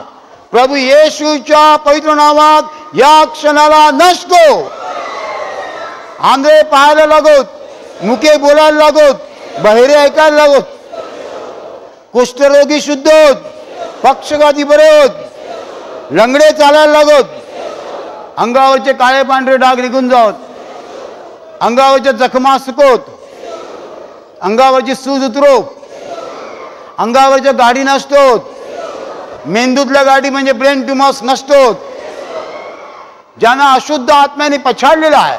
प्रभू येशूच्या पवित्र नावात या क्षणाला नष्ट हो. आंधळे पाहायला लागोत, मुके बोलायला लागोत, बहिरे ऐकायला लागोत, कुष्ठरोगी शुद्ध होत, पक्षघाती बरे होत, लंगडे चालायला लागोत, अंगावरचे काळे पांढरे डाग निघून जावत, अंगावरच्या जखमा सुकोत, अंगावरची सूज उतरो, अंगावरच्या गाडी नष्ट होत, मेंदूतल्या गाडी म्हणजे ब्रेन ट्युमर्स नष्ट होत. ज्यांना अशुद्ध आत्म्याने पछाडलेला आहे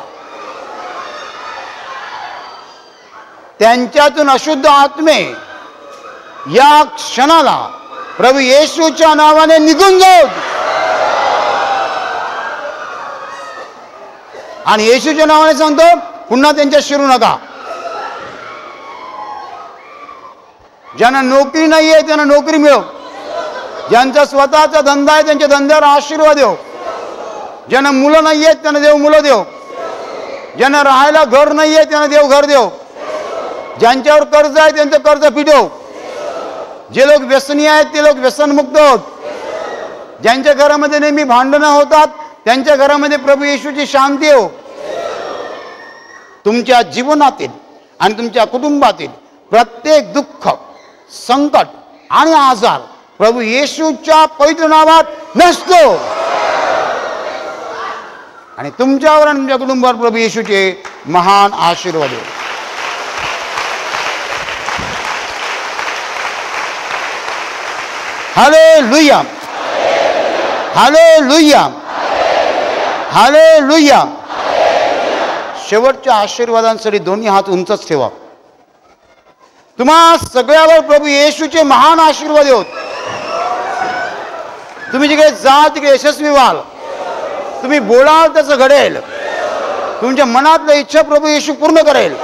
त्यांच्यातून अशुद्ध आत्मे या क्षणाला प्रभू येशूच्या नावाने निघून जाऊ. आणि येशूच्या नावाने सांगतो पुन्हा त्यांच्या शिरू नका. ज्यांना नोकरी नाही आहे त्यांना नोकरी मिळव. ज्यांचा स्वतःचा धंदा आहे त्यांच्या धंद्यावर आशीर्वाद देव. ज्यांना मुलं नाही आहेत त्यांना देव मुलं देव. ज्यांना राहायला घर नाही आहे त्यांना देव घर देव. ज्यांच्यावर कर्ज आहे त्यांचं कर्ज फिटव. जे लोक व्यसनी आहेत ते लोक व्यसनमुक्त होत. ज्यांच्या घरामध्ये नेहमी भांडणं होतात त्यांच्या घरामध्ये प्रभू येशूची शांती हो. तुमच्या जीवनातील आणि तुमच्या कुटुंबातील प्रत्येक दुःख, संकट आणि आजार प्रभू येशूच्या पवित्र नावात नसतो. आणि तुमच्यावर आणि तुमच्या कुटुंबावर प्रभू येशूचे महान आशीर्वाद हो. हालेलुया, हालेलुया, हालेलुया. शेवटच्या आशीर्वादांसाठी दोन्ही हात उंचच ठेवा. तुम्हा सगळ्यावर प्रभू येशूचे महान आशीर्वाद होत. तुम्ही जिकडे जा तिकडे यशस्वी व्हाल. तुम्ही बोलाल तसं घडेल. तुमच्या मनातल्या इच्छा प्रभू येशू पूर्ण करेल.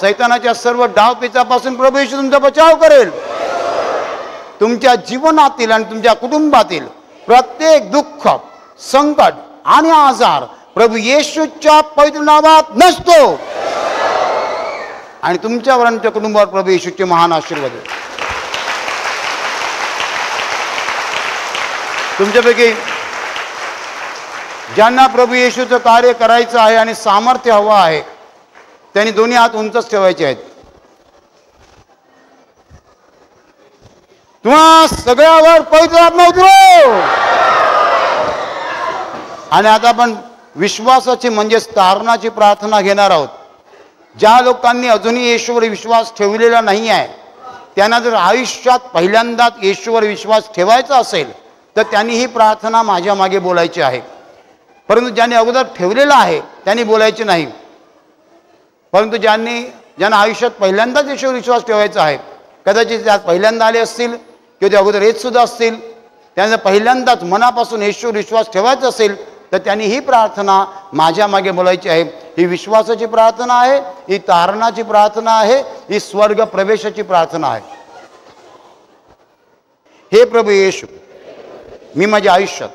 सैतानाच्या सर्व डावपेचापासून प्रभू येशू तुमचा बचाव करेल. तुमच्या जीवनातील आणि तुमच्या कुटुंबातील प्रत्येक दुःख, संकट आणि आजार प्रभू येशूच्या पवित्र नावात नसतो. आणि तुमच्यावर आणि तुमच्या कुटुंबावर प्रभू येशूचे महान आशीर्वाद आहे. तुमच्यापैकी ज्यांना प्रभू येशूचं कार्य करायचं आहे आणि सामर्थ्य हवं आहे त्यांनी दोन्ही हात उंचच ठेवायचे आहेत. तुम्हा सगळ्यावर पवित्र आत्मा उतरो. आणि आता आपण विश्वासाची म्हणजे तारणाची प्रार्थना घेणार आहोत. ज्या लोकांनी अजूनही येशूवर विश्वास ठेवलेला नाही आहे त्यांना जर आयुष्यात पहिल्यांदाच येशूवर विश्वास ठेवायचा असेल तर त्यांनी ही प्रार्थना माझ्या मागे बोलायची आहे. परंतु ज्यांनी अगोदर ठेवलेला आहे त्यांनी बोलायचे नाही. परंतु ज्यांना आयुष्यात पहिल्यांदाच येशूवर विश्वास ठेवायचा आहे, कदाचित त्यात पहिल्यांदा आले असतील किंवा ते अगोदर येत सुद्धा असतील, त्यांना पहिल्यांदाच मनापासून येशूवर विश्वास ठेवायचा असेल तर त्यांनी ही प्रार्थना माझ्या मागे बोलायची आहे. ही विश्वासाची प्रार्थना आहे, ही तारणाची प्रार्थना आहे, ही स्वर्ग प्रवेशाची प्रार्थना आहे. हे प्रभू येशू, मी माझ्या आयुष्यात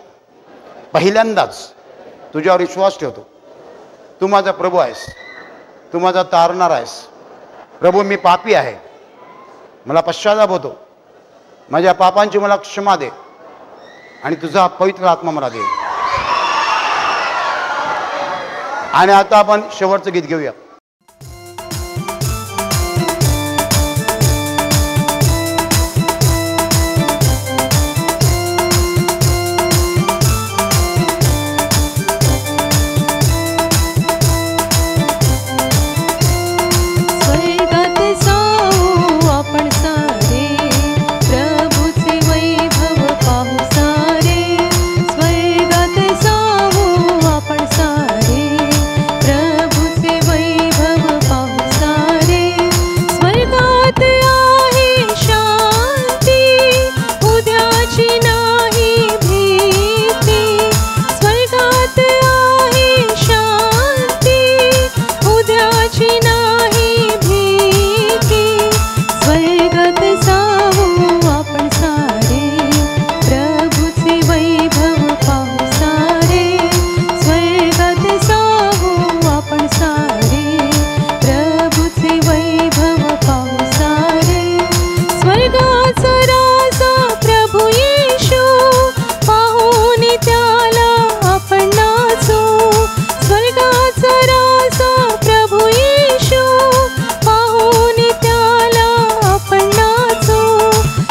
पहिल्यांदाच तुझ्यावर विश्वास ठेवतो. तू माझा प्रभू आहेस, तू माझा तारणार आहेस. प्रभू, मी पापी आहे, मला पश्चाताप होतो. माझ्या पापांची मला क्षमा दे आणि तुझा पवित्र आत्मा मला दे. आणि आता आपण शेवटचं गीत घेऊया.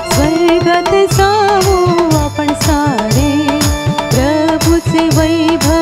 स्वर्गात जाऊ आपण सारे, प्रभूचे वैभव